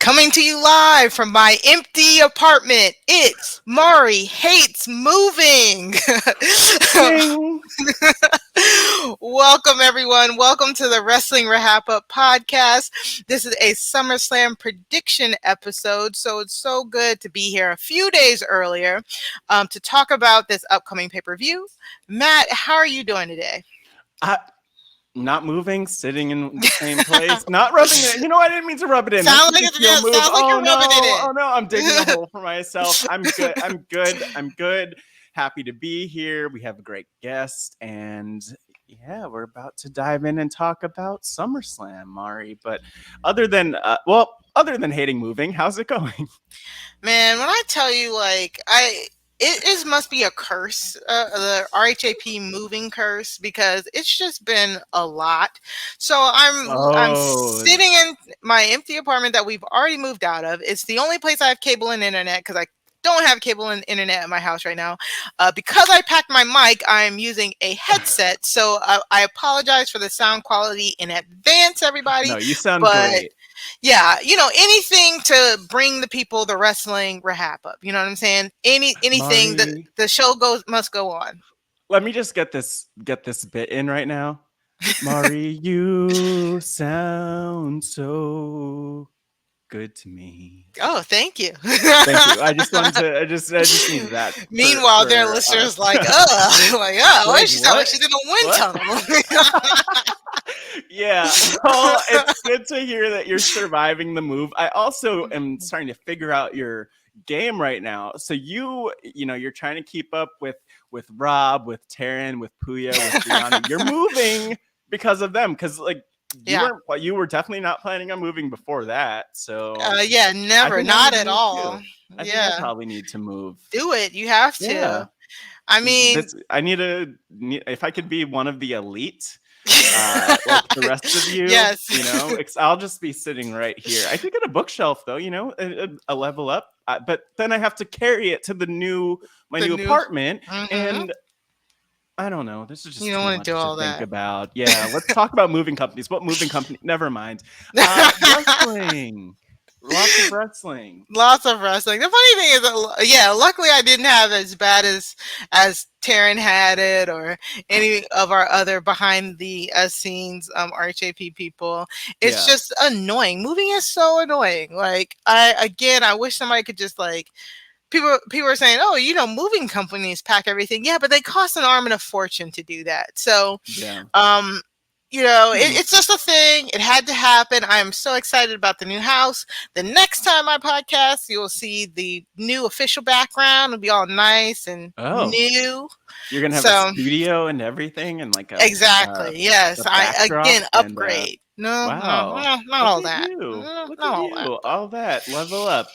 Coming to you live from my empty apartment, it's Mari Hates Moving. Ding. Welcome, everyone. Welcome to the Wrestling RHAPup podcast. This is a SummerSlam prediction episode, so it's so good to be here a few days earlier to talk about this upcoming pay-per-view. Matt, how are you doing today? Not moving, sitting in the same place, not rubbing it. You know, I didn't mean to rub it in. Sounds like you're rubbing it in. Oh no, I'm digging a hole for myself. I'm good. Happy to be here. We have a great guest, and yeah, we're about to dive in and talk about SummerSlam, Mari. But other than hating moving, how's it going? Man, when I tell you, it must be a curse, the RHAP moving curse, because it's just been a lot. So I'm sitting in my empty apartment that we've already moved out of. It's the only place I have cable and internet because I don't have cable and internet at my house right now. Because I packed my mic, I'm using a headset. So I apologize for the sound quality in advance, everybody. No, you sound great. Yeah, anything to bring the people the wrestling RHAPup. You know what I'm saying? Anything that the show must go on. Let me just get this bit in right now. Mari, you sound so good to me. Oh, thank you. Thank you. I just needed that. Meanwhile, their listeners why she sound like she's in a wind tunnel. Yeah, well, it's good to hear that you're surviving the move. I also am starting to figure out your game right now. So you're trying to keep up with Rob, with Taryn, with Puya, with Brianna. You're moving because of them, because you were definitely not planning on moving before that. So never, not at all. I think I probably need to move. Do it. You have to. Yeah. I mean, if I could be one of the elite. Like the rest of you, yes. I'll just be sitting right here. I could get a bookshelf though, a level up, but then I have to carry it to my new apartment, and I don't know. This is just you don't want to do all that. Think about. Yeah, let's talk about moving companies. What moving company? Never mind. Wrestling. Lots of wrestling. The funny thing is, luckily I didn't have as bad as Taryn had it, or any of our other behind the scenes RHAP people. It's just annoying. Moving is so annoying. I wish somebody could just people are saying, moving companies pack everything. Yeah, but they cost an arm and a fortune to do that. So it's just a thing. It had to happen. I'm so excited about the new house. The next time I podcast, you will see the new official background. It'll be all nice and new. You're going to have a studio and everything, and exactly. Yes. Upgrade. Not all that. All that. Level up.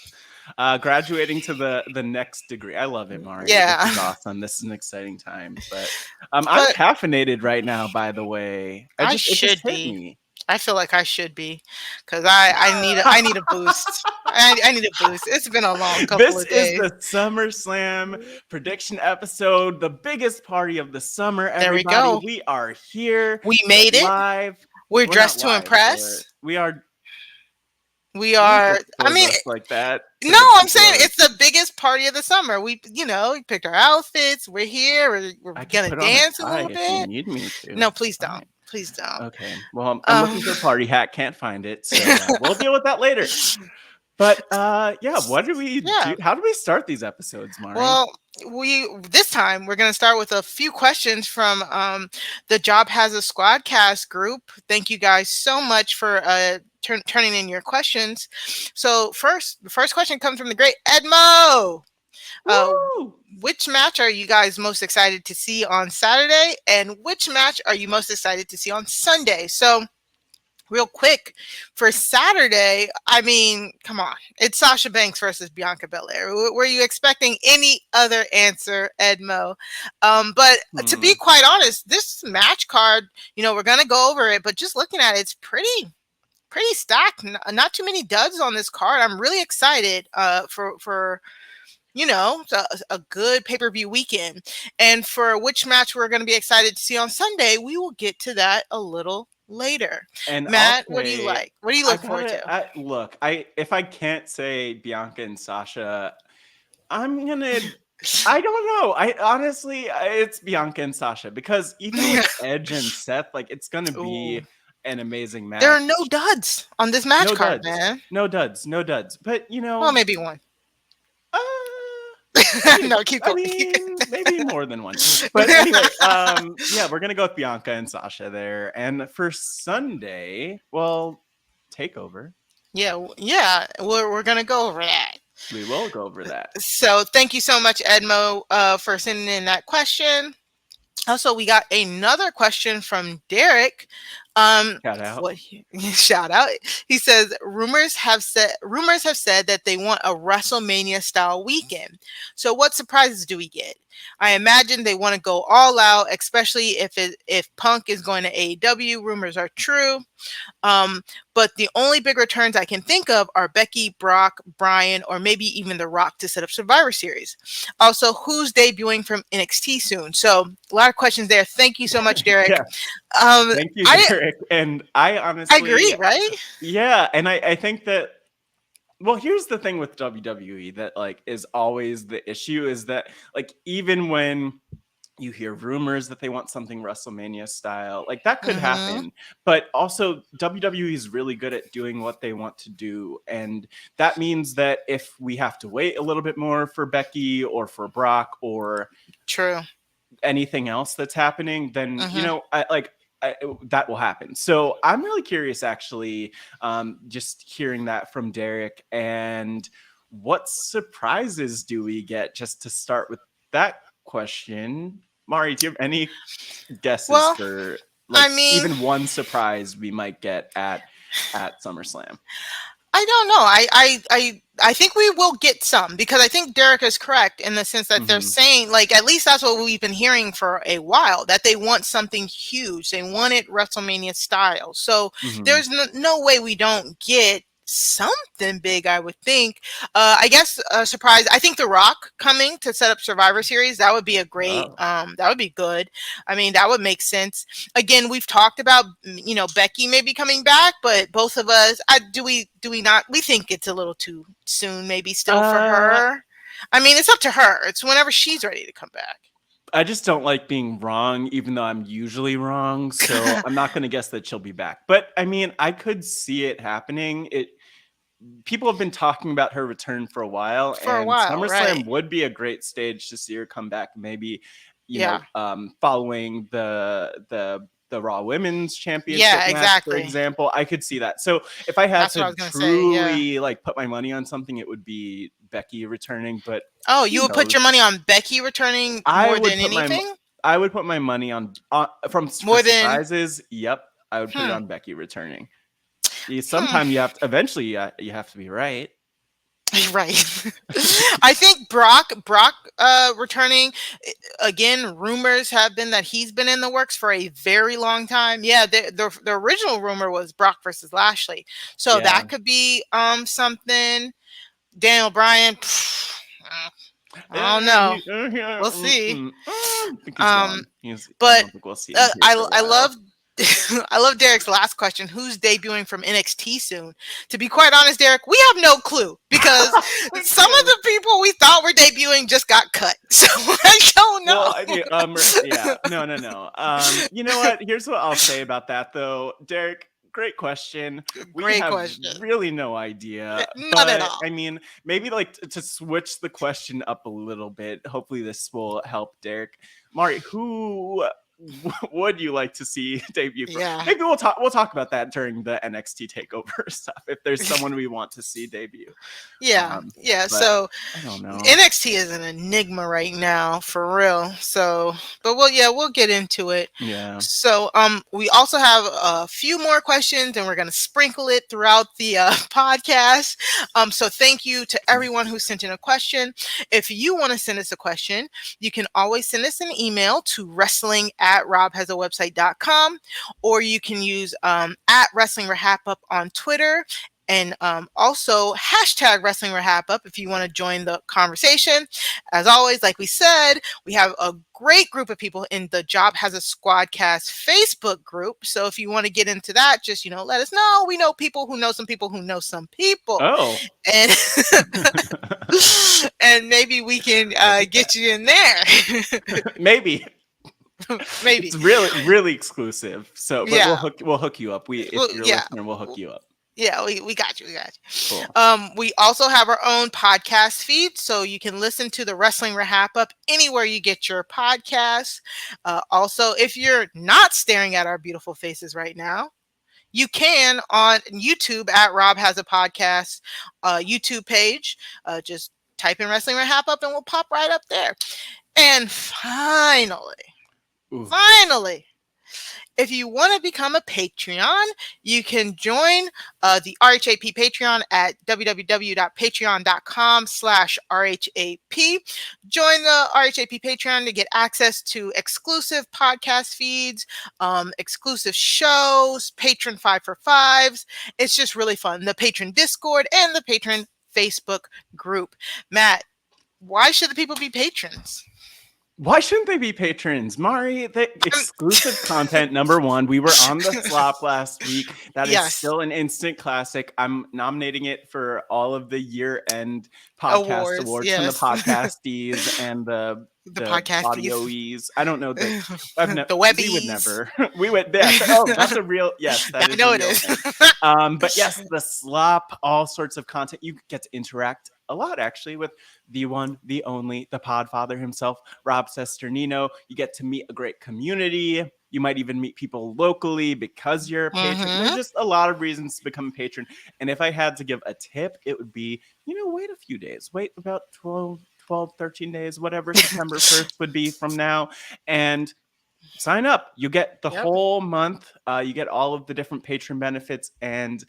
Graduating to the next degree. I love it, Mari. Yeah. This is awesome. This is an exciting time. But I'm caffeinated right now, by the way. I should be. I feel like I should be, because I need a boost. I need a boost. It's been a long couple of days. This is the SummerSlam prediction episode, the biggest party of the summer. Everybody. There we go. We are here. We made it. Live. We're dressed to impress. We are. I mean, like that. No, I'm saying it's the biggest party of the summer. We picked our outfits. We're here. We're gonna dance a little bit. If you need me to. No, please don't. Please don't. Okay. Well, I'm looking for a party hat. Can't find it. So we'll deal with that later. But what do we do? How do we start these episodes, Mari? Well, this time we're going to start with a few questions from the Job Has a Squadcast group. Thank you guys so much for turning in your questions. So the first question comes from the great Edmo. Which match are you guys most excited to see on Saturday, and which match are you most excited to see on Sunday? So real quick, for Saturday, I mean, come on. It's Sasha Banks versus Bianca Belair. Were you expecting any other answer, Edmo? But to be quite honest, this match card, we're going to go over it, but just looking at it, it's pretty stacked. Not too many duds on this card. I'm really excited for a good pay-per-view weekend. And for which match we're going to be excited to see on Sunday, we will get to that a little later. And I'll Matt, what do you say, like? What do you I look forward gotta to? look. I if I can't say Bianca and Sasha, I'm gonna. I don't know. I honestly, it's Bianca and Sasha because even with Edge and Seth, like it's gonna Ooh. be an amazing There are match. no duds on this match No card, duds, man. no duds, no duds. But Well, maybe one. uh, maybe. No, keep I going. mean, maybe more than one. But anyway, yeah, we're gonna go with Bianca and Sasha there. And for Sunday, well, Takeover. Yeah, yeah, we're gonna go over that. We will go over that. So thank you so much, Edmo, for sending in that question. Also, we got another question from Derek. Shout out. Shout out. He says rumors have said that they want a WrestleMania style weekend. So what surprises do we get? I imagine they want to go all out, especially if Punk is going to AEW. Rumors are true. Um, but the only big returns I can think of are Becky, Brock, Bryan, or maybe even The Rock to set up Survivor Series. Also, who's debuting from NXT soon? So, a lot of questions there. Thank you so much, Derek. Yeah. Um, Thank you, I Derek. And I I honestly, agree, right? yeah, and I think that, well, here's the thing with WWE that like is always the issue is that like even when you hear rumors that they want something WrestleMania style, like that could Hmm. happen. But also WWE is really good at doing what they want to do. And that means that if we have to wait a little bit more for Becky or for Brock or True. anything else that's happening, then Hmm. that will happen. So I'm really curious, actually, just hearing that from Derek. And what surprises do we get? Just to start with that question, Mari, do you have any guesses Well, for I like mean, even one surprise we might get at SummerSlam? I don't know. I think we will get some because I think Derek is correct in the sense that they're Mm-hmm. saying, like, at least that's what we've been hearing for a while, that they want something huge. They want it WrestleMania style. So Mm-hmm. there's no way we don't get something big, I would think. I guess a surprise. I think The Rock coming to set up Survivor Series, that would be a great, Oh. that would be good. I mean, that would make sense. Again, we've talked about, Becky maybe coming back, but both of us, do we not, we think it's a little too soon maybe still for Uh, her. I mean, it's up to her. It's whenever she's ready to come back. I just don't like being wrong, even though I'm usually wrong. So I'm not going to guess that she'll be back. But I mean, I could see it happening. People have been talking about her return for a while, For a and while, right? SummerSlam would be a great stage to see her come back. Maybe, Yeah. following the Raw Women's Championship Yeah, match, for exactly. example, I could see that. So if I had That's what I to was gonna say. Yeah. truly like put my money on something, it would be Becky returning. But Oh, who you would put your knows? money on Becky returning I more would than put my anything? I would put my money on for More than surprises. Yep, I would put it hmm. on Becky returning. Hmm. Sometime you have to eventually you have to be right. Right. I think Brock returning again, rumors have been that he's been in the works for a very long time. Yeah, the original rumor was Brock versus Lashley. So Yeah. that could be something. Daniel Bryan, I don't know. We'll see. I think he's Um gone. I but don't think we'll see him here for a I while. love I love Derek's last question. Who's debuting from NXT soon? To be quite honest, Derek, we have no clue because We some of do. the people we thought were debuting just got cut. So I don't Well, know. I mean, yeah, no, no, no. You know what? Here's what I'll say about that, though, Derek. Great question. We Great have question. really no idea, Not at but all. I mean, maybe like to switch the question up a little bit. Hopefully, this will help, Derek. Mari, who would you like to see debut for? Yeah. Maybe we'll talk about that during the NXT Takeover stuff. If there's someone we want to see debut, Yeah. Yeah. but So I don't know. NXT is an enigma right now, for real. So, but we'll get into it. Yeah. So, we also have a few more questions, and we're gonna sprinkle it throughout the podcast. So thank you to everyone who sent in a question. If you want to send us a question, you can always send us an email to wrestling@robhasawebsite.com, or you can use at wrestling RHAPup on Twitter. And also hashtag Wrestling RHAPup if you want to join the conversation. As always, like we said, we have a great group of people in the Job Has a Squadcast Facebook group. So if you want to get into that, just let us know. We know people who know some people who know some people, Oh, and and maybe we can get you in there. maybe. Maybe It's really exclusive. So, but yeah. we'll hook you up. Well, If you're a yeah. listener, we'll hook you up. Yeah, we got you. We got you. Cool. We also have our own podcast feed, so you can listen to the Wrestling RHAPup anywhere you get your podcasts. Also, if you're not staring at our beautiful faces right now, you can on YouTube at Rob Has a Podcast YouTube page. Just type in Wrestling RHAPup and we'll pop right up there. And finally, Ooh. if you want to become a Patreon, you can join the RHAP Patreon at www.patreon.com/RHAP. Join the RHAP Patreon to get access to exclusive podcast feeds, exclusive shows, patron 5 for 5s. It's just really fun. The patron Discord and the patron Facebook group. Matt, why should the people be patrons? Why shouldn't they be patrons? Mari, the exclusive content, number one. We were on the slop last week. That is still an instant classic. I'm nominating it for all of the year-end podcast awards from the podcasties and the audioes. I don't know. The webbies. We would never. We would. That's a real. Yes, that is. I know it is. But yes, the slop, all sorts of content. You get to interact a lot, actually, with the one, the only, the podfather himself, Rob Sesternino. You get to meet a great community. You might even meet people locally because you're a patron. There's just a lot of reasons to become a patron. And if I had to give a tip, it would be, wait a few days. Wait about 12, 13 days, whatever September 1st would be from now. And sign up. You get the whole month. You get all of the different patron benefits. And,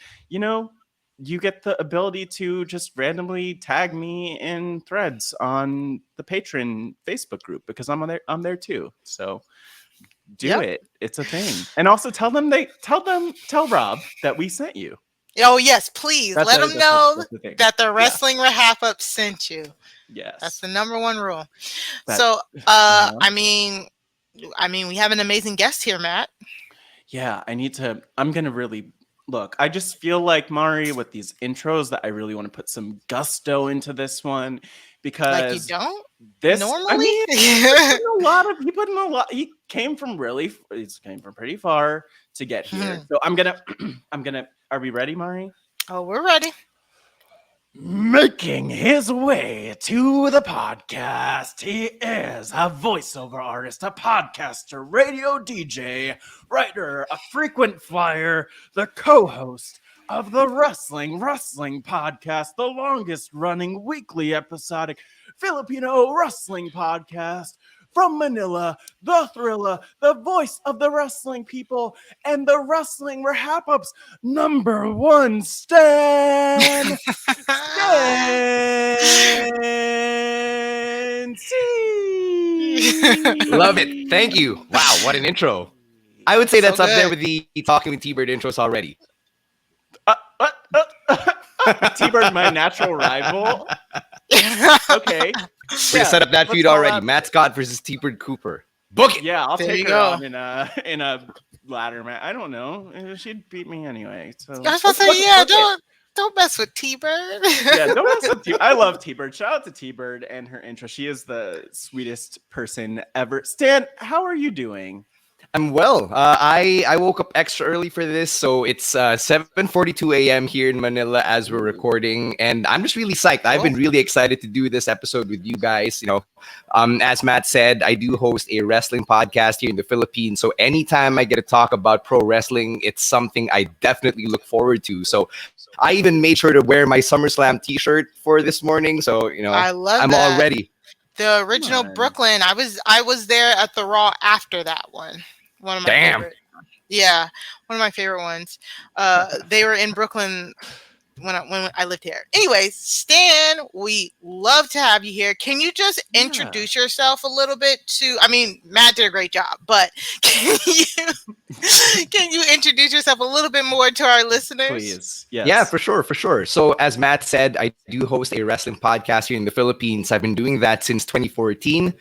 you get the ability to just randomly tag me in threads on the patron Facebook group because I'm there too. So do it. It's a thing. And also tell Rob that we sent you. Oh yes, please let them know that the Wrestling RHAPup sent you. Yes. That's the number one rule. So I mean we have an amazing guest here, Matt. Yeah, I'm gonna really look, I just feel like, Mari, with these intros, that I really want to put some gusto into this one because like you don't normally. I mean, a lot of people. He came from pretty far to get here. So I'm gonna. Are we ready, Mari? Oh, we're ready. Making his way to the podcast, he is a voiceover artist, a podcaster, radio DJ, writer, a frequent flyer, the co-host of the Wrestling Podcast, the longest-running weekly episodic Filipino wrestling podcast. From Manila, the Thriller, the voice of the wrestling people, and the Wrestling RHAPup's number one stan, Love it. Thank you. Wow, what an intro. I would say that's up there with the Talking with T-Bird intros already. T-Bird, my natural rival. Okay. We're gonna set up that feud already. Matt Scott versus T-Bird Cooper. Book it. Yeah, I'll take her on in a ladder match. I don't know. She'd beat me anyway. So I was supposed to say, don't mess with T-Bird. Yeah, don't mess with T-Bird. I love T-Bird. Shout out to T-Bird and her intro. She is the sweetest person ever. Stan, how are you doing? I'm well. I woke up extra early for this, so it's 7:42 a.m. here in Manila as we're recording, and I'm just really psyched. I've been really excited to do this episode with you guys. As Matt said, I do host a wrestling podcast here in the Philippines, so anytime I get to talk about pro wrestling, it's something I definitely look forward to. So I even made sure to wear my SummerSlam T-shirt for this morning, so I'm all ready. The original Brooklyn, I was there at the Raw after that one. One of my favorite. Yeah, one of my favorite ones. They were in Brooklyn when I lived here. Anyways, Stan, we love to have you here. Can you just introduce yourself a little bit to? I mean, Matt did a great job, but can you introduce yourself a little bit more to our listeners? Please. Yes. Yeah, for sure, for sure. So as Matt said, I do host a wrestling podcast here in the Philippines. I've been doing that since 2014.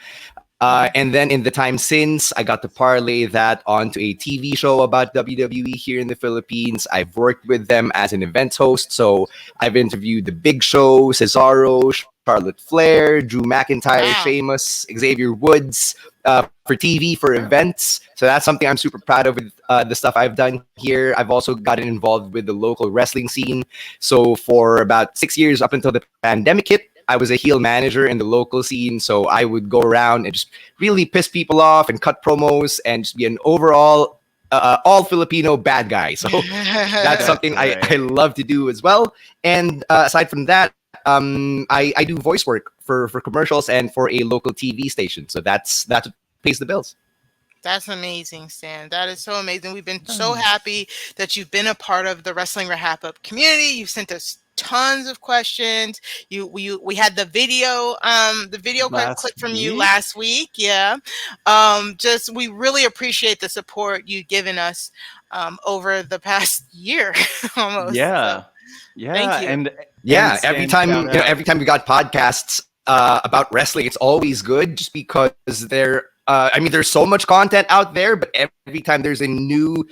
And then in the time since, I got to parlay that onto a TV show about WWE here in the Philippines. I've worked with them as an event host. So I've interviewed The Big Show, Cesaro, Charlotte Flair, Drew McIntyre, Sheamus, Xavier Woods for TV, for events. So that's something I'm super proud of with the stuff I've done here. I've also gotten involved with the local wrestling scene. So for about 6 years up until the pandemic hit, I was a heel manager in the local scene, so I would go around and just really piss people off and cut promos and just be an overall all Filipino bad guy. So that's something I love to do as well. And aside from that, I do voice work for commercials and for a local TV station. So that's what pays the bills. That's amazing, Stan. That is so amazing. We've been so happy that you've been a part of the Wrestling RHAPup community. You've sent us tons of questions. We had the video clip from you last week. Yeah. Just we really appreciate the support you've given us over the past year almost. Yeah. So, yeah. Thank you. And every time we got podcasts about wrestling, it's always good just because there's so much content out there, but every time there's a new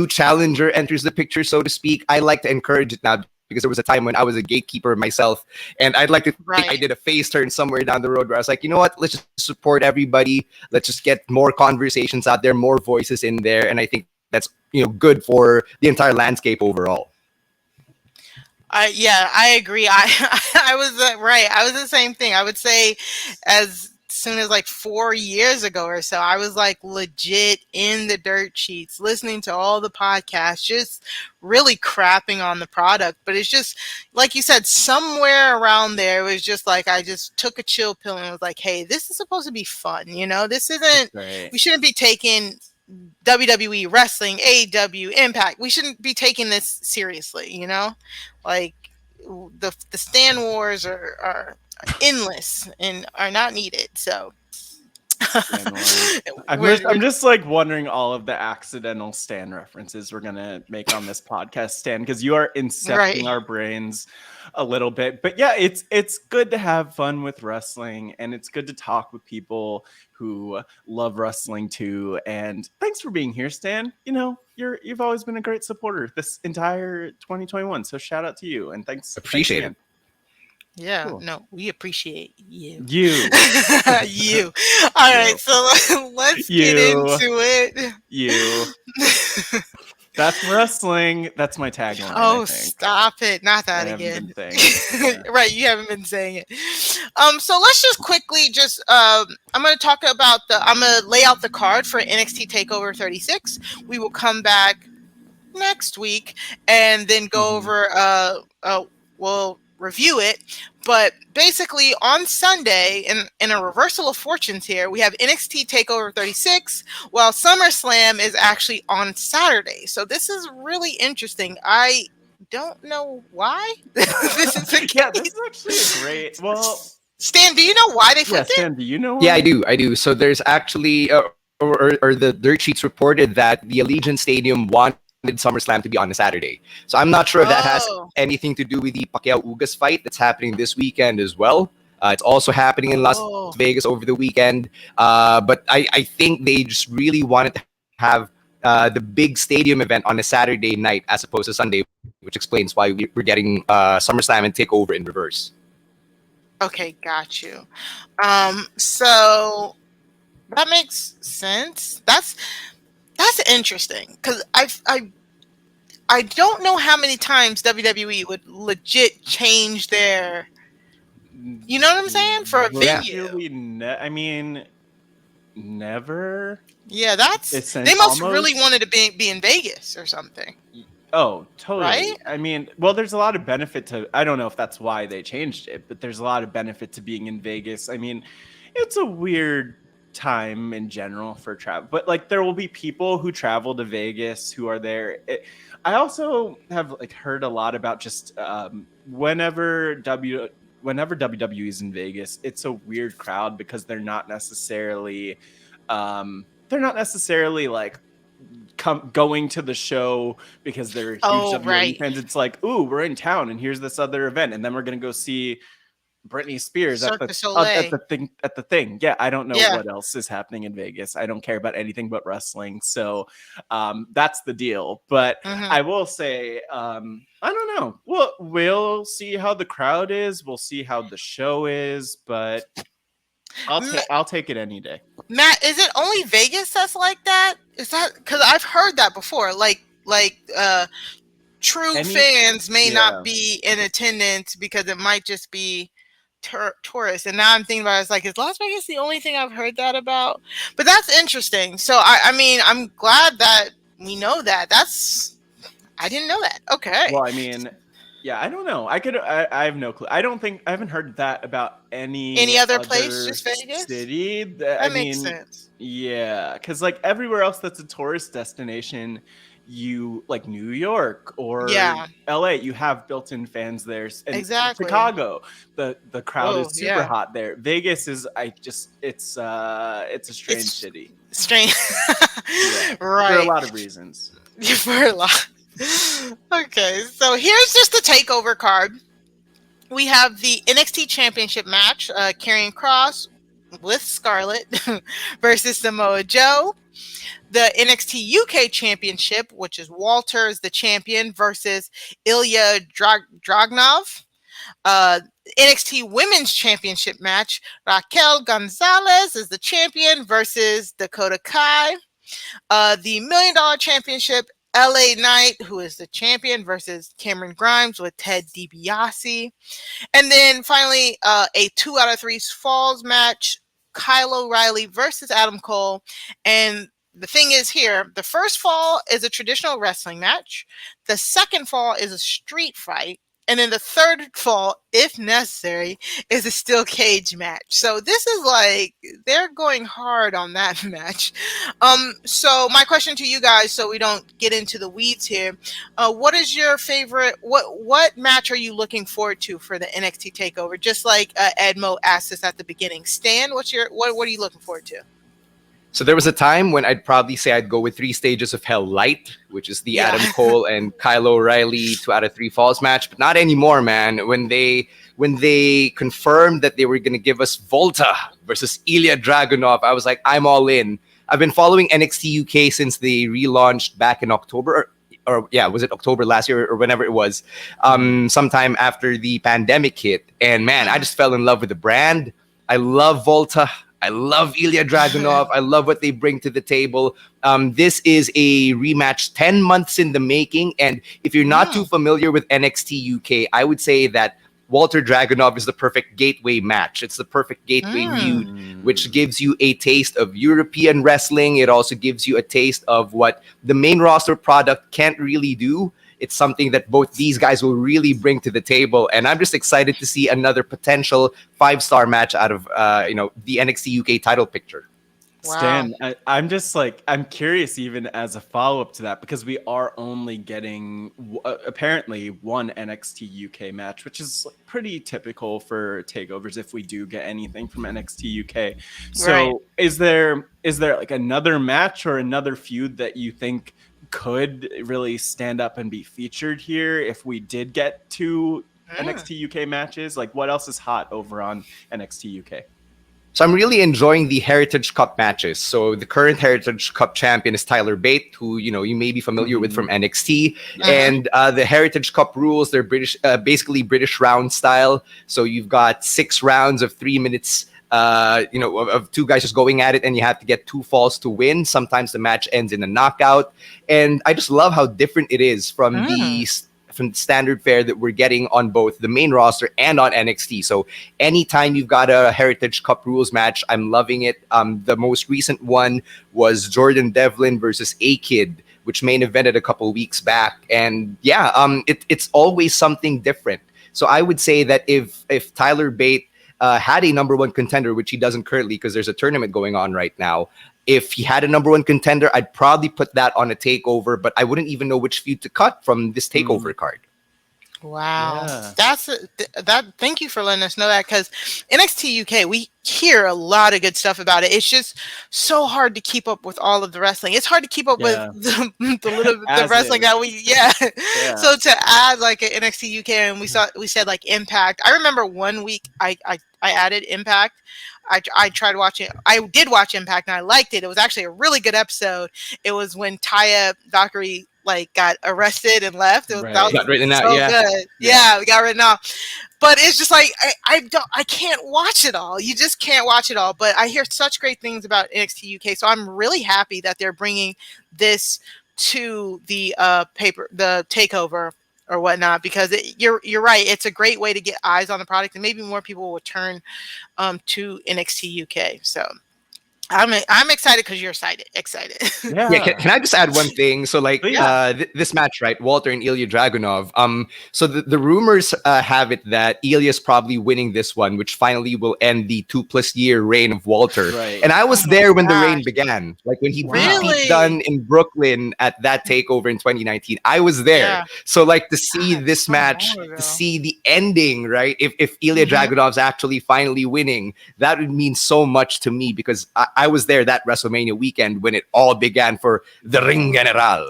challenger enters the picture, so to speak, I like to encourage it now, because there was a time when I was a gatekeeper myself, and I'd like to think I did a face turn somewhere down the road where I was like, you know what, let's just support everybody. Let's just get more conversations out there, more voices in there. And I think that's, good for the entire landscape overall. I agree. I was right. I was the same thing. I would say as soon as like 4 years ago or so, I was like legit in the dirt sheets, listening to all the podcasts, just really crapping on the product. But it's just, like you said, somewhere around there, it was just like, I just took a chill pill and was like, hey, this is supposed to be fun. This isn't, we shouldn't be taking WWE wrestling, AEW, Impact. We shouldn't be taking this seriously, like the Stan Wars are endless and are not needed. So I'm just like wondering all of the accidental Stan references we're gonna make on this podcast, Stan, because you are incepting our brains a little bit. But yeah, it's good to have fun with wrestling, and it's good to talk with people who love wrestling too. And thanks for being here, Stan. You've always been a great supporter this entire 2021. So shout out to you, and thanks. Appreciate it. Yeah, cool. No, we appreciate you. You. All right, so let's get into it. You. That's wresling. That's my tagline. Oh, stop it. Not that I again. Right, you haven't been saying it. So let's just quickly I'm going to lay out the card for NXT Takeover 36. We will come back next week and then go over, we'll review it. But basically on Sunday, in a reversal of fortunes here, we have NXT TakeOver 36, while SummerSlam is actually on Saturday. So this is really interesting. I don't know why this is the case. Yeah, this is actually a great. Well, Stan, do you know why they flipped it? Stan, do you know why? Yeah, I do. So there's actually, or the dirt sheets reported that the Allegiant Stadium wanted SummerSlam to be on a Saturday. So I'm not sure if that has anything to do with the Pacquiao-Ugas fight that's happening this weekend as well. It's also happening in Las Vegas over the weekend. But I think they just really wanted to have the big stadium event on a Saturday night as opposed to Sunday, which explains why we're getting SummerSlam and TakeOver in reverse. Okay, got you. So that makes sense. That's interesting, because I don't know how many times WWE would legit change their, you know what I'm saying, for a venue. Never. Yeah, they must really wanted to be in Vegas or something. Oh, totally. Right? I mean, well, there's a lot of benefit to, I don't know if that's why they changed it, but there's a lot of benefit to being in Vegas. I mean, it's a weird time in general for travel, but like there will be people who travel to Vegas who are there. I also have like heard a lot about just whenever WWE is in Vegas, it's a weird crowd because they're not necessarily like going to the show because they're huge Oh, WWE right. fans. It's like, ooh, we're in town and here's this other event, and then we're gonna go see Britney Spears Cirque du Soleil. at the thing. Yeah, I don't know Yeah. what else is happening in Vegas. I don't care about anything but wrestling. So that's the deal. But Hmm. I will say, I don't know. We'll see how the crowd is. We'll see how the show is. But I'll take it any day. Matt, is it only Vegas that's like that? Is that because I've heard that before? True fans may not Yeah. be in attendance because it might just be tourists. And now I'm thinking about it, it's like, is Las Vegas the only thing I've heard that about? But that's interesting. So I mean, I'm glad that we know that. I didn't know that. Okay. Well, I mean, yeah, I don't know. I have no clue. I haven't heard that about any Other place, just Vegas? city. That makes sense. Yeah, because like everywhere else that's a tourist destination, you like New York or Yeah. LA, you have built-in fans there. And Exactly. Chicago, the crowd Oh, is super yeah. hot there. Vegas is it's a strange city. Strange. Yeah, Right. for a lot of reasons. For a lot. Okay, so here's just the takeover card. We have the NXT Championship match, Karrion Kross with Scarlett versus Samoa Joe. The NXT UK Championship, which is Walter as the champion versus Ilya Dragunov. NXT Women's Championship match, Raquel Gonzalez is the champion versus Dakota Kai. The $1 Million Championship, LA Knight, who is the champion, versus Cameron Grimes with Ted DiBiase. And then finally, a 2 out of 3 falls match, Kyle O'Reilly versus Adam Cole. And the thing is here, the first fall is a traditional wrestling match. The second fall is a street fight. And then the third fall, if necessary, is a steel cage match. So this is like, they're going hard on that match. So my question to you guys, so we don't get into the weeds here, what is your favorite, what match are you looking forward to for the NXT Takeover? Just like Edmo asked us at the beginning. Stan, what are you looking forward to? So there was a time when I'd probably say I'd go with 3 Stages of Hell Light, which is the Adam Cole and Kyle O'Reilly 2 out of 3 falls match, but not anymore, man. When they confirmed that they were going to give us Volta versus Ilya Dragunov, I was like, I'm all in. I've been following NXT UK since they relaunched back in October, or was it October last year or whenever it was, sometime after the pandemic hit. And man, I just fell in love with the brand. I love Volta. I love Ilya Dragunov. I love what they bring to the table. This is a rematch 10 months in the making. And if you're not too familiar with NXT UK, I would say that Walter Dragunov is the perfect gateway match. It's the perfect gateway feud, which gives you a taste of European wrestling. It also gives you a taste of what the main roster product can't really do. It's something that both these guys will really bring to the table. And I'm just excited to see another potential 5-star match out of the NXT UK title picture. Wow. Stan, I'm just like, I'm curious even as a follow-up to that, because we are only getting apparently one NXT UK match, which is pretty typical for takeovers if we do get anything from NXT UK. So is there like another match or another feud that you think could really stand up and be featured here if we did get 2 NXT UK matches? Like, what else is hot over on NXT UK? So I'm really enjoying the Heritage Cup matches. So the current Heritage Cup champion is Tyler Bate, who you may be familiar with from NXT. And the Heritage Cup rules, they're British, basically British round style. So you've got 6 rounds of 3 minutes, of 2 guys just going at it, and you have to get 2 falls to win. Sometimes the match ends in a knockout. And I just love how different it is from the standard fare that we're getting on both the main roster and on NXT. So anytime you've got a Heritage Cup rules match, I'm loving it. The most recent one was Jordan Devlin versus A-Kid, which main evented a couple weeks back. And it's always something different. So I would say that if Tyler Bate had a number one contender, which he doesn't currently because there's a tournament going on right now. If he had a number one contender, I'd probably put that on a takeover, but I wouldn't even know which feud to cut from this takeover card. Wow, Yeah. that. Thank you for letting us know that, because NXT UK, we hear a lot of good stuff about it. It's just so hard to keep up with all of the wrestling. It's hard to keep up with the wrestling that we Yeah. So to add like an NXT UK, and we said like Impact. I remember one week I added Impact. I tried watching. I did watch Impact and I liked it. It was actually a really good episode. It was when Taya Valkyrie like got arrested and left. That was Got written out, so good. Yeah, we got written out. But it's just like I can't watch it all. You just can't watch it all. But I hear such great things about NXT UK, so I'm really happy that they're bringing this to the takeover or whatnot, because you're right. It's a great way to get eyes on the product, and maybe more people will turn to NXT UK. So I'm excited because you're excited. Yeah, can I just add one thing? So, like, Please. this match, right? Walter and Ilya Dragunov. So the rumors have it that Ilya's probably winning this one, which finally will end the 2+ year reign of Walter. Right. And I was there when the reign began, like when he beat Pete Dunne in Brooklyn at that takeover in 2019. I was there. Yeah. So, like, to see this match, to see the ending, right? If Ilya Dragunov's actually finally winning, that would mean so much to me, because I was there that WrestleMania weekend when it all began for the Ring General.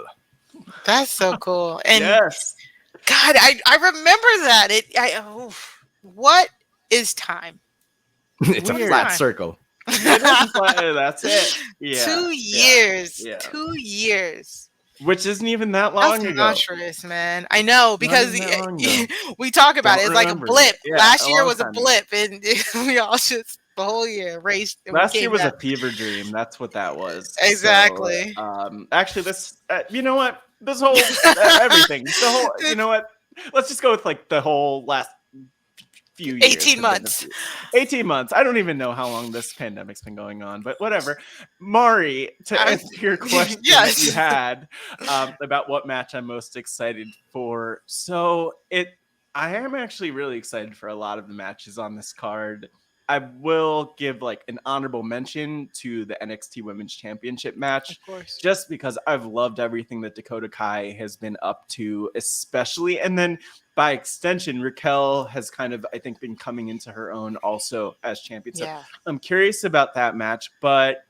That's so cool. And yes, God, I remember that. What is time? It's Weird. a flat circle. That's it. Yeah. 2 years. Yeah. 2 years. Which isn't even that long ago. Monstrous, man. I know, because Not even that long ago. we talk about Don't it. It's like a remember blip. it. Yeah, Last a year long was a time ago. blip, and we all just the whole year raced. and we Last came year was a back. fever dream. That's what that was. Exactly. So, actually, this. You know what? This whole everything. The whole. You know what? Let's just go with like the whole last few years. 18 months. 18 months. I don't even know how long this pandemic's been going on, but whatever. Mari, to answer your question that you had about what match I'm most excited for. So I am actually really excited for a lot of the matches on this card. I will give like an honorable mention to the NXT Women's Championship match, Of course. just because I've loved everything that Dakota Kai has been up to, especially, and then by extension, Raquel has kind of, I think, been coming into her own also as champion. So I'm curious about that match, but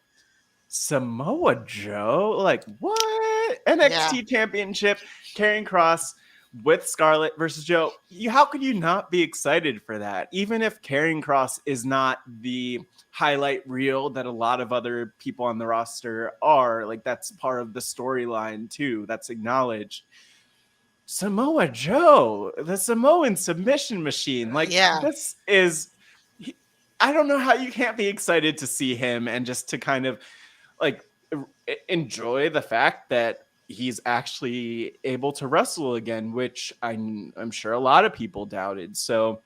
Samoa Joe, like what? NXT Championship, Karrion Kross with Scarlett versus Joe. How could you not be excited for that? Even if Karrion Kross is not the highlight reel that a lot of other people on the roster are, like that's part of the storyline too. That's acknowledged. Samoa Joe, the Samoan submission machine. Like this is, I don't know how you can't be excited to see him and just to kind of like enjoy the fact that he's actually able to wrestle again, which I'm sure a lot of people doubted. So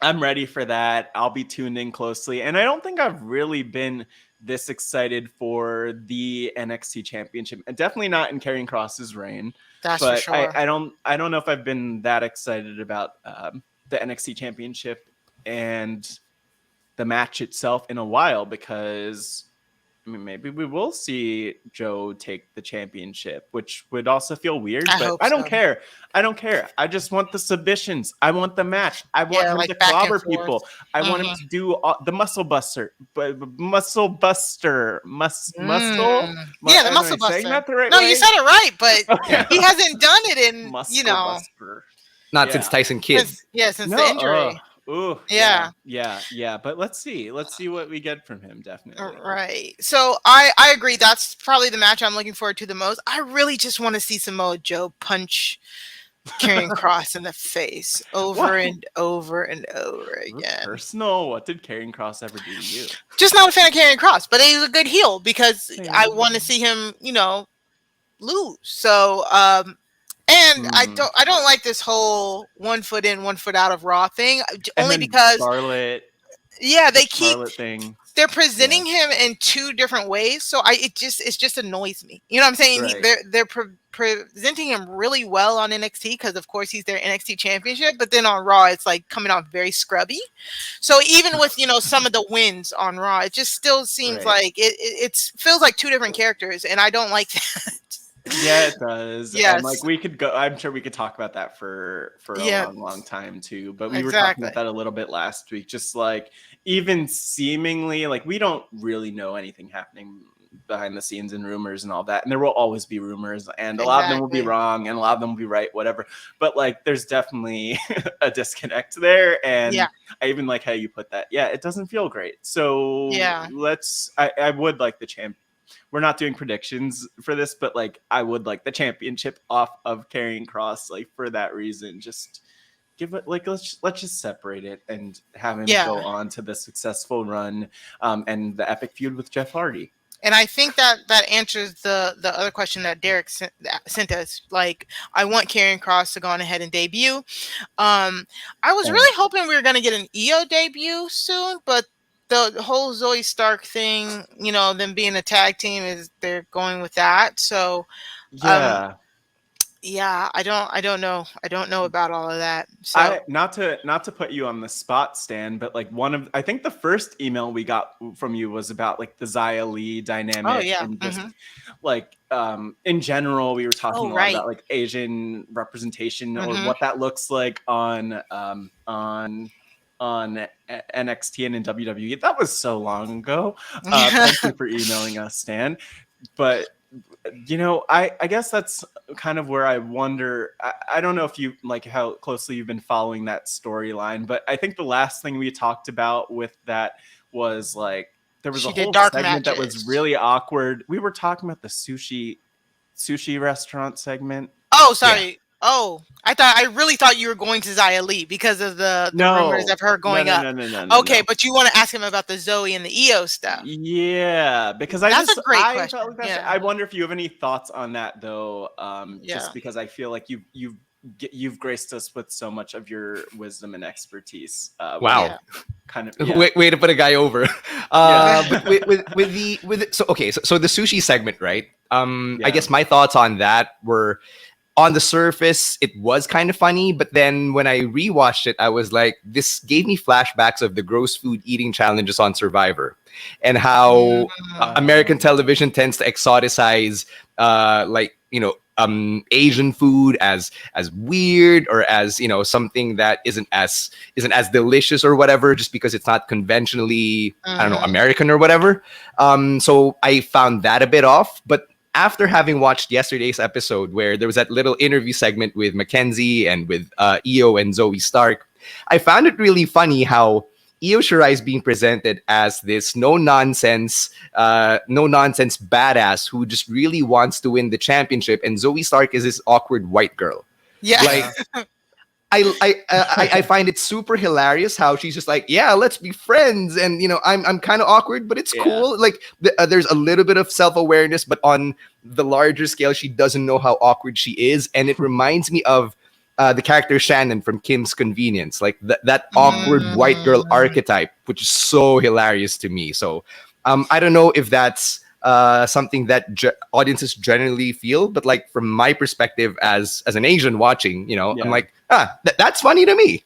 I'm ready for that. I'll be tuned in closely. And I don't think I've really been this excited for the NXT Championship, and definitely not in Karrion Kross's reign. That's but for sure. I don't know if I've been that excited about the NXT Championship and the match itself in a while, because I mean, maybe we will see Joe take the championship, which would also feel weird, but I don't care. I don't care. I just want the submissions. I want the match. I want him to clobber people. I want him to do the muscle buster. Muscle buster. Muscle? Yeah, the muscle buster. That the right no, way? You said it right, but he hasn't done it in, muscle buster. Not since Tyson Kidd. Since the injury. Ooh, yeah. But let's see what we get from him. Definitely. Right. So I agree. That's probably the match I'm looking forward to the most. I really just want to see Samoa Joe punch Karrion Kross in the face over and over and over again. Personal. What did Karrion Kross ever do to you? Just not a fan of Karrion Kross, but he's a good heel because I want to see him, lose. So and I don't like this whole 1 foot in, 1 foot out of Raw thing. Only because Scarlett. Yeah, they keep Scarlett thing. They're presenting him in two different ways, so it just annoys me. You know what I'm saying? Right. They're presenting him really well on NXT because, of course, he's their NXT championship. But then on Raw, it's like coming off very scrubby. So even with, some of the wins on Raw, it just still seems Right. like it feels like two different characters. And I don't like that. Yeah, it does. And like Yes. we could go, I'm sure we could talk about that for a Yeah, long time too. But we were talking exactly. about that a little bit last week. Just like even seemingly like we don't really know anything happening behind the scenes and rumors and all that. And there will always be rumors and a lot of them will be Exactly. wrong and a lot of them will be right, whatever. But like there's definitely a disconnect there. And Yeah. I even like how you put that. Yeah, it doesn't feel great. So Yeah. I would like the champ. We're not doing predictions for this, but like I would like the championship off of Karrion Kross, like for that reason. Just give it like let's just separate it and have him Yeah. go on to the successful run and the epic feud with Jeff Hardy. And I think that answers the other question that Derek sent us. Like, I want Karrion Kross to go on ahead and debut. I was really hoping we were going to get an EO debut soon, but the whole Zoe Stark thing, them being a tag team, is they're going with that. So, Yeah. yeah, I don't know. I don't know about all of that. So I not to put you on the spot, Stan, but like I think the first email we got from you was about like the Xia Li dynamic oh yeah. and just like in general we were talking Oh a lot right. about like Asian representation or Mhm. what that looks like on NXT and in WWE. That was so long ago. Thank you for emailing us, Stan. But I guess that's kind of where I wonder. I don't know if you like how closely you've been following that storyline, but I think the last thing we talked about with that was like there was a She did whole dark segment that was matches. really awkward. We were talking about the sushi restaurant segment. Oh, Yeah. sorry. Oh, I really thought you were going to Xia Li because of the rumors No, of her no, going no, up. no, no, no, no, Okay, no. but you want to ask him about the Zoe and the EO stuff. Yeah, because That's a great I felt question. like that's. Yeah. I wonder if you have any thoughts on that though. Yeah. Just because I feel like you've graced us with so much of your wisdom and expertise. Wow. Yeah. Kind of. Yeah. Way to put a guy over. Yeah. But so the sushi segment, right? I Yeah. guess my thoughts on that were, on the surface, it was kind of funny, but then when I rewatched it, I was like, this gave me flashbacks of the gross food eating challenges on Survivor, and how American television tends to exoticize, Asian food as weird, or as something that isn't as delicious or whatever, just because it's not conventionally, I don't know, American or whatever. So I found that a bit off, but after having watched yesterday's episode where there was that little interview segment with Mackenzie and with Io and Zoe Stark, I found it really funny how Io Shirai is being presented as this no nonsense badass who just really wants to win the championship, and Zoe Stark is this awkward white girl. Yeah. Like, I find it super hilarious how she's just like, yeah, let's be friends, and I'm kind of awkward, but it's cool. Like there's a little bit of self-awareness, but on the larger scale, she doesn't know how awkward she is, and it reminds me of the character Shannon from Kim's Convenience, like that awkward white girl archetype, which is so hilarious to me. So I don't know if that's something that audiences generally feel, but like from my perspective as an Asian watching, I'm like, that's funny to me.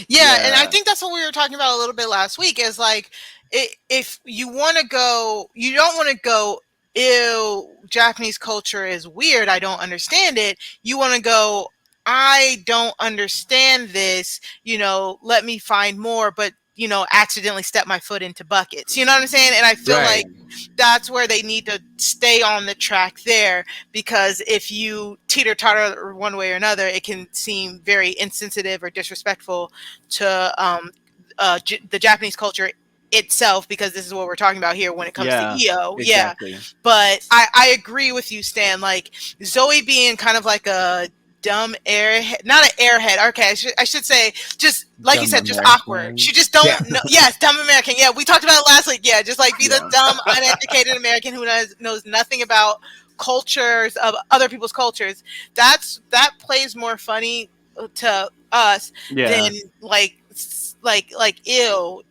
Yeah, and I think that's what we were talking about a little bit last week. Is like, if you want to go, you don't want to go, ew, Japanese culture is weird, I don't understand it. You want to go, I don't understand this. Let me find more, but accidentally step my foot into buckets. You know what I'm saying? And I feel like that's where they need to stay on the track there, because if you teeter-totter one way or another, it can seem very insensitive or disrespectful to the Japanese culture itself, because this is what we're talking about here when it comes to EO. Exactly. Yeah, but I agree with you, Stan. Like, Zoe being kind of like a dumb airhead, not an airhead. Okay, I should say, just like Dumb you said, just American. awkward. She just don't know. Yes, dumb American. Yeah, we talked about it last week. Yeah, just like be the dumb, uneducated American who knows nothing about cultures of other people's cultures. That plays more funny to us than like ew.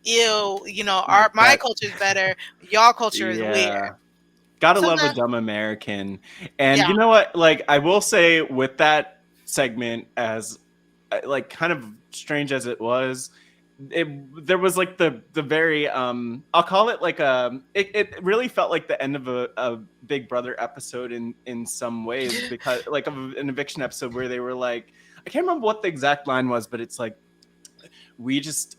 My culture is better. Y'all culture is weird. Gotta love a Sometimes, dumb American. And yeah. you know what? Like, I will say with that segment, as like kind of strange as it was, there was like the very I'll call it like it really felt like the end of a Big Brother episode in some ways, because like of an eviction episode where they were like, I can't remember what the exact line was, but it's like, we just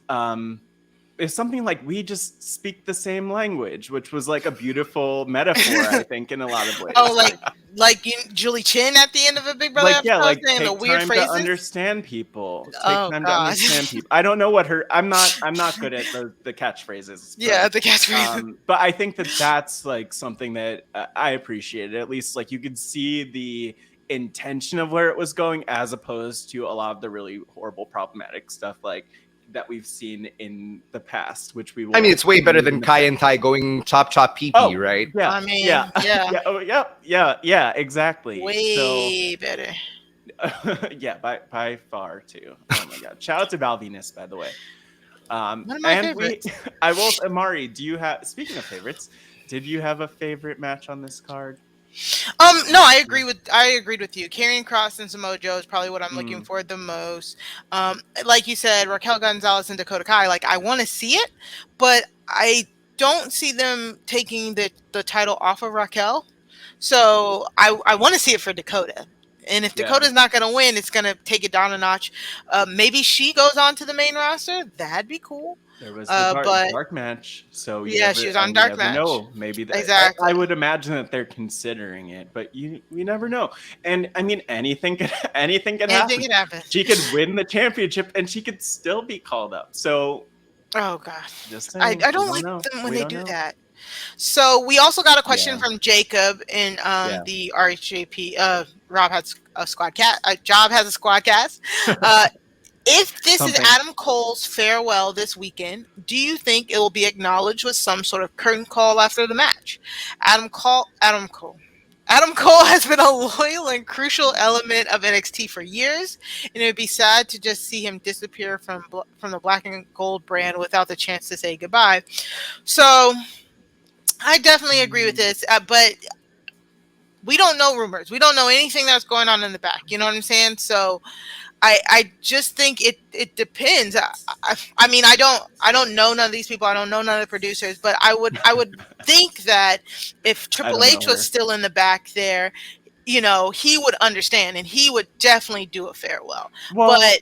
it's something like, we just speak the same language, which was like a beautiful metaphor, I think, in a lot of Oh, ways. like Julie Chin at the end of a Big Brother Yeah, episode like, saying the take weird time to phrases. understand people. Take Oh time to God. understand people. I don't know what her. I'm not good at the catchphrases. Yeah, the catchphrase. But I think that that's like something that I appreciated. At least like you could see the intention of where it was going, as opposed to a lot of the really horrible, problematic stuff like that we've seen in the past, which we will. I mean, it's way better than Kai and Tai Tai going chop chop pee pee, Oh, right? yeah, I mean, yeah, yeah. yeah, oh, yeah, exactly. So, Way better. yeah, by far too. Oh my god! Shout out to Val Venus, by the way. One of my And favorites. I will. Amari, do you have? Speaking of favorites, did you have a favorite match on this card? No, I agreed with you. Karrion Kross and Samoa Joe is probably what I'm looking Mm, for the most. Like you said, Raquel Gonzalez and Dakota Kai. Like I want to see it, but I don't see them taking the title off of Raquel. So I want to see it for Dakota. And if yeah, Dakota's not going to win, it's going to take it down a notch. Maybe she goes on to the main roster. That'd be cool. there was the But dark match. So yeah, she was on you dark never match. know. Maybe Exactly. I would imagine that they're considering it, but we never know. And I mean, anything could Anything happen. could happen. She could win the championship, and she could still be called up. So Oh God, just I saying, we don't don't like know. them when We they don't do know. that. So we also got a question Yeah. from Jacob in Yeah. the RHAP. Rob has a squad cat. Job has a squad cast. Uh, if this Something. is Adam Cole's farewell this weekend, do you think it will be acknowledged with some sort of curtain call after the match? Adam Cole. Adam Cole has been a loyal and crucial element of NXT for years, and it would be sad to just see him disappear from the black and gold brand without the chance to say goodbye. So I definitely agree with this, but we don't know rumors. We don't know anything that's going on in the back. You know what I'm saying? So I just think it depends. I mean I don't know none of these people. I don't know none of the producers, but I would think that if Triple H was still in the back there, you know, he would understand and he would definitely do a farewell. Well, But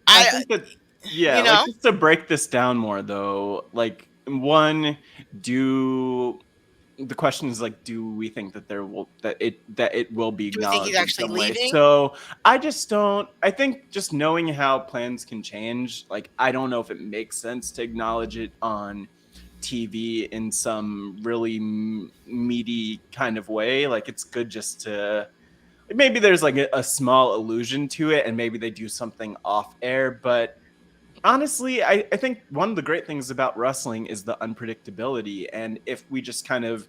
I think that, yeah, you like, know, just to break this down more though, like, one, the question is like, do we think that it will be do we think he's acknowledged in actually some way? leaving? So I just don't. I think just knowing how plans can change, like, I don't know if it makes sense to acknowledge it on TV in some really meaty kind of way. Like, it's good just to, maybe there's like a small allusion to it, and maybe they do something off air, but honestly, I think one of the great things about wrestling is the unpredictability. And if we just kind of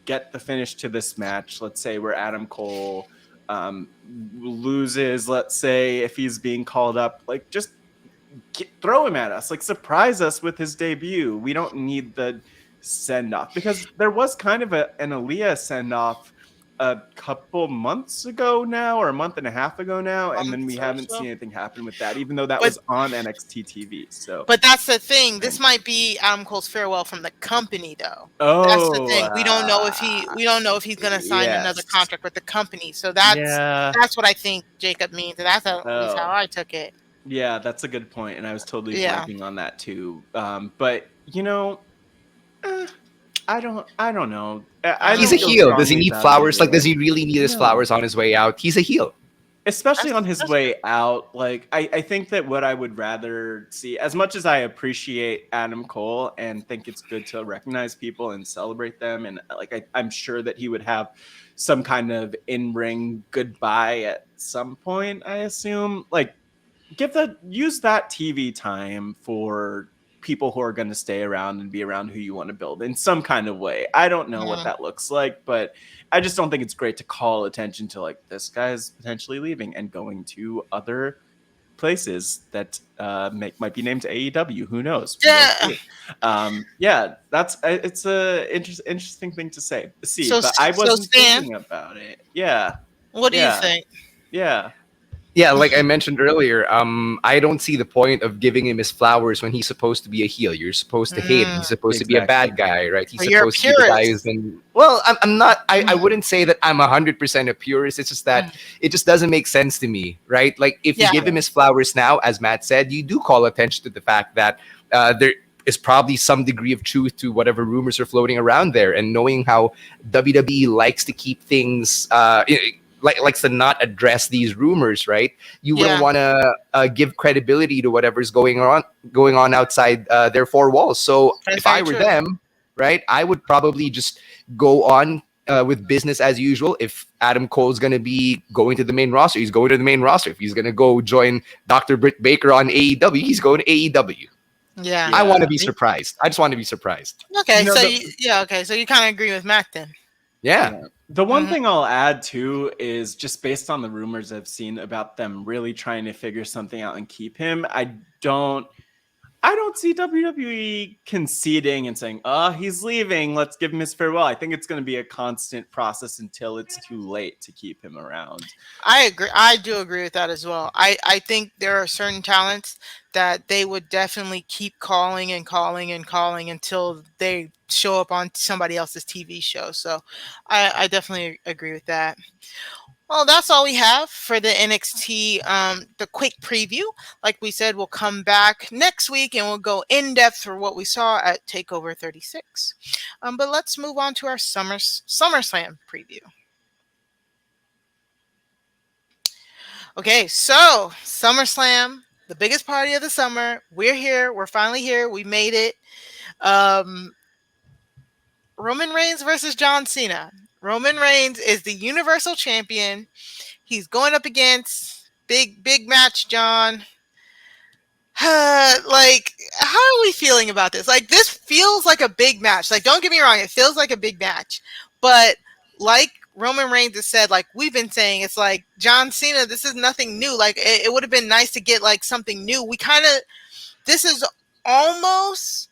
get the finish to this match, let's say where Adam Cole loses, let's say if he's being called up, like, just throw him at us, like, surprise us with his debut. We don't need the send off, because there was kind of an Aaliyah send off a couple months ago now, or a month and a half ago now, and then we haven't seen anything happen with that, even though that was on NXT TV. So, but that's the thing. This might be Adam Cole's farewell from the company, though. oh, That's the thing. We don't know if he's going to sign another contract with the company. So that's what I think Jacob means, and that's at least how I took it. Yeah, that's a good point, and I was totally blanking on that too. But you know, I don't know. He's a heel. Does he need flowers? Like, does he really need his flowers on his way out? He's a heel. Especially on his way out. Like, I think that what I would rather see, as much as I appreciate Adam Cole and think it's good to recognize people and celebrate them, and like, I'm sure that he would have some kind of in-ring goodbye at some point, I assume. Like, use that TV time for people who are going to stay around and be around who you want to build in some kind of way. I don't know what that looks like, but I just don't think it's great to call attention to, like, this guy's potentially leaving and going to other places that might be named AEW. Who knows? Yeah. Yeah, it's a interesting thing to say. See, So but I so wasn't Stan, thinking about it. Yeah, what do you yeah, think? yeah. Yeah, like I mentioned earlier, I don't see the point of giving him his flowers when he's supposed to be a heel. You're supposed to hate him. He's supposed to be a Exactly. bad guy, right? He's So you're a supposed to be the guy who's purist. been. Well, I'm not. I wouldn't say that I'm 100% a purist. It's just that it just doesn't make sense to me, right? Like if you Yeah. give him his flowers now, as Matt said, you do call attention to the fact that there is probably some degree of truth to whatever rumors are floating around there, and knowing how WWE likes to keep things. Likes to not address these rumors, right? You wouldn't Yeah. want to give credibility to whatever's going on outside their four walls. So That's if I very were true. them, right, I would probably just go on with business as usual. If Adam Cole's going to be going to the main roster, he's going to the main roster. If he's going to go join Dr. Britt Baker on AEW, he's going to AEW. Yeah. I want to Yeah. be surprised. I just want to be surprised. Okay. You know, So the- okay. So you kind of agree with Matt then. Yeah. Yeah. The one Mhm. thing I'll add too is just based on the rumors I've seen about them really trying to figure something out and keep him. I don't see WWE conceding and saying, "Oh, he's leaving. Let's give him his farewell." I think it's going to be a constant process until it's too late to keep him around. I agree. I do agree with that as well. I think there are certain talents that they would definitely keep calling and calling and calling until they show up on somebody else's TV show. So I definitely agree with that. Well, that's all we have for the NXT, the quick preview. Like we said, we'll come back next week and we'll go in depth for what we saw at Takeover 36. But let's move on to our SummerSlam preview. Okay, so SummerSlam, the biggest party of the summer. We're here. We're finally here. We made it. Um, Roman Reigns versus John Cena. Roman Reigns is the Universal Champion. He's going up against big match, John. Like, how are we feeling about this? Like, this feels like a big match. Like, don't get me wrong, it feels like a big match. But like Roman Reigns has said, like we've been saying, it's like John Cena, this is nothing new. Like, it would have been nice to get like something new. This is almost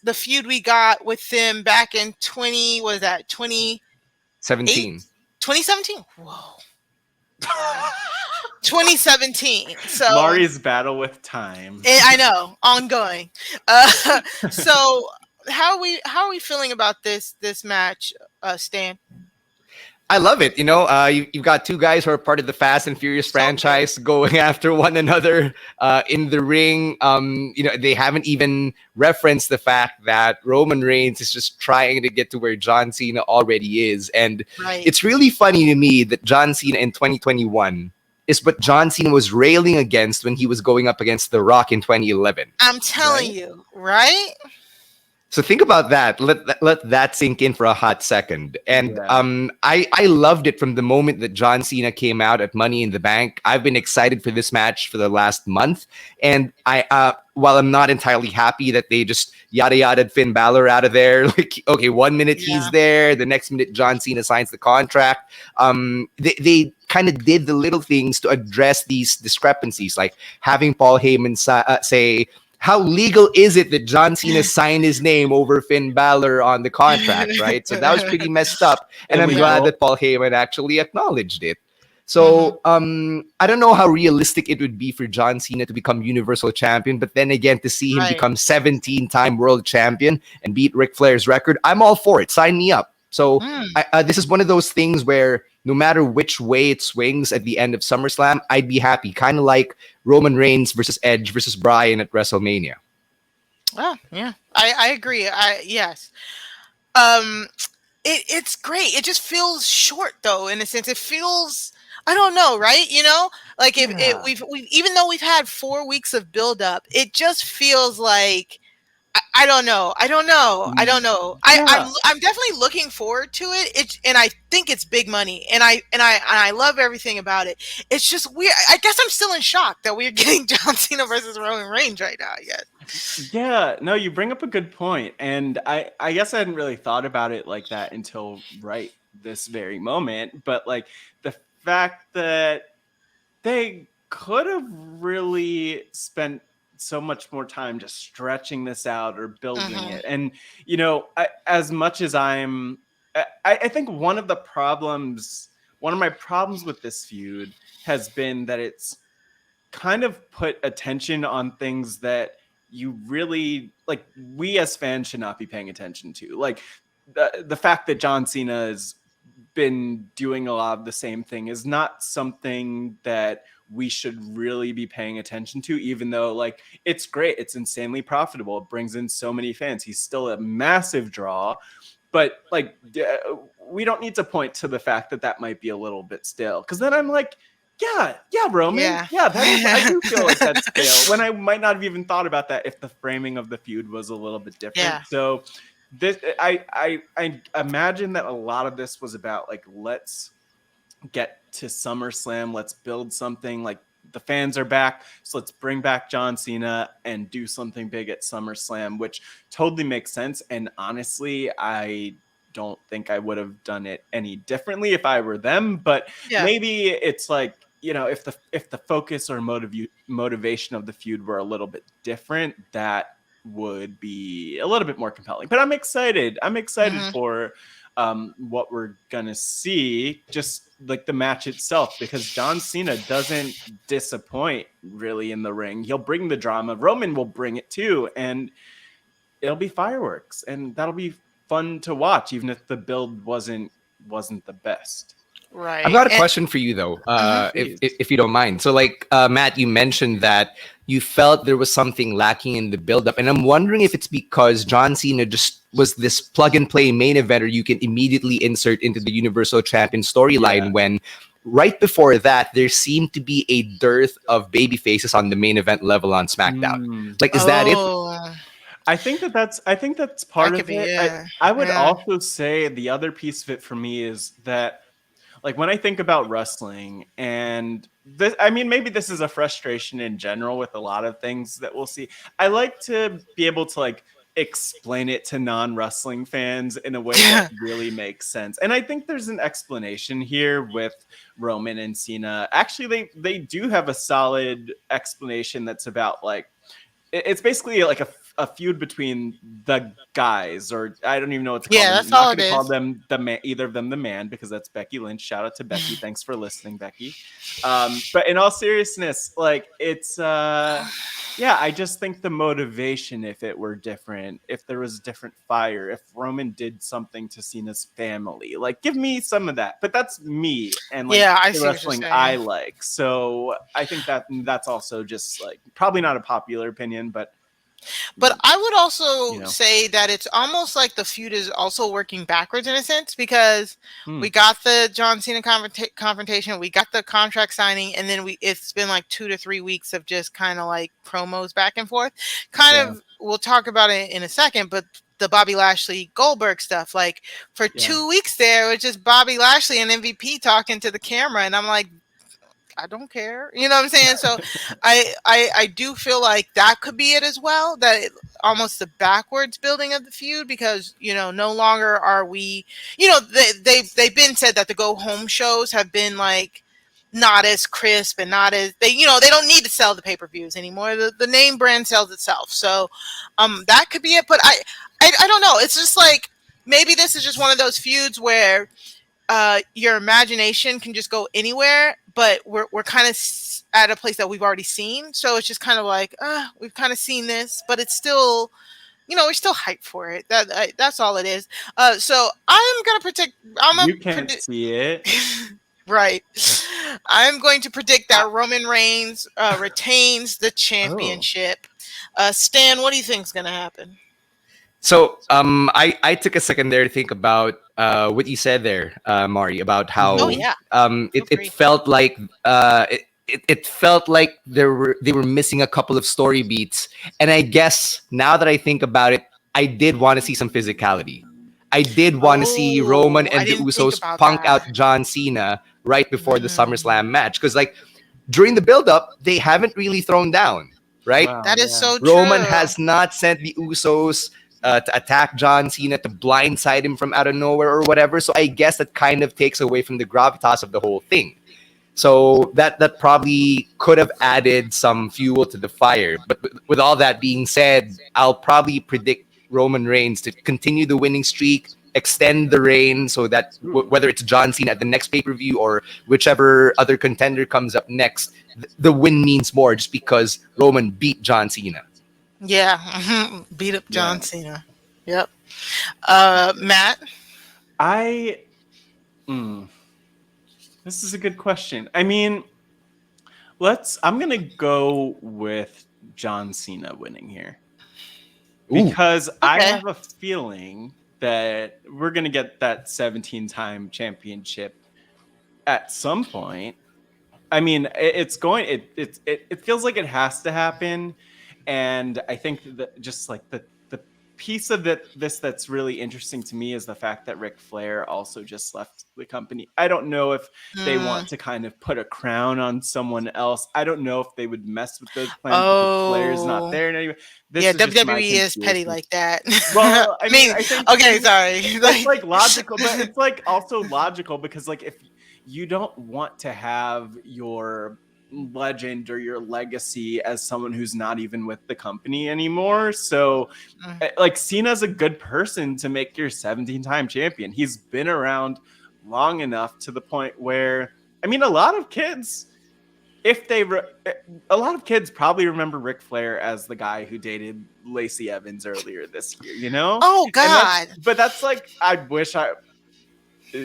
the feud we got with them back in 2017. 2017. Whoa. 2017. So Mari's battle with time. I know, ongoing. So how are we feeling about this match, Stan? I love it. You've got two guys who are part of the Fast and Furious franchise going after one another in the ring. They haven't even referenced the fact that Roman Reigns is just trying to get to where John Cena already is. And Right. it's really funny to me that John Cena in 2021 is what John Cena was railing against when he was going up against The Rock in 2011. I'm telling you, right? So think about that. Let that sink in for a hot second. And Yeah. I loved it from the moment that John Cena came out at Money in the Bank. I've been excited for this match for the last month. And while I'm not entirely happy that they just yada Finn Balor out of there, like, okay, 1 minute he's there, the next minute John Cena signs the contract. They kind of did the little things to address these discrepancies, like having Paul Heyman say, how legal is it that John Cena signed his name over Finn Balor on the contract, right? So that was pretty messed up. And I'm glad that Paul Heyman actually acknowledged it. So I don't know how realistic it would be for John Cena to become Universal Champion, but then again, to see him become 17-time World Champion and beat Ric Flair's record, I'm all for it. Sign me up. So this is one of those things where no matter which way it swings at the end of SummerSlam, I'd be happy. Kind of like Roman Reigns versus Edge versus Bryan at WrestleMania. Oh, yeah. I agree. Yes. It's great. It just feels short though, in a sense. It feels, I don't know, right? Like if we've even though we've had 4 weeks of build up, it just feels like I don't know. I'm definitely looking forward to it. And I think it's big money, and I love everything about it. It's just weird. I guess I'm still in shock that we're getting John Cena versus Roman Reigns right now. Yes. Yeah, no, you bring up a good point, and I guess I hadn't really thought about it like that until this very moment. But like the fact that they could have really spent so much more time just stretching this out or building it. And, as much as I think one of my problems with this feud has been that it's kind of put attention on things that you really like, we as fans should not be paying attention to. Like the fact that John Cena has been doing a lot of the same thing is not something that we should really be paying attention to, even though like it's great, it's insanely profitable, it brings in so many fans, he's still a massive draw. But like we don't need to point to the fact that might be a little bit stale, because then I'm like, yeah, Roman, yeah, that is, I do feel like that's stale, when I might not have even thought about that if the framing of the feud was a little bit different. Yeah. So this, I imagine that a lot of this was about like, let's get to SummerSlam, let's build something, like the fans are back, so let's bring back John Cena and do something big at SummerSlam, which totally makes sense. And honestly, I don't think I would have done it any differently if I were them, but maybe it's like, if the focus or motivation of the feud were a little bit different, that would be a little bit more compelling. But I'm excited for what we're gonna see, just like the match itself, because John Cena doesn't disappoint really in the ring. He'll bring the drama, Roman will bring it too, and it'll be fireworks, and that'll be fun to watch, even if the build wasn't the best. Right. I've got a question for you though, if you don't mind. So like Matt, you mentioned that you felt there was something lacking in the build-up, and I'm wondering if it's because John Cena just was this plug-and-play main eventer you can immediately insert into the Universal Champion storyline, when right before that there seemed to be a dearth of baby faces on the main event level on SmackDown. Like, is that it? I think that's part of it. I would also say the other piece of it for me is that, like, when I think about wrestling, and this, I mean, maybe this is a frustration in general with a lot of things that we'll see, I like to be able to like explain it to non-wrestling fans in a way that really makes sense. And I think there's an explanation here with Roman and Cena. Actually, they do have a solid explanation that's about like, it's basically like a feud between the guys, or I don't even know what to call them. That's I'm not all going to it call is. them the man, either of them the man, because that's Becky Lynch. Shout out to Becky. Thanks for listening, Becky. But in all seriousness, like, it's I just think the motivation, if it were different, if there was different fire, if Roman did something to Cena's family, like, give me some of that. But that's me, and like I the see what you're wrestling saying. I like. So I think that's also just like probably not a popular opinion, but I would also say that it's almost like the feud is also working backwards in a sense, because we got the John Cena confrontation, we got the contract signing, and then it's been like 2 to 3 weeks of just kind of like promos back and forth. We'll talk about it in a second, but the Bobby Lashley Goldberg stuff, like for 2 weeks there, it was just Bobby Lashley and MVP talking to the camera, and I'm like, I don't care. You know what I'm saying? So I do feel like that could be it as well. That almost the backwards building of the feud, because, no longer are we, they've been said that the go home shows have been like not as crisp and not as they don't need to sell the pay-per-views anymore. The name brand sells itself. So that could be it. But I don't know. It's just like, maybe this is just one of those feuds where your imagination can just go anywhere, but we're kind of at a place that we've already seen, so it's just kind of like, we've kind of seen this, but it's still, we're still hyped for it. That's all it is. So I'm gonna predict. You can't see it, right? I'm going to predict that Roman Reigns retains the championship. Stan, what do you think is gonna happen? So I took a second there to think about what you said there, Mari, about how it felt like it felt like they were missing a couple of story beats. And I guess now that I think about it, I did want to see some physicality. I did want to see Roman and the Usos punk out John Cena right before the SummerSlam match, because like during the build-up, they haven't really thrown down, right? Wow, that is so true. Roman has not sent the Usos to attack John Cena, to blindside him from out of nowhere or whatever. So I guess that kind of takes away from the gravitas of the whole thing. So that probably could have added some fuel to the fire. But with all that being said, I'll probably predict Roman Reigns to continue the winning streak, extend the reign, so that whether it's John Cena at the next pay-per-view or whichever other contender comes up next, the win means more just because Roman beat John Cena. Yeah, beat up Yeah. John Cena. Yep. Matt. I. Mm, this is a good question. I mean, I'm gonna go with John Cena winning here because I Okay. have a feeling that we're gonna get that 17-time championship at some point. I mean, it's going. It feels like it has to happen, and I think that just like the piece of this that's really interesting to me is the fact that Ric Flair also just left the company. I don't know if they want to kind of put a crown on someone else. I don't know if they would mess with those plans because Flair's not Oh. there anymore. This Yeah, is just my WWE is petty conspiracy. like that. Well, I I mean, mean, I think okay, sorry. it's like logical, but it's like also logical because like if you don't want to have your legend or your legacy as someone who's not even with the company anymore. So like Cena's a good person to make your 17-time champion. He's been around long enough to the point where I mean a lot of kids a lot of kids probably remember Ric Flair as the guy who dated Lacey Evans earlier this year, you know? Oh God. But that's like I wish I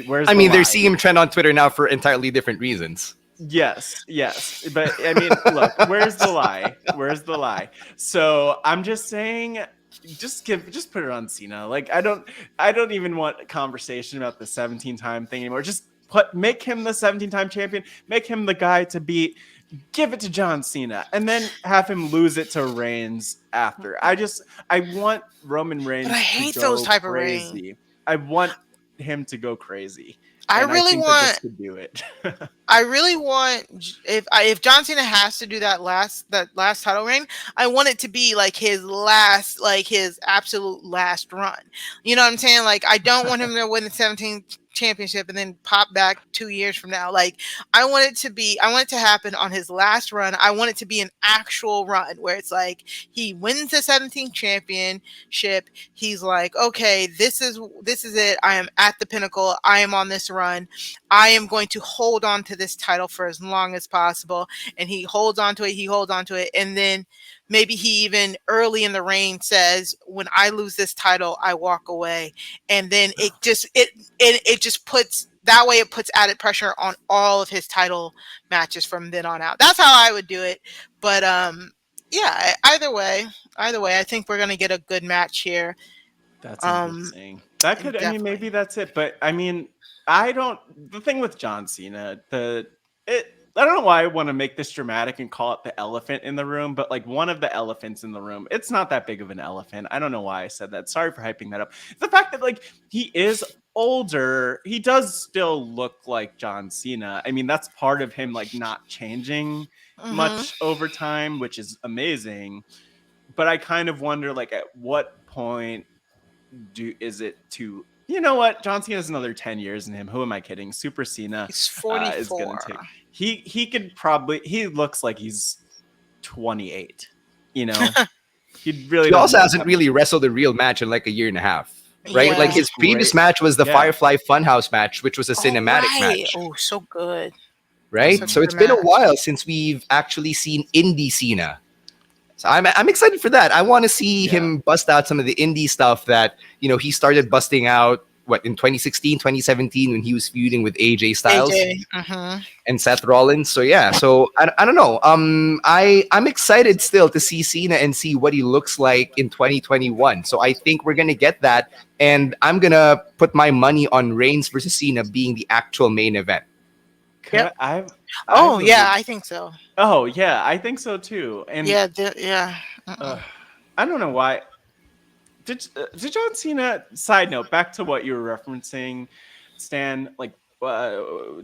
where's I the mean, they're line? seeing him trend on Twitter now for entirely different reasons. Yes. But I mean, look, where's the lie? Where's the lie? So I'm just saying, just put it on Cena. Like I don't even want a conversation about the 17-time thing anymore. Just make him the 17-time champion, make him the guy to beat, give it to John Cena, and then have him lose it to Reigns after. I want Roman Reigns But I to hate go those type of crazy. I want him to go crazy. I And I really think that this want. could do it. I really want if John Cena has to do that last title reign, I want it to be like his absolute last run. You know what I'm saying? Like I don't want him to win the 17th championship and then pop back 2 years from now. Like I want it to happen on his last run. I want it to be an actual run where it's like he wins the 17th championship. He's like, okay, this is it. I am at the pinnacle. I am on this run. I am going to hold on to this title for as long as possible. And he holds on to it. And then maybe he even early in the reign says, when I lose this title, I walk away. And then it just puts that way, it puts added pressure on all of his title matches from then on out. That's how I would do it. But yeah, either way, I think we're going to get a good match here. That's interesting. That could, I mean, Definitely. maybe that's it. But I mean, the thing with John Cena, I don't know why I want to make this dramatic and call it the elephant in the room, but like one of the elephants in the room, it's not that big of an elephant. I don't know why I said that. Sorry for hyping that up. The fact that like he is older, he does still look like John Cena. I mean, that's part of him like not changing much over time, which is amazing. But I kind of wonder like at what point is it too, you know what, John Cena has another 10 years in him. Who am I kidding? Super Cena He's 44. is gonna take, he could probably, he looks like he's 28, you know. He really also hasn't really wrestled a real match in like a year and a half, right? Yeah. Like his previous match was the Firefly Funhouse match, which was a cinematic match, Oh, so good. right? So it's been a while since we've actually seen indie Cena. So I'm excited for that. I want to see him bust out some of the indie stuff that, you know, he started busting out in 2016, 2017 when he was feuding with AJ Styles and Seth Rollins. So yeah, so I don't know. I'm excited still to see Cena and see what he looks like in 2021. So I think we're gonna get that, and I'm gonna put my money on Reigns versus Cena being the actual main event. Yep. I think so. Oh yeah, I think so too. And I don't know why. Did John Cena? Side note, back to what you were referencing, Stan. Like,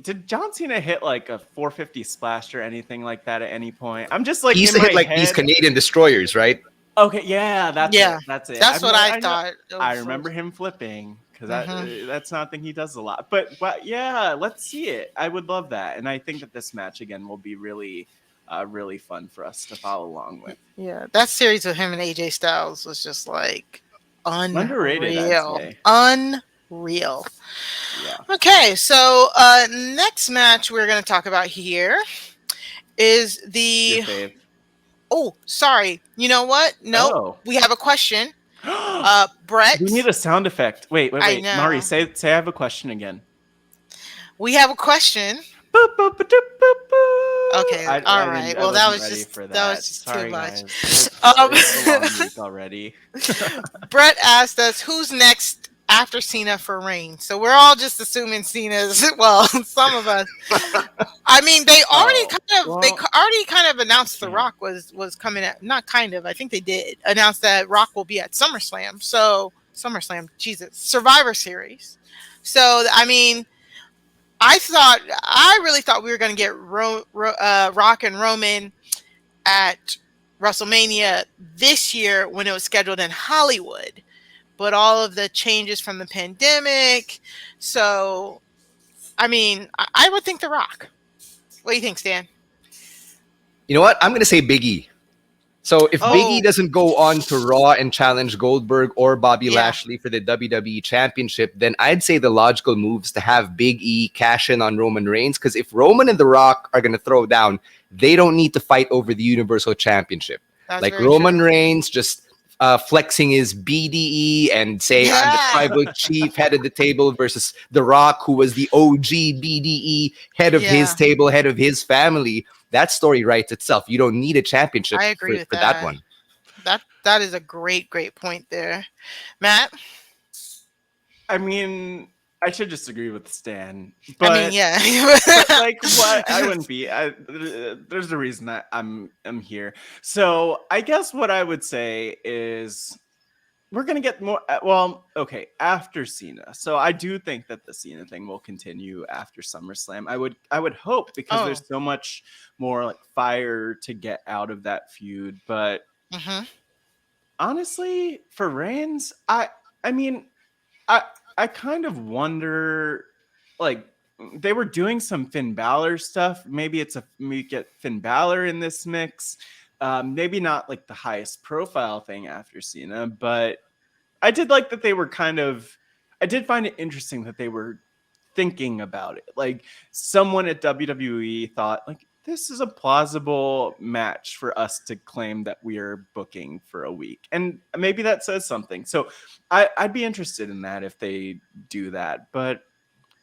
did John Cena hit like a 450 splash or anything like that at any point? I'm just like, he used to hit like these Canadian destroyers, right? Okay, yeah, that's it. That's what I thought. I remember him flipping because that's not a thing he does a lot. But yeah, let's see it. I would love that, and I think that this match again will be really, really fun for us to follow along with. Yeah, that series of him and AJ Styles was just like Underrated, I'd unreal. say. Unreal. Yeah. Okay, so next match we're going to talk about here is the. Your fave. Oh, sorry. You know what? Nope. Oh. We have a question. Brett. We need a sound effect. Wait. I know. Mari, say I have a question again. We have a question. Boop, boop, boop, boop, boop. Okay, all right. Well, that was just Sorry, too much. guys. It's a long week already. Brett asked us who's next after Cena for Reigns. So we're all just assuming Cena's. Well, some of us. I mean, they already kind of announced The Rock was coming at. Not kind of. I think they did announce that Rock will be at SummerSlam. So Jesus, Survivor Series. So I mean. I really thought we were going to get Rock and Roman at WrestleMania this year when it was scheduled in Hollywood, but all of the changes from the pandemic. So, I mean, I would think The Rock. What do you think, Stan? You know what? I'm going to say Big E. So if Big E doesn't go on to Raw and challenge Goldberg or Bobby Lashley for the WWE Championship, then I'd say the logical move is to have Big E cash in on Roman Reigns. Because if Roman and The Rock are going to throw down, they don't need to fight over the Universal Championship. That's like Roman Reigns just flexing his BDE and saying, I'm the tribal chief, head of the table, versus The Rock, who was the OG BDE, head of his table, head of his family. That story writes itself. You don't need a championship for that one. That is a great point there. Matt? I mean, I should just agree with Stan. But, I mean, yeah. But like, what? I wouldn't be. There's a reason that I'm here. So I guess what I would say is we're going to get more. After Cena. So I do think that the Cena thing will continue after SummerSlam. I would hope, because there's so much more like fire to get out of that feud. But honestly, for Reigns, I mean, I kind of wonder, like, they were doing some Finn Balor stuff. Maybe we get Finn Balor in this mix. Maybe not like the highest profile thing after Cena, but I did like that they were I did find it interesting that they were thinking about it. Like, someone at WWE thought, like, this is a plausible match for us to claim that we are booking for a week. And maybe that says something. So I'd be interested in that if they do that. But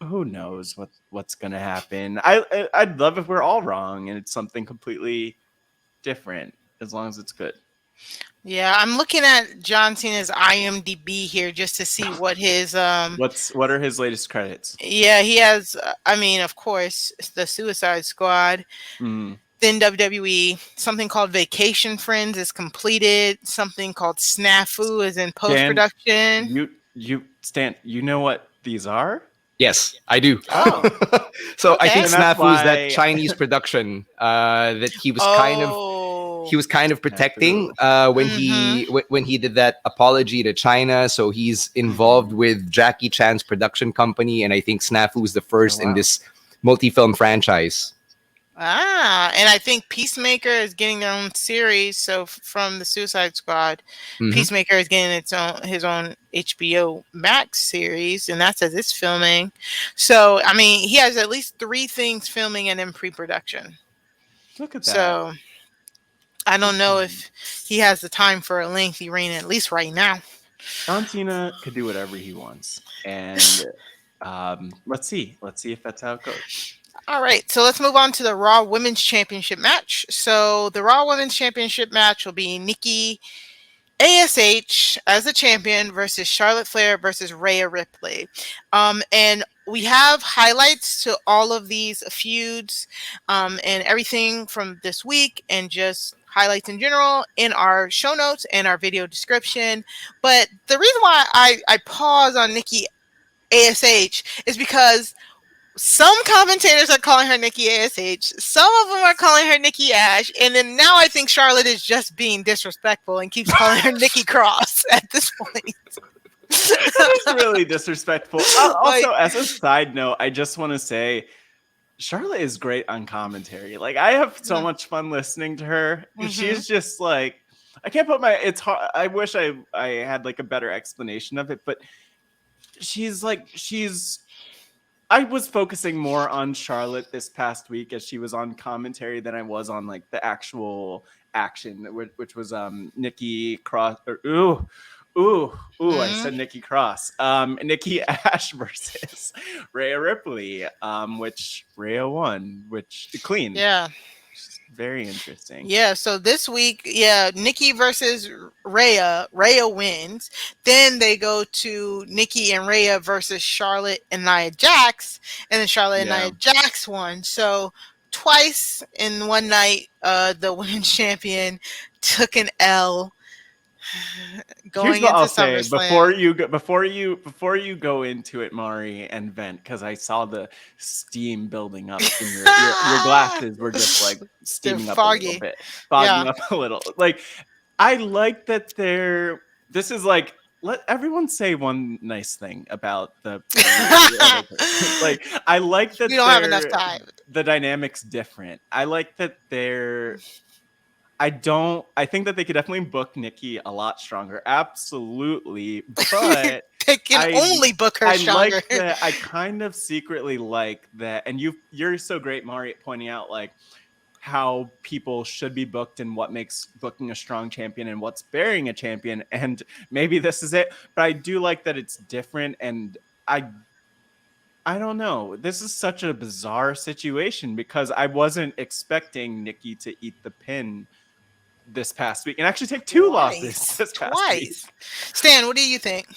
who knows what's going to happen. I'd love if we're all wrong and it's something completely different, as long as it's good. Yeah, I'm looking at John Cena's IMDb here just to see what his what are his latest credits. Yeah, he has. I mean, of course, the Suicide Squad. Then WWE. Something called Vacation Friends is completed. Something called Snafu is in post production. Stan, you know what these are? Yes, I do. Oh, so okay. I think Snafu is that Chinese production that he was kind of protecting when he did that apology to China. So he's involved with Jackie Chan's production company, and I think Snafu is the first in this multi-film franchise. And I think Peacemaker is getting their own series. So from the Suicide Squad, Peacemaker is getting his own HBO Max series, and that's as it's filming. So I mean, he has at least 3 things filming and in pre-production. Look at that. So I don't know if he has the time for a lengthy reign, at least right now. John Cena could do whatever he wants, and let's see if that's how it goes. All right, so let's move on to the Raw Women's Championship match. So the Raw Women's Championship match will be Nikki A.S.H. as the champion versus Charlotte Flair versus Rhea Ripley. And we have highlights to all of these feuds and everything from this week, and just highlights in general in our show notes and our video description. But the reason why I pause on Nikki A.S.H. is because some commentators are calling her Nikki A.S.H. Some of them are calling her Nikki Ash. And then now I think Charlotte is just being disrespectful and keeps calling her Nikki Cross at this point. That is really disrespectful. Also, Like- as a side note, I just want to say Charlotte is great on commentary. Like, I have so much fun listening to her. She's just like, I can't put my, it's hard. I wish I had like a better explanation of it, but I was focusing more on Charlotte this past week as she was on commentary than I was on like the actual action, which was Nikki Cross. I said Nikki Cross. Nikki A.S.H versus Rhea Ripley, which Rhea won, which clean. Yeah. Very interesting. Yeah, so this week, Nikki versus Rhea. Rhea wins. Then they go to Nikki and Rhea versus Charlotte and Nia Jax, and then Charlotte and Nia Jax won. So twice in one night, the women's champion took an L. Here's what I'll say before you go into it, Mari, and vent, because I saw the steam building up in your glasses were just like steaming up a little bit, fogging up a little. Like, I like that this is like, let everyone say one nice thing about the like, I like that you don't have enough time. The dynamic's different. I like that I think that they could definitely book Nikki a lot stronger. Absolutely. But they can only book her stronger. Like that. I kind of secretly like that. And you're so great, Mari, at pointing out like how people should be booked and what makes booking a strong champion and what's burying a champion. And maybe this is it. But I do like that it's different. And I don't know. This is such a bizarre situation because I wasn't expecting Nikki to eat the pin this past week and actually take two losses this past week. Stan, what do you think?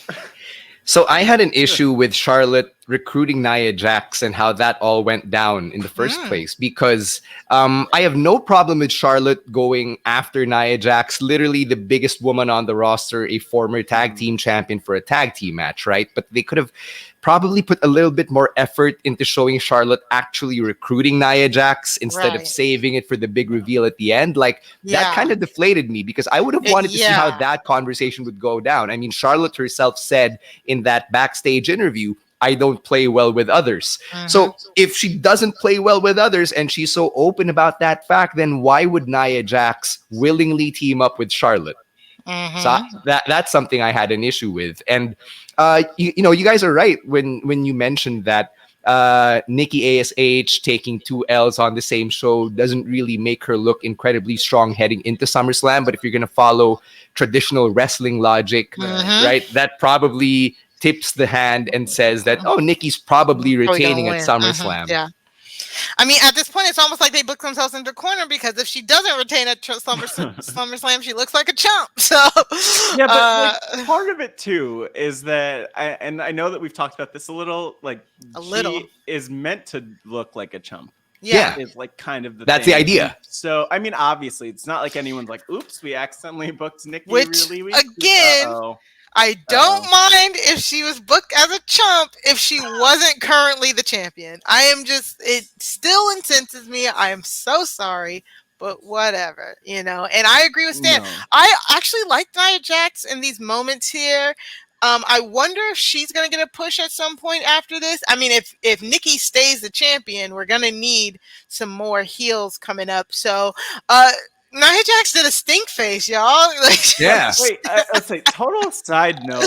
So I had an issue with Charlotte recruiting Nia Jax and how that all went down in the first place, because I have no problem with Charlotte going after Nia Jax, literally the biggest woman on the roster, a former tag team champion for a tag team match, right? But they could have probably put a little bit more effort into showing Charlotte actually recruiting Nia Jax instead of saving it for the big reveal at the end. Like, that kind of deflated me because I would have wanted to see how that conversation would go down. I mean, Charlotte herself said in that backstage interview, I don't play well with others. So if she doesn't play well with others and she's so open about that fact, then why would Nia Jax willingly team up with Charlotte? So that's something I had an issue with. And you guys are right when you mentioned that Nikki A.S.H taking 2 L's on the same show doesn't really make her look incredibly strong heading into SummerSlam. But if you're going to follow traditional wrestling logic, right, that probably tips the hand and says that, Nikki's probably retaining at SummerSlam. Yeah. I mean, at this point, it's almost like they booked themselves into a corner because if she doesn't retain at SummerSlam, she looks like a chump. So, yeah, but like, part of it too is that, I know that we've talked about this a little. Like, she is meant to look like a chump. Yeah, is like kind of that's the idea. So, I mean, obviously, it's not like anyone's like, "Oops, we accidentally booked Nikki." Which really weak. Again. I don't mind if she was booked as a chump if she wasn't currently the champion. It still incenses me. I am so sorry, but whatever, And I agree with Stan. No. I actually like Nia Jax in these moments here. I wonder if she's going to get a push at some point after this. I mean, if Nikki stays the champion, we're going to need some more heels coming up. So, Nia Jax did a stink face, y'all. Yeah. Wait, let's say, total side note.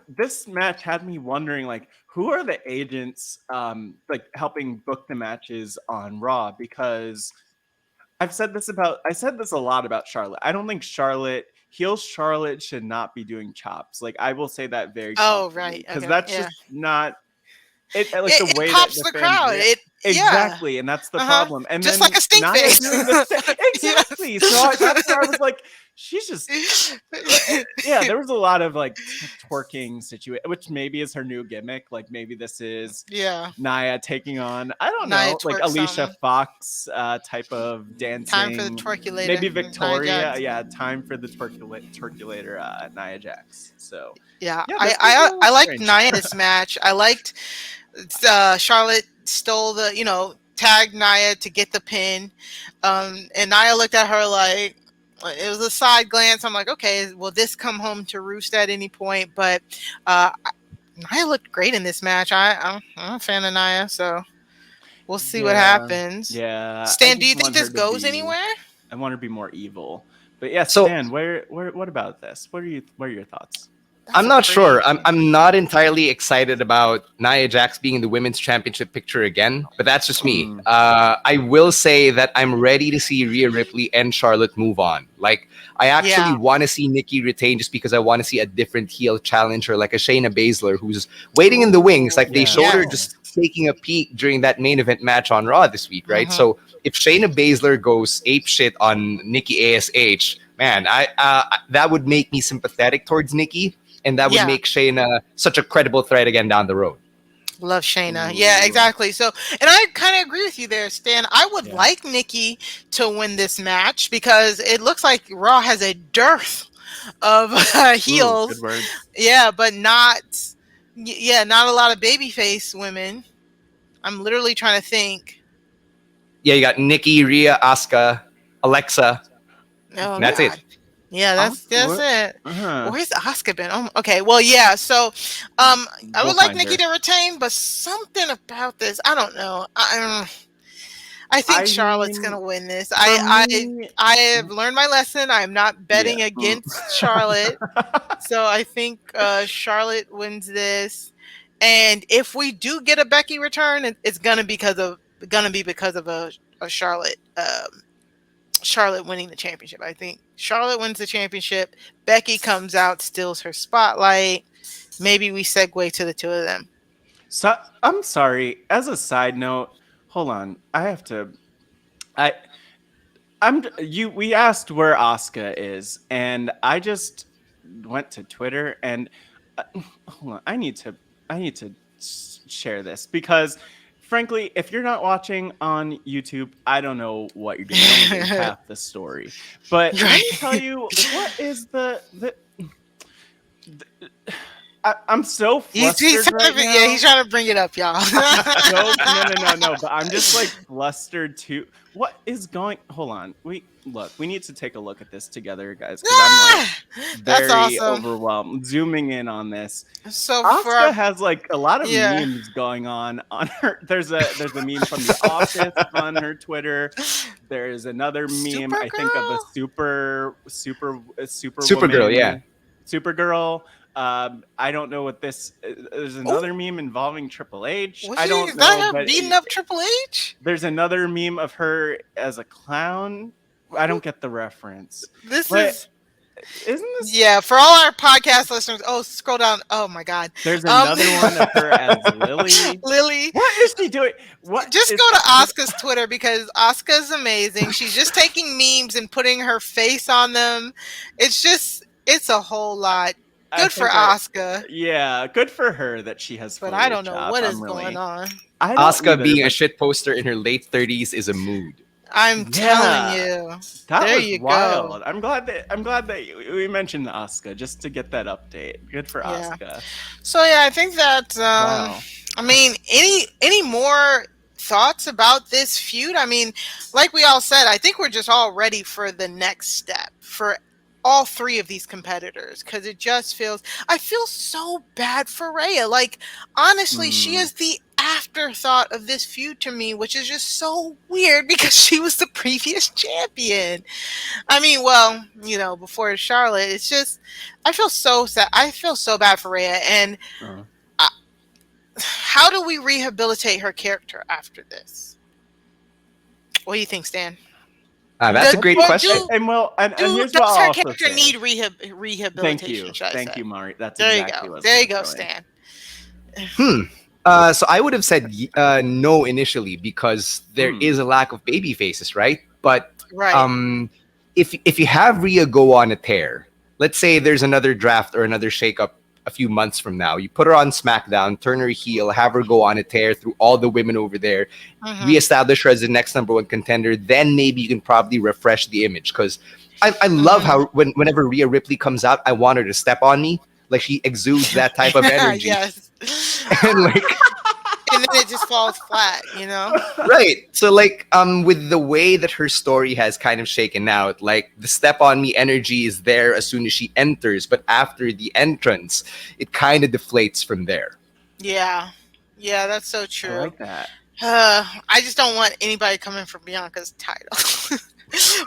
This match had me wondering, like, who are the agents, like, helping book the matches on Raw? Because I said this a lot about Charlotte. I don't think heel Charlotte should not be doing chops. Like, I will say that very. Right. Because that's just not. The way it pops the crowd. Exactly, and that's the problem. And just then like a stink face. Exactly. So that's where I was like, she's just there was a lot of like twerking situation, which maybe is her new gimmick. Like maybe this is Nia taking on, I don't know, like Alicia Fox type of dancing. Time for the twerkulator. Maybe Victoria. Yeah, time for the twerkulator Nia Jax. So I liked Nia this match. I liked Charlotte stole the tagged Nia to get the pin, and Nia looked at her like, it was a side glance. I'm like, okay, will this come home to roost at any point? But uh, Nia looked great in this match. I'm a fan of Nia, so we'll see what Yeah, happens. yeah. I Stan, do just you think want her this to goes be. anywhere? I want her to be more evil. But yeah, So Stan, what about this? What are your thoughts? That's I'm a not pretty. sure. I'm not entirely excited about Nia Jax being in the women's championship picture again, but that's just me. Mm, I will say that I'm ready to see Rhea Ripley and Charlotte move on. Like, I actually Yeah. want to see Nikki retain just because I want to see a different heel challenger like a Shayna Baszler who's waiting in the wings. Like, they yeah. showed her Yes. just taking a peek during that main event match on Raw this week, right? Mhm. So if Shayna Baszler goes ape shit on Nikki A.S.H., man, that would make me sympathetic towards Nikki, and that would Yeah. make Shayna such a credible threat again down the road. Love Shayna. Yeah, Ooh. exactly. So, and I kind of agree with you there, Stan. I would Yeah. like Nikki to win this match because it looks like Raw has a dearth of Ooh, heels. good words. Yeah, but not a lot of babyface women. I'm literally trying to think. Yeah, you got Nikki, Rhea, Asuka, Alexa, Oh and that's God. it. Yeah, that's What? it. Uh-huh. Where's Asuka been? Oh, okay. Well, yeah. So, I We'll would like find Nikki her. to retain, but something about this, I don't know. I think I Charlotte's mean, gonna win this. for I me, I have learned my lesson. I'm not betting yeah. against Charlotte, so I think Charlotte wins this. And if we do get a Becky return, it's gonna be because of a Charlotte winning the championship. I think Charlotte wins the championship. Becky comes out, steals her spotlight. Maybe we segue to the two of them. So I'm sorry. As a side note, hold on. I have to. I I'm you. We asked where Asuka is, and I just went to Twitter and hold on. I need to share this because, frankly, if you're not watching on YouTube, I don't know what you're doing. You're only getting half the story. But let Right. me tell you, what is the I'm so He's flustered right trying to, yeah, now. he's trying to bring it up, y'all. No. But I'm just like flustered too. What is going? Hold on. We need to take a look at this together, guys, because I'm like That's very awesome. overwhelmed. Zooming in on this, So for Asuka has like a lot of yeah. memes going on her. There's a meme from The Office on her Twitter. There is another meme, I think, of a Supergirl, woman, yeah. Supergirl. I don't know what this. There's another meme involving Triple H. Was I she, don't is that know, her but beating up Triple H? there's another meme of her as a clown. I don't get the reference. This But is isn't this? yeah, for all our podcast listeners. Oh, scroll down. Oh my God. There's another one of her as Lily. Lily. What is she doing? What? Just is- go to Asuka's Twitter because Asuka's amazing. She's just taking memes and putting her face on them. It's a whole lot. I Good for think Asuka, yeah, good for her that she has. but fully I don't know job. what is I'm really- going on. I don't Asuka either, being a but shit poster in her late 30s is a mood. I'm telling you. that There was you wild. go. I'm glad that we mentioned Asuka just to get that update. Good for Yeah. Asuka. So yeah, I think that Wow. I mean, any more thoughts about this feud? I mean, like we all said, I think we're just all ready for the next step for all three of these competitors because it just feels. I feel so bad for Rhea. Like honestly, she is the afterthought of this feud to me, which is just so weird because she was the previous champion. I mean, well, before Charlotte, it's just I feel so sad. I feel so bad for Rhea, and Uh, how do we rehabilitate her character after this? What do you think, Stan? That's a great Or question. and here's what does I'll her also character say. need Thank rehabilitation? you, should I thank say? you, Mari. That's There exactly you what go. I There was you go, going. Stan. So I would have said no initially because there is a lack of baby faces, right? But Right. if you have Rhea go on a tear, let's say there's another draft or another shakeup a few months from now, you put her on SmackDown, turn her heel, have her go on a tear through all the women over there, reestablish her as the next number one contender, then maybe you can probably refresh the image. Because I love how whenever Rhea Ripley comes out, I want her to step on me. Like she exudes that type of energy. Yes. And like and then it just falls flat, you know? Right. So like with the way that her story has kind of shaken out, like the step on me energy is there as soon as she enters, but after the entrance, it kind of deflates from there. Yeah. Yeah, that's so I true. like that. I just don't want anybody coming for Bianca's title.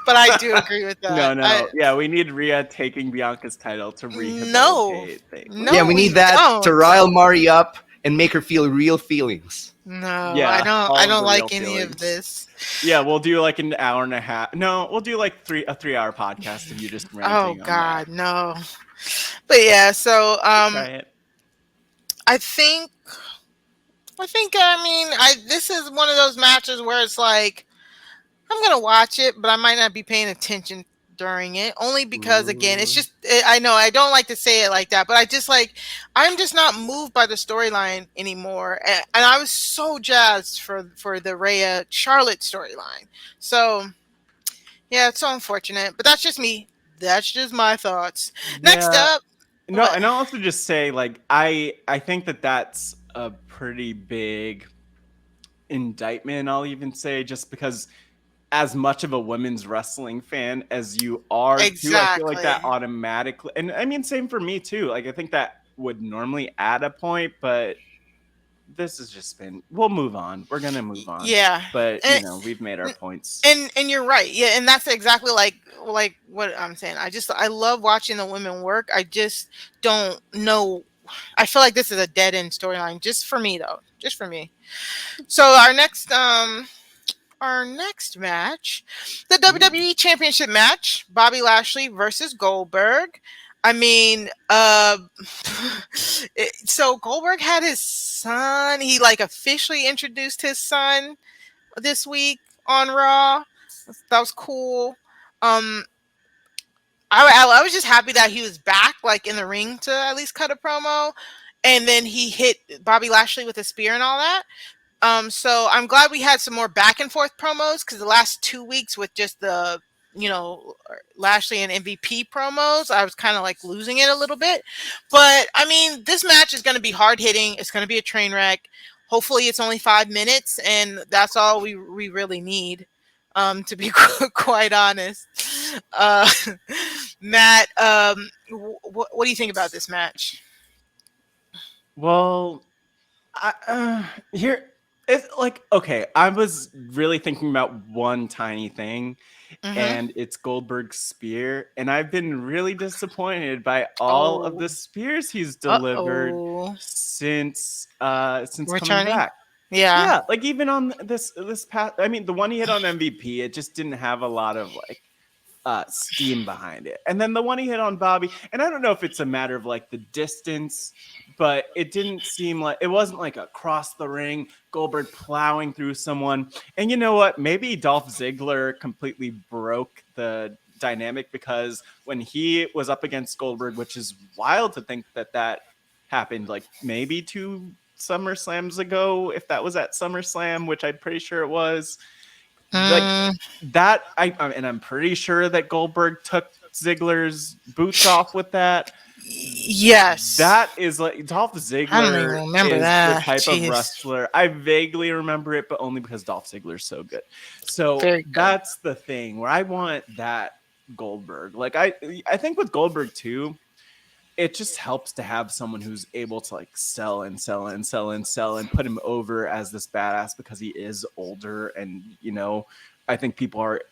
But I do agree with that. No. Yeah, we need Rhea taking Bianca's title to No. rehabilitate things. Yeah, No, we we need that to don't. rile Mari up and make her feel real feelings. No, I Yeah, don't. all I of don't the real like any of feelings. this. Yeah, we'll do like an hour and a half. No, we'll do like a 3 hour podcast of you just Oh ranting on God, no. But yeah, so that. Try it. I think I mean this is one of those matches where it's like I'm gonna watch it, but I might not be paying attention during it. Only because again, it's just I know I don't like to say it like that, but I'm just not moved by the storyline anymore. And I was so jazzed for the Rhea Charlotte storyline. So yeah, it's so unfortunate, but that's just me. That's just my thoughts. Next Yeah. up, No, what? and I'll also just say like I think that that's a pretty big indictment. I'll even say just because as much of a women's wrestling fan as you are too, I feel like that Exactly. automatically, and I mean same for me too. Like I think that would normally add a point, but this has just been. We'll move on. We're gonna move on. Yeah. But And, we've made our points. and you're right. Yeah, and that's exactly like what I'm saying. I love watching the women work. I just don't know. I feel like this is a dead end storyline just for me though. Just for me. So our next match, the WWE Championship match, Bobby Lashley versus Goldberg. I mean, so Goldberg had his son. He like officially introduced his son this week on Raw. That was cool. Um, I was just happy that he was back, like in the ring to at least cut a promo, and then he hit Bobby Lashley with a spear and all that. So I'm glad we had some more back and forth promos because the last 2 weeks with just the Lashley and MVP promos, I was kind of like losing it a little bit. But I mean, this match is going to be hard hitting. It's going to be a train wreck. Hopefully, it's only 5 minutes, and that's all we really need. To be quite honest, uh, Matt, what do you think about this match? Well, here it's like okay. I was really thinking about one tiny thing, Mm-hmm. and it's Goldberg's spear, and I've been really disappointed by all of Oh, the spears he's delivered oh, since coming returning. back. Yeah. Yeah, like even on this past, I mean, the one he hit on MVP, it just didn't have a lot of like steam behind it. And then the one he hit on Bobby, and I don't know if it's a matter of like the distance, but it didn't seem like it wasn't like across the ring, Goldberg plowing through someone. And you know what? Maybe Dolph Ziggler completely broke the dynamic because when he was up against Goldberg, which is wild to think that happened like maybe 2 SummerSlams ago, if that was at SummerSlam, which I'm pretty sure it was. Like Mm, that, and I'm pretty sure that Goldberg took Ziggler's boots off with that. yes. That is like Dolph I don't even Ziggler remember is that. the type of Jeez. wrestler. I vaguely remember it, but only because Dolph Ziggler's so good. So Very good. that's the thing where I want that Goldberg. Like I think with Goldberg too, it just helps to have someone who's able to like sell and sell and sell and sell and put him over as this badass because he is older. And, I think people are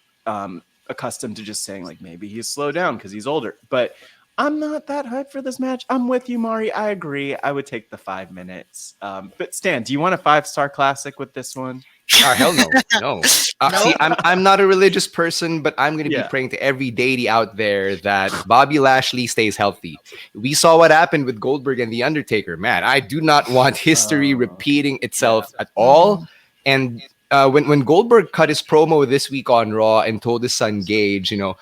accustomed to just saying like, maybe he's slowed down because he's older, but I'm not that hyped for this match. I'm with you, Mari. I agree. I would take the 5 minutes. But Stan, do you want a 5-star classic with this one? Oh, hell no. No. See, Nope. I'm not a religious person, but I'm going to Yeah. be praying to every deity out there that Bobby Lashley stays healthy. We saw what happened with Goldberg and The Undertaker. Man, I do not want history Oh, repeating itself at all. And when Goldberg cut his promo this week on Raw and told his son Gage, you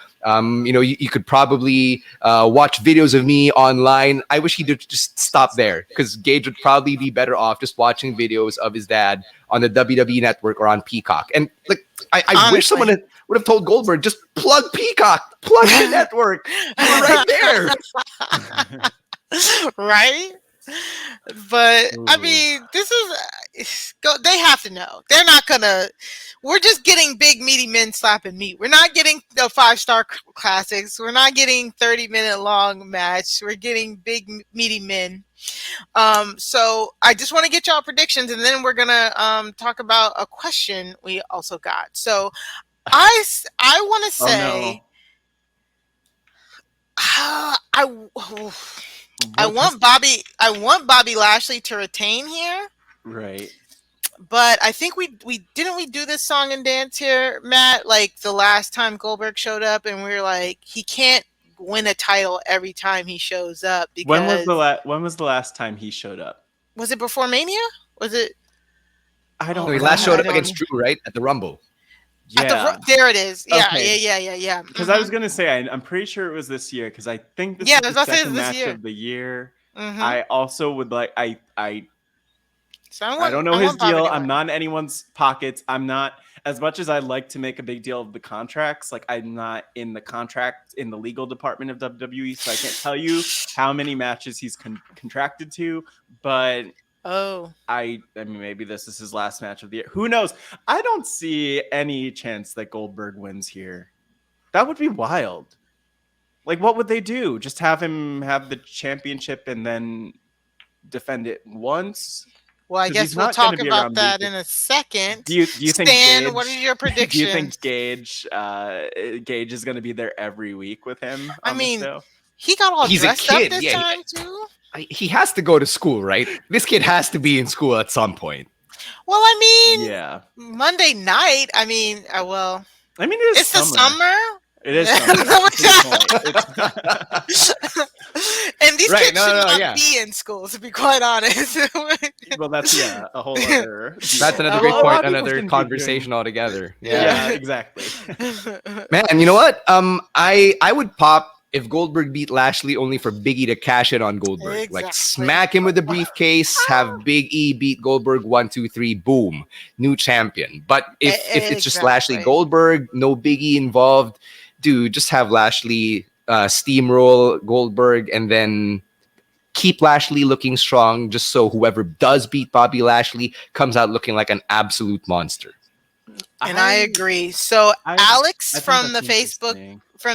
could probably watch videos of me online. I wish he'd just stop there because Gage would probably be better off just watching videos of his dad on the WWE Network or on Peacock. And like, I wish someone would have told Goldberg, just plug Peacock, plug the network. We're right there. Right? But I Ooh. mean, this is They have to know. They're not gonna. We're just getting big meaty men slapping meat. We're not getting the 5-star classics. We're not getting 30-minute long match. We're getting big meaty men. So I just want to get y'all predictions, and then we're gonna talk about a question we also got. So I want to Oh say. no. I want Bobby. I want Bobby Lashley to retain here, Right. but I think we didn't we do this song and dance here, Matt. Like the last time Goldberg showed up, and we were like, he can't win a title every time he shows up because When was the last time he showed up? was it before Mania? Was it? I Oh don't No, he God, last know. showed I up don't. against Drew, right? At the Rumble. Yeah. There it is. Yeah, Okay. yeah. Because I was gonna say I'm pretty sure it was this year because I think this Yeah, is I was the about to say second this match year. of the year. Mm-hmm. I also would like So I don't know his Bobby deal. to I'm win. not in anyone's pockets. I'm not as much as I like to make a big deal of the contracts. Like I'm not in the contract in the legal department of WWE, so I can't tell you how many matches he's contracted to. But Oh. I mean, maybe this is his last match of the year. Who knows? I don't see any chance that Goldberg wins here. That would be wild. Like, what would they do? Just have him have the championship and then defend it once? Well, I Because he's guess we'll not going to talk be about around that week. in a second. Do you think Stan, what are Gage? your Do you think predictions? Gage is going to be there every week with him I on the mean, show? he got all He's a dressed up kid. this Yeah, time too. he has to go to school, right? This kid has to be in school at some point. Well, I mean, Yeah. Monday night. I mean, well, I mean, it is it's the summer. summer. It is summer. That's a good point. And these Right, kids no, should no, not yeah. be in school, to be quite honest. Well, that's a whole other. That's another A great lot point, of people another shouldn't be conversation altogether. Yeah, exactly. Man, you know what? I would pop if Goldberg beat Lashley only for Big E to cash in on Goldberg. Like Exactly. smack him with the briefcase, have Big E beat Goldberg 1, 2, 3, boom, new champion. But if it's just Lashley Exactly. Goldberg, no Big E involved, dude, just have Lashley steamroll Goldberg and then keep Lashley looking strong, just so whoever does beat Bobby Lashley comes out looking like an absolute monster. And I agree. So Alex I think from the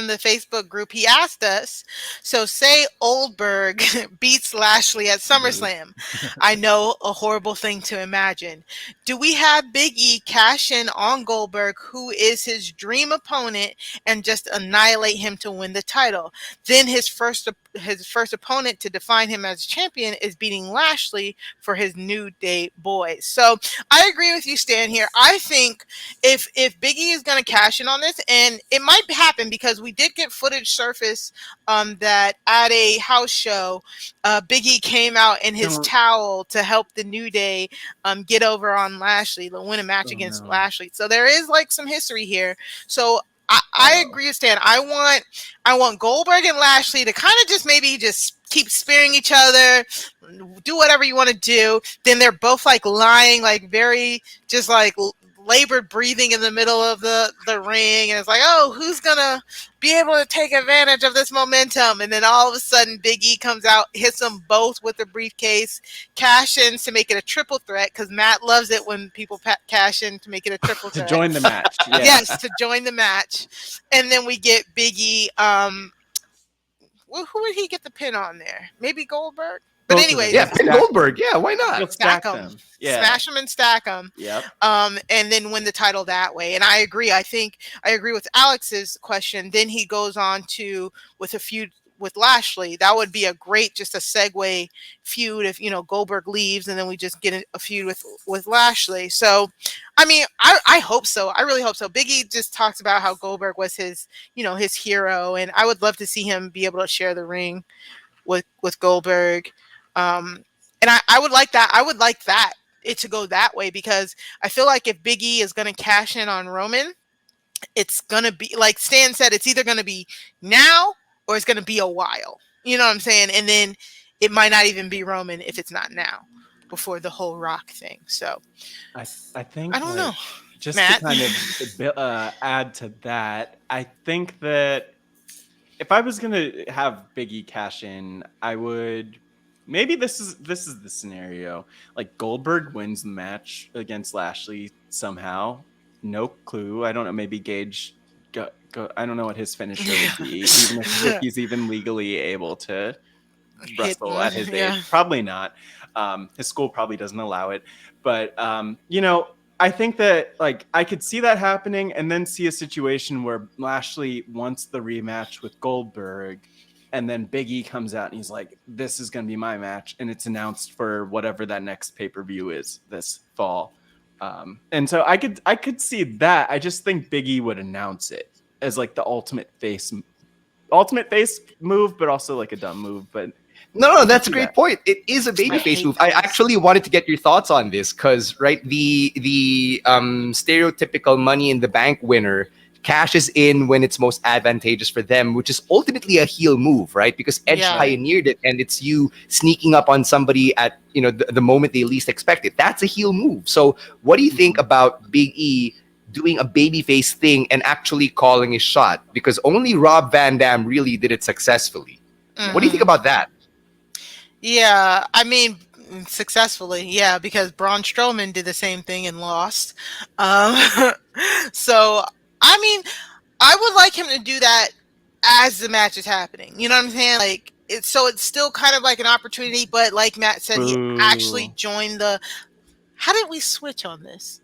that's Facebook group, he asked us, so say Oldberg beats Lashley at SummerSlam. I know, a horrible thing to imagine. Do we have Big E cash in on Goldberg, who is his dream opponent, and just annihilate him to win the title? Then his first opponent to define him as champion is beating Lashley for his New Day boys. So I agree with you, Stan, here. I think if Big E is going to cash in on this, and it might happen because we did get footage surface that at a house show, Big E came out in his towel to help the New Day get over on Lashley, win a match against Lashley. So there is like some history here. So I agree with Stan. I want Goldberg and Lashley to kind of just keep spearing each other, do whatever you want to do. Then they're both like lying, like very just like labored breathing in the middle of the ring, and it's like, oh, who's gonna be able to take advantage of this momentum? And then all of a sudden Big E comes out, hits them both with the briefcase, cash in to make it a triple threat, because Matt loves it when people cash in to make it a triple to threat. join the match. Yeah. Yes, to join the match. And then we get Big E. Who would he get the pin on there? Maybe Goldberg? But Both of them. anyway, Yeah, pin Goldberg. Yeah, why He'll not? stack stack 'em. them. Yeah. Smash them and stack them. Yep. And then win the title that way. And I agree. I think I agree with Alex's question. Then he goes on to with a feud with Lashley. That would be a great, just a segue feud if Goldberg leaves, and then we just get a feud with Lashley. So, I mean, I hope so. I really hope so. Big E just talks about how Goldberg was his hero, and I would love to see him be able to share the ring with Goldberg. And I would like that. I would like it to go that way, because I feel like if Big E is going to cash in on Roman, it's going to be, like Stan said, it's either going to be now or it's going to be a while. You know what I'm saying? And then it might not even be Roman if it's not now, before the whole Rock thing. So I think I don't know. Just Matt? to kind of add to that, I think that if I was gonna have Big E cash in, I would maybe this is the scenario. Like Goldberg wins the match against Lashley somehow. No clue. I don't know. Maybe Gage. I don't know what his finisher would be. Even if he's even legally able to Hit, wrestle at his yeah. age, probably not. His school probably doesn't allow it. But I think that like I could see that happening, and then see a situation where Lashley wants the rematch with Goldberg, and then Big E comes out and he's like, "This is going to be my match," and it's announced for whatever that next pay-per-view is this fall. And so I could see that. I just think Big E would announce it as like the ultimate face move, but also like a dumb move. But No, that's a great point. It is a babyface hate move. I this. actually wanted to get your thoughts on this because, right, the stereotypical Money in the Bank winner cashes in when it's most advantageous for them, which is ultimately a heel move, right? Because Edge Yeah. pioneered it, and it's you sneaking up on somebody at the moment they least expect it. That's a heel move. So, what do you think about Big E doing a babyface thing and actually calling his shot? Because only Rob Van Dam really did it successfully. What do you think Mhm. about that? Yeah, I mean, successfully, yeah, because Braun Strowman did the same thing and lost. Um, so, I mean, I would like him to do that as the match is happening. You know what I'm saying? Like, it's still kind of like an opportunity, but like Matt said, he actually Boo. joined the. How did we switch on this?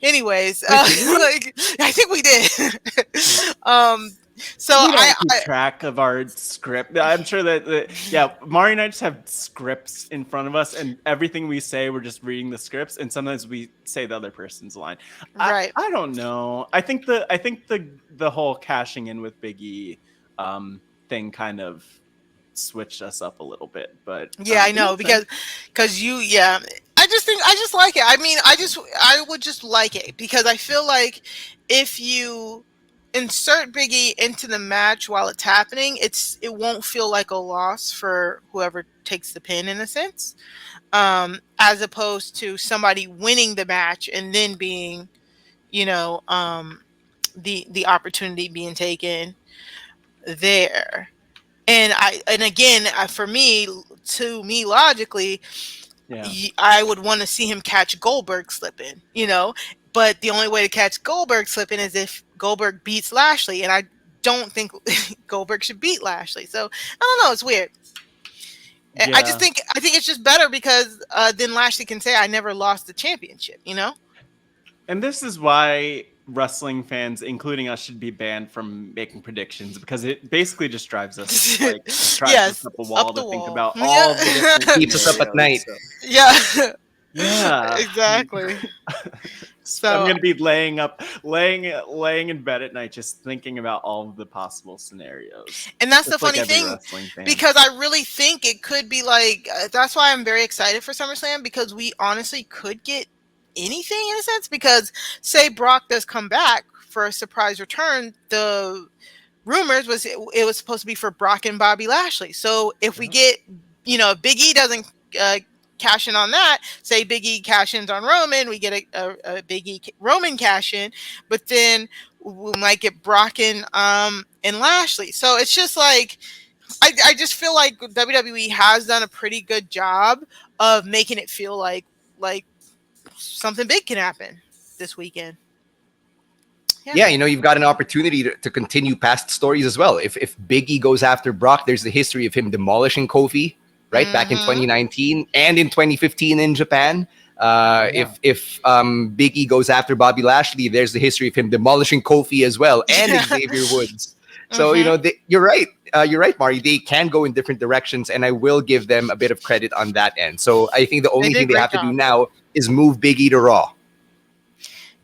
Anyways, Wait, did we? like I think we did. um, so We I, don't keep I track of our script. I'm sure that Mari and I just have scripts in front of us, and everything we say, we're just reading the scripts, and sometimes we say the other person's line. right. I don't know. I think the whole cashing in with Biggie thing kind of switched us up a little bit, but Yeah, I it know makes sense. because you yeah. I just like it. I mean, I would just like it because I feel like if you insert Biggie into the match while it's happening, it won't feel like a loss for whoever takes the pin in a sense. As opposed to somebody winning the match and then being, you know, the opportunity being taken there. And again, for me, to me logically, Yeah. I would want to see him catch Goldberg slipping, but the only way to catch Goldberg slipping is if Goldberg beats Lashley, and I don't think Goldberg should beat Lashley. So I don't know, it's weird. Yeah. I think it's just better because then Lashley can say I never lost the championship. And this is why wrestling fans, including us, should be banned from making predictions, because it basically just drives us Yes, up a up wall the to think wall. about all of the different Yeah. Keeps us up at scenarios. night. So Yeah. yeah. Exactly. I'm So gonna be laying in bed at night just thinking about all of the possible scenarios. and that's the Just like funny every thing wrestling fan. because I really think it could be like that's why I'm very excited for SummerSlam because we honestly could get anything in a sense because say Brock does come back for a surprise return, the rumors was it was supposed to be for Brock and Bobby Lashley. So if we get, if Big E doesn't cash in on that, say Big E cash ins on Roman, we get a Big E Roman cash in, but then we might get Brock and Lashley. So it's just like I just feel like WWE has done a pretty good job of making it feel like something big can happen this weekend. Yeah. Yeah, you've got an opportunity to continue past stories as well. If Big E goes after Brock, there's the history of him demolishing Kofi, right, back in Mm-hmm. 2019 and in 2015 in Japan. Yeah. If Big E goes after Bobby Lashley, there's the history of him demolishing Kofi as well and Yeah. Xavier Woods. So Mm-hmm. you're right. You're right, Mari. They can go in different directions, and I will give them a bit of credit on that end. So I think the They only did a thing they great have to do job. now is move Big E to Raw.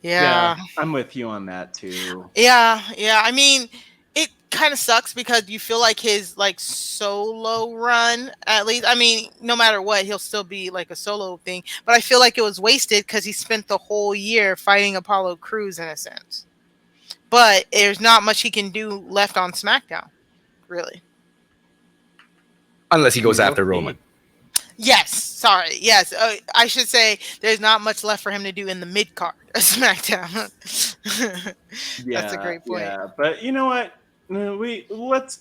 Yeah, Yeah. I'm with you on that too. Yeah. Yeah. I mean, it kind of sucks because you feel like his like solo run, at least. I mean, no matter what, he'll still be like a solo thing. But I feel like it was wasted because he spent the whole year fighting Apollo Crews in a sense. But there's not much he can do left on SmackDown, really. Unless he And goes we'll after see. Roman. Yes, sorry. Yes, I should say there's not much left for him to do in the mid card of SmackDown. That's a Yeah, great point. yeah. But you know what? No,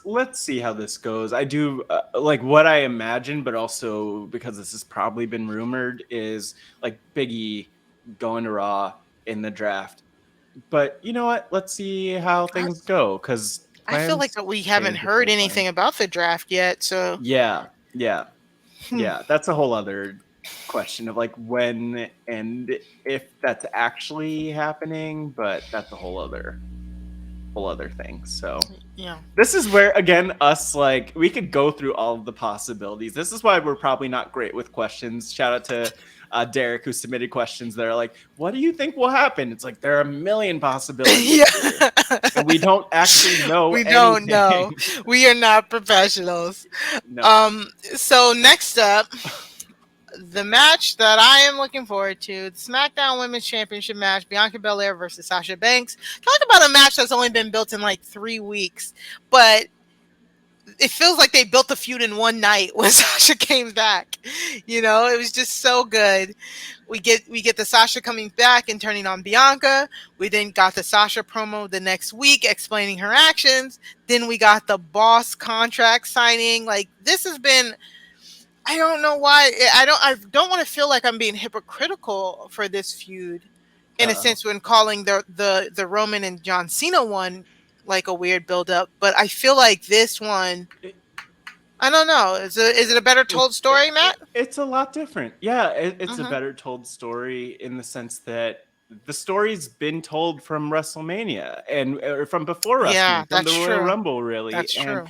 let's see how this goes. I do like what I imagine, but also because this has probably been rumored, is like Biggie going to Raw in the draft. But you know what? Let's see how I, things go because I feel like plans we haven't change with heard no anything plan. about the draft yet. So Yeah, yeah, hmm, yeah. That's a whole other question of like when and if that's actually happening, but that's a whole other thing. So yeah. this is where again us like we could go through all of the possibilities. This is why we're probably not great with questions. Shout out to Derek who submitted questions that are like, what do you think will happen? It's like there are a million possibilities here Yeah. and we don't actually know We don't know. anything. We are not professionals. No. So next up, the match that I am looking forward to, the SmackDown Women's Championship match, Bianca Belair versus Sasha Banks. Talk about a match that's only been built in like 3 weeks, but it feels like they built the feud in one night when Sasha came back. It was just so good. We get the Sasha coming back and turning on Bianca. We then got the Sasha promo the next week explaining her actions. Then we got the boss contract signing. Like this has been, I don't know why. I don't want to feel like I'm being hypocritical for this feud in a Uh-oh. sense when calling the Roman and John Cena one like a weird build up, but I feel like this one, I don't know. Is it a better told story, Matt? It's a lot different. Yeah, it's a Mhm. better told story in the sense that the story's been told from WrestleMania and or from before Yeah, WrestleMania, from the that's Royal true. Rumble, really. That's And true.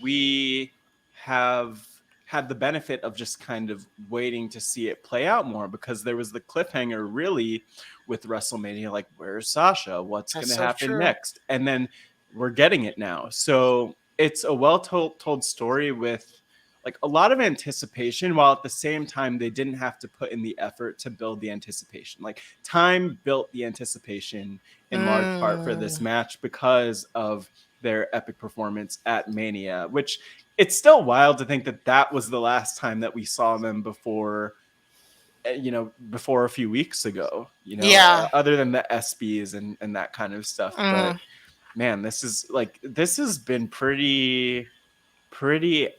we have had the benefit of just kind of waiting to see it play out more because there was the cliffhanger, really, with WrestleMania. Like, where's Sasha? What's going That's to so happen true. next? And then we're getting it now. So it's a well told story with like a lot of anticipation while at the same time they didn't have to put in the effort to build the anticipation. Like time built the anticipation in large part for this Mm. match because of their epic performance at Mania, which it's still wild to think that that was the last time that we saw them before before a few weeks ago, Yeah. other than the SBs and that kind of stuff. But Mm. man, this has been pretty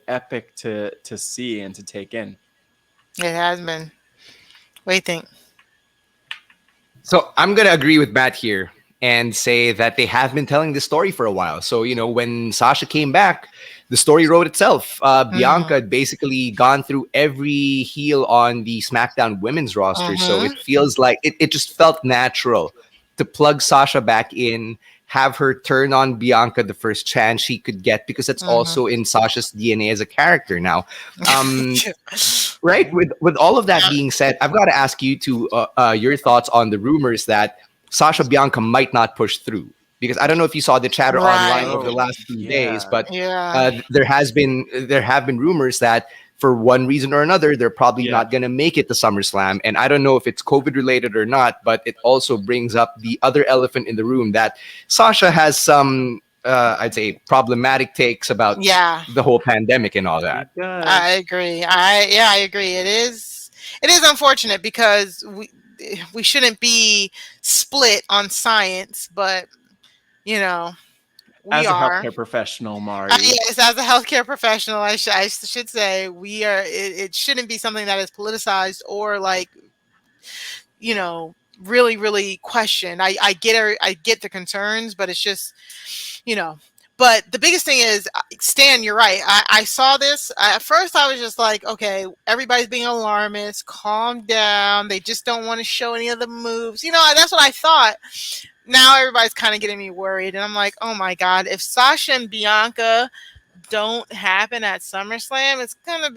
epic to see and to take in. It has been. What do you think? So I'm gonna agree with Matt here and say that they have been telling this story for a while. So when Sasha came back, the story wrote itself. Bianca Mm. had basically gone through every heel on the SmackDown women's roster, so it Mm-hmm. feels like it just felt natural to plug Sasha back in, have her turn on Bianca the first chance she could get, because that's Mm-hmm. also in Sasha's DNA as a character now. Um, right, Mhm. with all of that being said, I've got to ask you to your thoughts on the rumors that Sasha Bianca might not push through, because I don't know if you saw the chatter online Right. over the Oh, last few days, yeah. but Yeah. there have been rumors that for one reason or another they're probably Yeah. not going to make it to SummerSlam, and I don't know if it's COVID related or not, but it also brings up the other elephant in the room that Sasha has some I'd say problematic takes about Yeah. the whole pandemic and all She that. I does. agree. I agree. It is unfortunate because we shouldn't be split on science, but you know, we As a are. healthcare professional, Mari. Yes, as a healthcare professional, I should say we are. It shouldn't be something that is politicized or like really really questioned. I get the concerns, but it's just you know. But the biggest thing is, Stan, you're right. I saw this. At first, I was just like, okay, everybody's being alarmist. Calm down. They just don't want to show any of the moves. That's what I thought. Now everybody's kind of getting me worried. And I'm like, oh my God, if Sasha and Bianca don't happen at SummerSlam,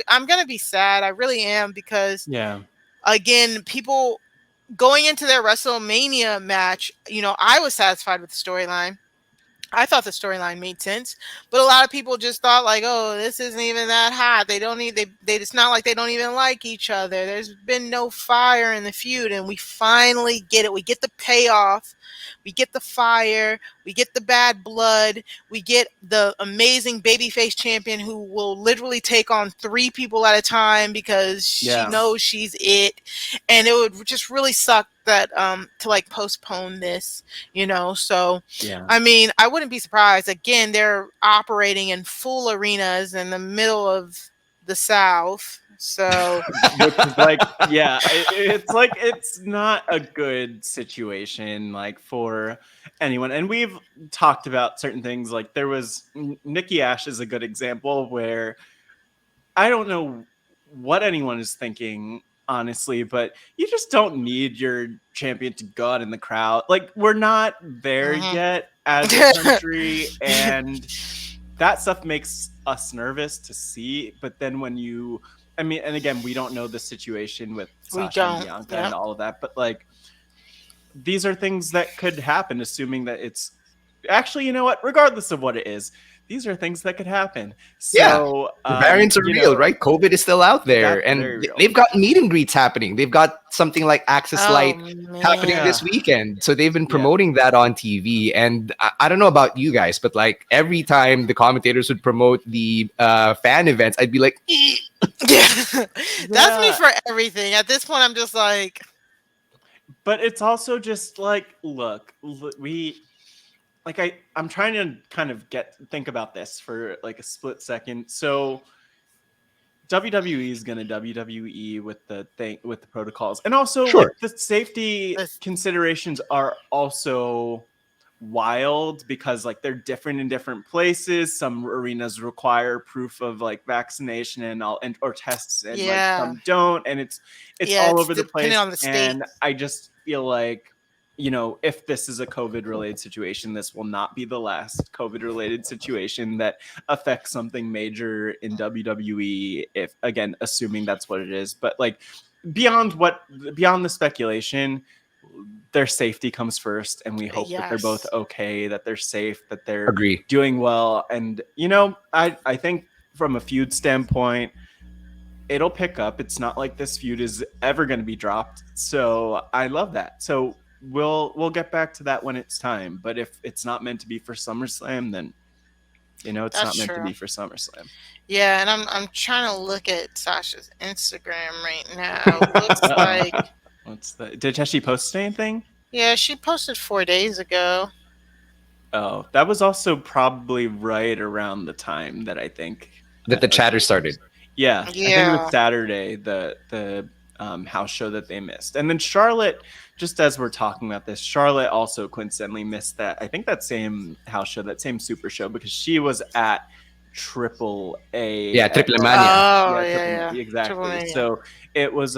I'm gonna be sad. I really am, because Yeah. again, people going into their WrestleMania match, I was satisfied with the storyline. I thought the storyline made sense, but a lot of people just thought like, "Oh, this isn't even that hot. They don't need they. It's not like they don't even like each other. There's been no fire in the feud, and we finally get it. We get the payoff. We get the fire. We get the bad blood. We get the amazing babyface champion who will literally take on 3 people at a time because she Yeah. knows she's it, and it would just really suck." that to like postpone this, so Yeah. I mean, I wouldn't be surprised. Again, they're operating in full arenas in the middle of the South. So Which is like, yeah, it's like it's not a good situation like for anyone. And we've talked about certain things. Like there was Nikki A.S.H is a good example where I don't know what anyone is thinking, honestly, but you just don't need your champion to go out in the crowd. Like we're not there mhm. yet as a country, and that stuff makes us nervous to see. But then when you, I mean, and again, we don't know the situation with We Sasha and don't. Bianca and Yep. all of that, but like these are things that could happen, assuming that it's actually, you know what, regardless of what it is, these are things that could happen. Yeah. So, The variants are you real, know, right? COVID is still out there, that's and very real. they've got meet and greets happening. They've got something like Access Oh Light happening man. this Yeah. weekend. So they've been Yeah. promoting that on TV. And I don't know about you guys, but like every time the commentators would promote the fan events, I'd be like, "Eh." Yeah. That's me Yeah. for everything. At this point, I'm just like, But it's also just like, look, we like I'm trying to kind of think about this for like a split second. So WWE is going to WWE with the thing with the protocols, and also like Sure. the safety this, considerations are also wild because like they're different in different places. Some arenas require proof of like vaccination and all and or tests, and like yeah, some don't, and it's yeah. all It's over the depending place. on the state. And I just feel like, you know, if this is a COVID related situation, this will not be the last COVID related situation that affects something major in WWE, if again assuming that's what it is. But like beyond the speculation, their safety comes first, and we hope that they're both Yes. okay, that they're safe, that they're Agree. doing well. And you know, I think from a feud standpoint, it'll pick up. It's not like this feud is ever going to be dropped. So I love that. So we'll get back to that when it's time. But if it's not meant to be for SummerSlam, then you know it's That's not meant to true. be for SummerSlam. Yeah, and I'm trying to look at Sasha's Instagram right now. Looks like What's the? Did she post anything? yeah, she posted 4 days ago. Oh, that was also probably right around the time that I think. That the chatter started. Yeah, I think it was Yeah. Saturday, the house show that they missed. And then Charlotte, just as we're talking about this, Charlotte also coincidentally missed that. I think that same house show, that same super show, because she was at Triple A. Yeah, Triple Mania. Oh Yeah, yeah, yeah. Triple exactly. Mania. So it was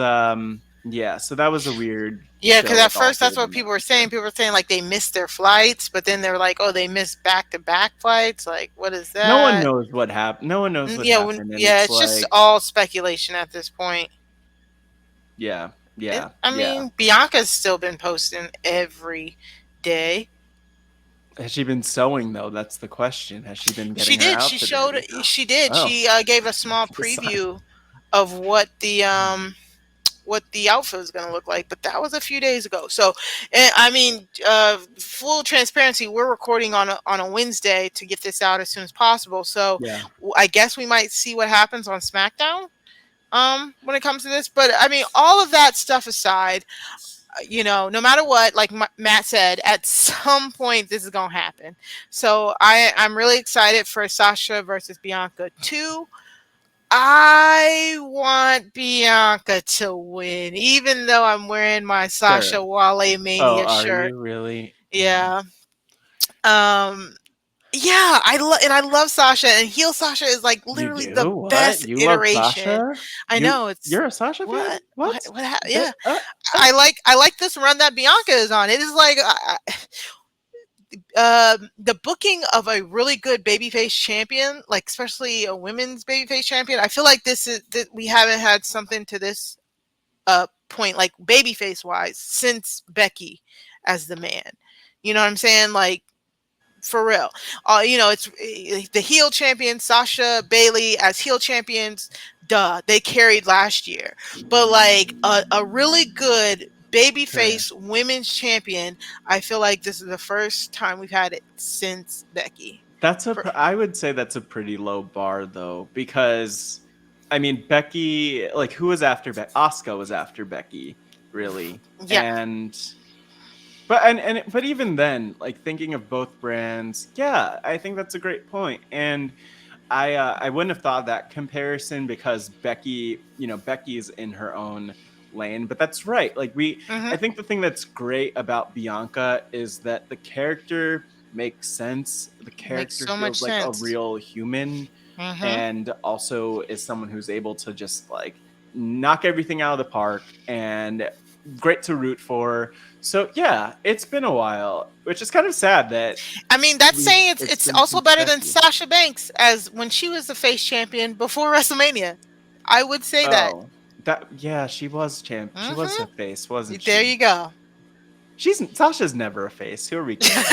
yeah, so that was a weird Yeah, show because at with all first three that's of what them that people were feature. saying. People were saying like they missed their flights, but then they were like, oh, they missed back-to-back flights. Like, what is No one that? knows what happened. No one knows what Yeah, happened, and yeah. it's It's just like, all speculation at this point. yeah, yeah, I yeah. mean, Bianca's still been posting every day. Has she been sewing though? That's the question. Has she been She getting her did. She outfit showed. ready? She did. Oh, She gave a small besides. preview of what the outfit was going to look like, but that was a few days ago. So, and, I mean, full transparency, we're recording on a Wednesday to get this out as soon as possible. So, Yeah. I guess we might see what happens on SmackDown when it comes to this. But I mean, all of that stuff aside, no matter what, like Matt said, at some point this is gonna happen. So I'm really excited for Sasha versus Bianca 2. I want Bianca to win, even though I'm wearing my Sure. Sasha Wale Oh, Mania are shirt. you really? Yeah. Um. Yeah, I love Sasha, and heel Sasha is like You literally the do? What? best You love iteration. Sasha? I know it's You're a Sasha fan? what What? yeah. That, I like this run that Bianca is on. It is like the booking of a really good babyface champion, like especially a women's babyface champion. I feel like this is that we haven't had something to this point, like babyface wise, since Becky as the man. You know what I'm saying? Like for real. It's the heel champion Sasha Bailey as heel champions. Duh, they carried last year, but like a really good sure. babyface women's champion. I feel like this is the first time we've had it since Becky. I would say that's a pretty low bar though, because I mean Becky, like who was after Becky? Asuka was after Becky, really. Yeah. But even then, like thinking of both brands, yeah, I think that's a great point. And I wouldn't have thought that comparison because Becky's in her own lane, but that's right. Hmm. I think the thing that's great about Bianca is that the character makes sense. The Makes character so much feels like a sense. real human, Hmm. and also is someone who's able to just like knock everything out of the park and great to root for. So yeah, it's been a while, which is kind of sad that I mean, that's saying it's it's been also since better than Becky. Sasha Banks as when she was the face champion before WrestleMania. I would say that. Oh, that yeah, she was champ. She was a Hmm. face, wasn't There she? you go. Sasha's never a face. Who are we kidding?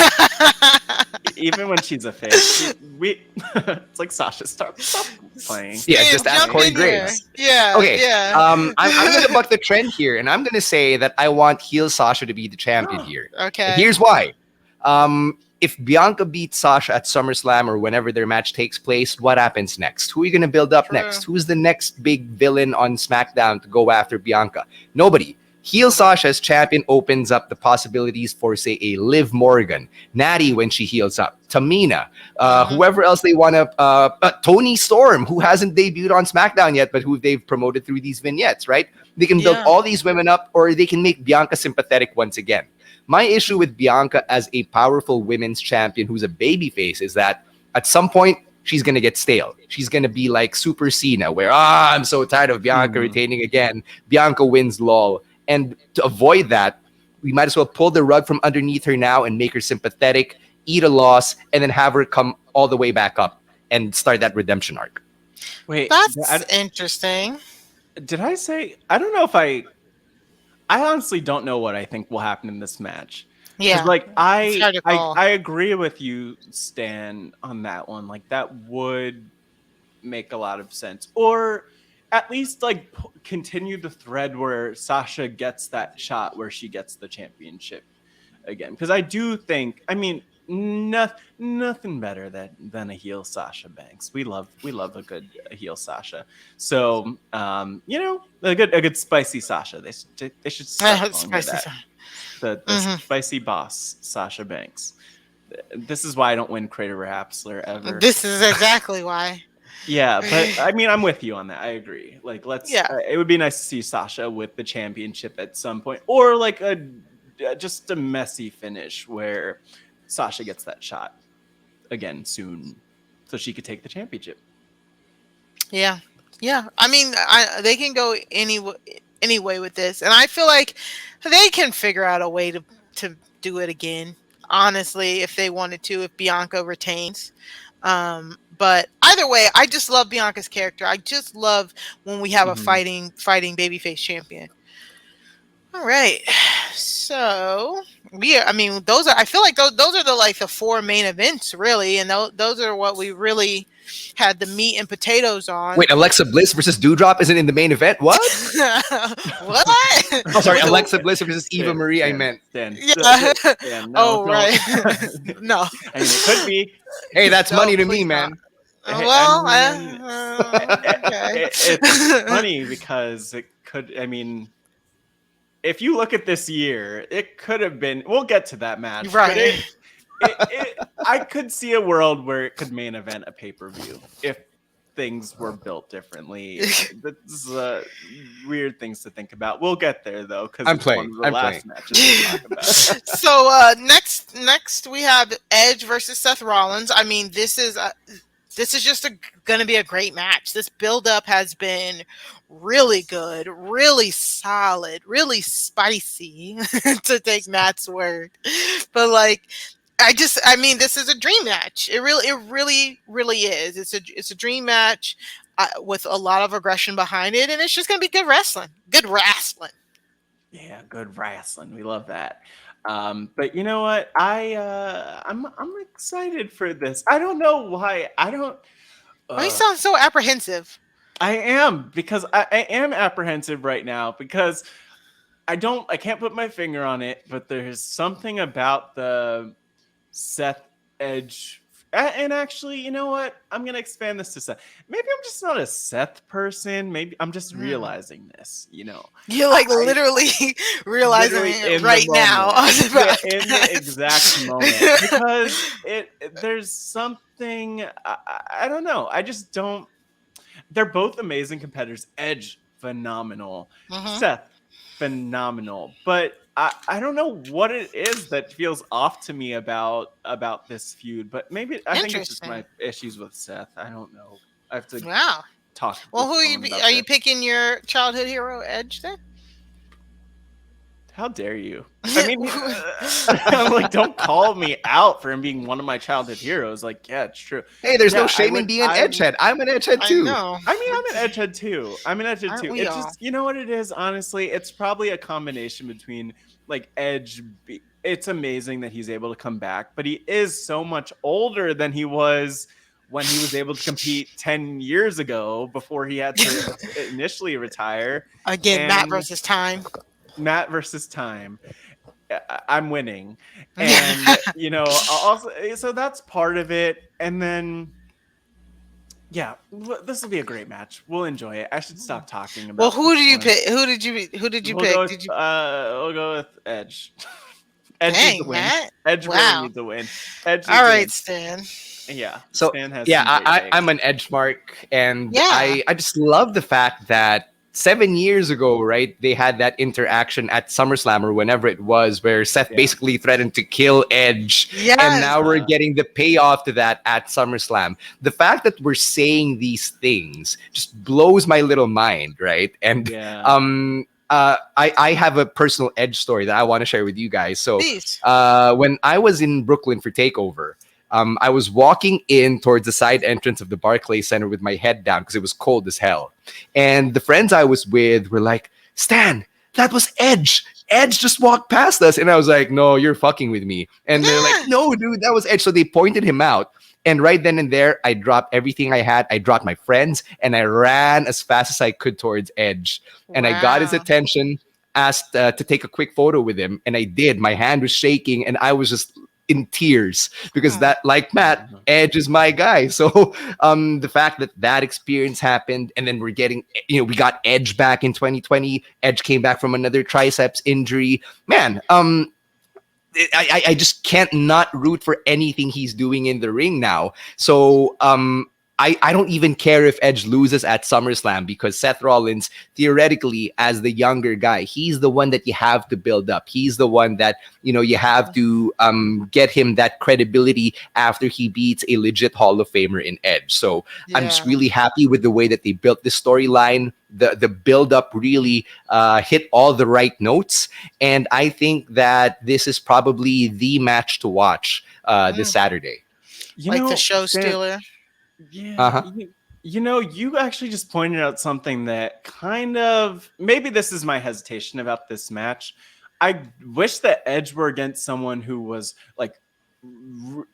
Even when she's a face, it's like Sasha, stop playing. Yeah, Stan, just ask jump Corey in here. Graves. Yeah, Okay, yeah. I'm gonna buck the trend here, and I'm gonna say that I want heel Sasha to be the champion here. And Okay. here's why. If Bianca beats Sasha at SummerSlam or whenever their match takes place, what happens next? Who are you gonna build up True. next? Who's the next big villain on SmackDown to go after Bianca? Nobody. Heel Nobody. Sasha as champion opens up the possibilities for, say, a Liv Morgan, Natty when she heals up, Tamina, Hmm. whoever else they want to, Tony Storm, who hasn't debuted on SmackDown yet, but who they've promoted through these vignettes, right? They can build Yeah. all these women up, or they can make Bianca sympathetic once again. My issue with Bianca as a powerful women's champion who's a babyface is that at some point, she's going to get stale. She's going to be like Super Cena, where, I'm so tired of Bianca Mhm. retaining again. Bianca wins, lol. And to avoid that, we might as well pull the rug from underneath her now and make her sympathetic, eat a loss, and then have her come all the way back up and start that redemption arc. Wait, That's interesting. did I say? I don't know if I honestly don't know what I think will happen in this match. Because Yeah. It's hard to call. I agree with you, Stan, on that one. Like that would make a lot of sense, or at least like continue the thread where Sasha gets that shot where she gets the championship again. Because I do think, I mean, nothing better than a heel Sasha Banks. We love a heel Sasha. So a good spicy Sasha. They should start calling her Spicy. that. The Hmm. spicy boss Sasha Banks. This is why I don't win Crater Rapsler ever. This is exactly why. Yeah, but I mean, I'm with you on that. I agree. Like, Yeah. it would be nice to see Sasha with the championship at some point, or like just a messy finish where Sasha gets that shot again soon, so she could take the championship. Yeah. Yeah. I mean, they can go any way with this, and I feel like they can figure out a way to do it again. Honestly, if they wanted to, if Bianca retains. But either way, I just love Bianca's character. I just love when we have a Mhm. fighting babyface champion. All right. So I mean, those are. I feel like those are the four main events, really, and those are what we really had the meat and potatoes on. Wait, Alexa Bliss versus Doudrop isn't in the main event? What? What? Oh, sorry, With Alexa Bliss versus Eva Stan, Marie, I Stan, meant. Stan, Yeah. Stan, no, Oh, don't. right. No. I mean, it could be. Hey, that's No, money to me, please not. man. I Well, mean, okay. it's funny because it could. I mean, if you look at this year, it could have been. We'll get to that match, but Right. I could see a world where it could main event a pay per view if things were built differently. That's weird things to think about. We'll get there though, because I'm it's one playing. of the I'm last matches we'll talk about. So next we have Edge versus Seth Rollins. I mean, this is just gonna be a great match. This build up has been really good, really solid, really spicy to take Matt's word. But like I mean, this is a dream match. It really is. It's a dream match with a lot of aggression behind it, and it's just gonna be good wrestling. Good wrestling. Yeah, good wrestling. We love that. But you know what? I'm excited for this. I don't know why. I don't. Why you Uh, sound so apprehensive? I am because I am apprehensive right now because I can't put my finger on it, but there's something about the Seth Edge And actually, you know what? I'm gonna expand this to Seth. Maybe I'm just not a Seth person. Maybe I'm just realizing this. You're I, like I literally realizing literally it in the right now moment. on the Yeah, in the podcast. exact moment, because there's something I don't know. I just don't. They're both amazing competitors. Edge, phenomenal. Mhm. Seth, phenomenal. But I don't know what it is that feels off to me about this feud. But maybe I think it's just Interesting. my issues with Seth. I don't know. I have to Wow. talk Well, with who someone are about you this. picking your childhood hero, Edge? Then? How dare you? I mean, I'm like, don't call me out for him being one of my childhood heroes. Like, yeah, it's true. Hey, there's no Yeah, shame in being an edgehead. I'm an edgehead I too. know. I mean, I'm an edgehead too. Aren't we It's all? just, you know what it is, honestly? It's probably a combination between like it's amazing that he's able to come back, but he is so much older than he was when he was able to compete 10 years ago before he had to initially retire. Again, Matt And versus time. Matt versus time. I'm winning. And, also, so that's part of it. And then, yeah, this will be a great match. We'll enjoy it. I should stop talking about. Well, who this do you one. pick? Who did you We'll pick? go with, Did you? we'll go with Edge. Edge needs Dang, to win. Matt. Edge really Wow. needs to win. Edge All needs right, to Stan. win. Yeah. So Stan has yeah, some great takes. I'm an edge mark, and Yeah. I just love the fact that 7 years ago, right, they had that interaction at SummerSlam or whenever it was, where Seth Yeah. basically threatened to kill Edge, Yes. and now we're getting the payoff to that at SummerSlam. The fact that we're saying these things just blows my little mind, right? And Yeah. I have a personal Edge story that I want to share with you guys. So Please. when I was in Brooklyn for Takeover, I was walking in towards the side entrance of the Barclays Center with my head down because it was cold as hell. And the friends I was with were like, Stan, that was Edge. Edge just walked past us. And I was like, no, you're fucking with me. And they're like, no, dude, that was Edge. So they pointed him out. And right then and there, I dropped everything I had. I dropped my friends and I ran as fast as I could towards Edge. And I got his Wow. attention, asked to take a quick photo with him. And I did. My hand was shaking and I was just in tears because that, like Matt, Edge is my guy. So the fact that experience happened, and then we're getting, we got Edge back in 2020. Edge came back from another triceps injury. Man, I just can't not root for anything he's doing in the ring now. So I don't even care if Edge loses at SummerSlam, because Seth Rollins, theoretically, as the younger guy, he's the one that you have to build up. He's the one that, you have to get him that credibility after he beats a legit Hall of Famer in Edge. So I'm just really happy with the way that they built this storyline. The build up really hit all the right notes. And I think that this is probably the match to watch this Saturday. The show stealer. Yeah. You actually just pointed out something that kind of, maybe this is my hesitation about this match. I wish that Edge were against someone who was like,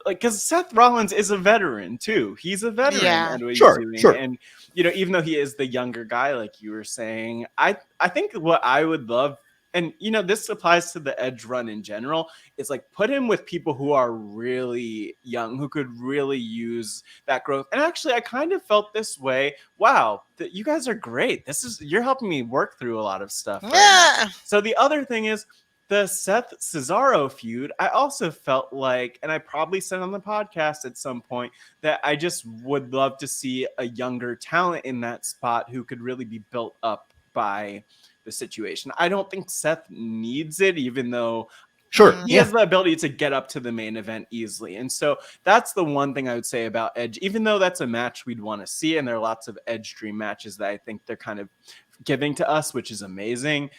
because Seth Rollins is a veteran too. He's a veteran at what he's doing. Sure. And even though he is the younger guy, like you were saying, I think what I would love, and this applies to the Edge run in general, is like put him with people who are really young, who could really use that growth. And actually, I kind of felt this way. Wow, you guys are great. You're helping me work through a lot of stuff. Right now. So the other thing is, the Seth Cesaro feud, I also felt like, and I probably said on the podcast at some point, that I just would love to see a younger talent in that spot who could really be built up by the situation. I don't think Seth needs it, even though he has the ability to get up to the main event easily. And so that's the one thing I would say about Edge, even though that's a match we'd want to see. And there are lots of Edge dream matches that I think they're kind of giving to us, which is amazing.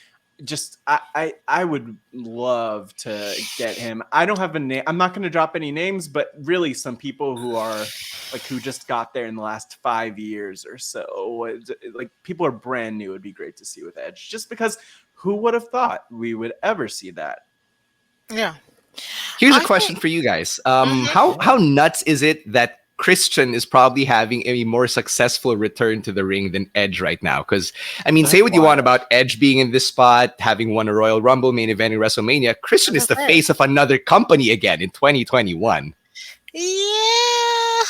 Just I would love to get him. I don't have a name. I'm not going to drop any names, but really some people who are like, who just got there in the last 5 years or so, like people are brand new. It'd be great to see with Edge, just because who would have thought we would ever see that? Yeah. Here's a question for you guys. How nuts is it that Christian is probably having a more successful return to the ring than Edge right now? Because, say what you want about Edge being in this spot, having won a Royal Rumble, main event in WrestleMania. Christian is the face of another company again in 2021. Yeah.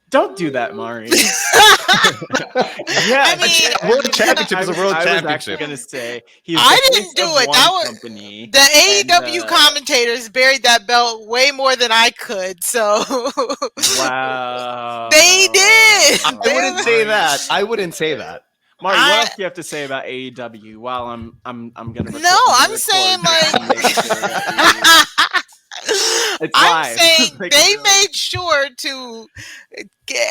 Don't do that, Mari. I Yes, mean, A world championship is a world I was actually championship. gonna say he's I the face didn't do of it. That one was company, the and AEW commentators buried that belt way more than I could. So they wow, did. I wouldn't say Mari. that. I wouldn't say that. Mari, what I else do you have to say about AEW? While I'm gonna no. I'm gonna I'm record saying just to make sure that we. like. It's I'm live. saying They can they really- made sure to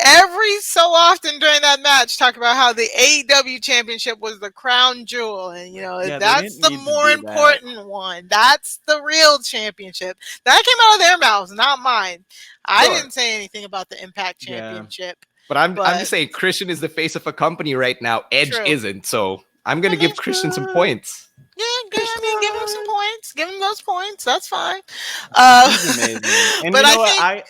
every so often during that match talk about how the AEW championship was the crown jewel, and Yeah, they that's didn't the need to more do that. important one. That's the real championship. That came out of their mouths, not mine. I Sure. didn't say anything about the Impact Yeah. Championship, But I'm but just saying Christian is the face of a company right now. Edge true. isn't. So I'm gonna I mean, give Christian some points. yeah, I mean, give him some points. Give him those points. That's fine. He's amazing. And But you I know what? think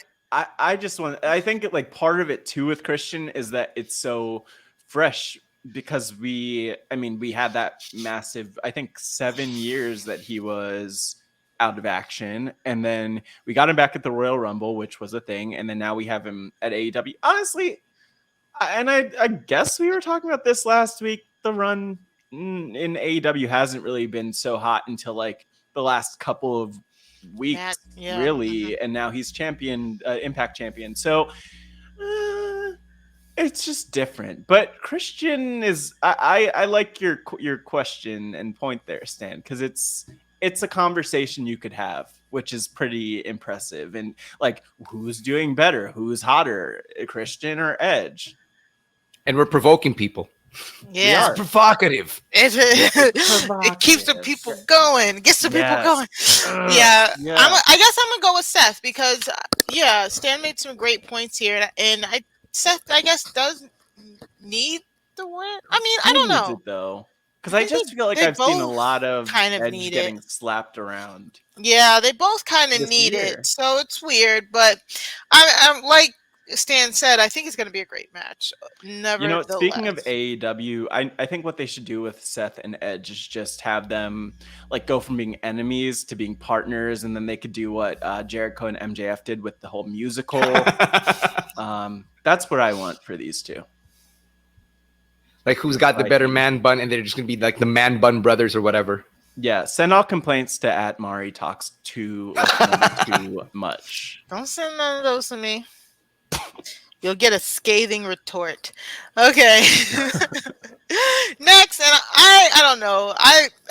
I just want I think like part of it too with Christian is that it's so fresh because we had that massive, I think 7 years that he was out of action, and then we got him back at the Royal Rumble, which was a thing, and then now we have him at AEW. Honestly, I guess we were talking about this last week. The run in AEW hasn't really been so hot until like the last couple of weeks, Matt, yeah. really, and now he's champion, Impact champion. So it's just different. But Christian is I like your question and point there, Stan, because it's a conversation you could have, which is pretty impressive. And like, who's doing better? Who's hotter, Christian or Edge? And we're provoking people. Yeah. are. Provocative. It keeps the people going. Gets the people Yes. going. Yeah. I guess I'm gonna go with Seth because Stan made some great points here, and Seth I guess does need the win. I mean, I Who don't needs know. it though? Because I I think just feel like they I've seen a both lot of kind of Edge need getting it. slapped around Yeah, they both kind of this need year. it, so it's weird. But I'm like Stan said, I think it's gonna be a great match. Speaking of Nevertheless. AEW, I think what they should do with Seth and Edge is just have them like go from being enemies to being partners, and then they could do what Jericho and MJF did with the whole musical. That's what I want for these two. Like who's got the better Viking. man bun, and they're just gonna be like the man bun brothers or whatever. Yeah, send all complaints to @Mari talks too much. Don't send none of those to me. You'll get a scathing retort. Okay. Next, and I don't know.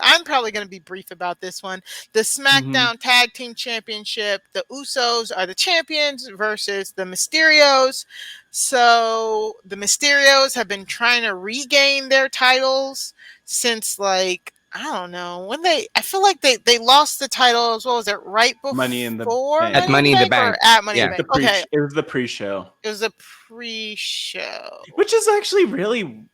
I'm probably going to be brief about this one. The SmackDown Tag Team Championship. The Usos are the champions versus the Mysterios. So the Mysterios have been trying to regain their titles since like I don't know when I feel like they lost the titles. What was it? Right before Money in the Bank. At Money in the Bank. or at Money in Yeah. the Bank? Okay, It was the pre-show, it was a pre-show. which is actually really.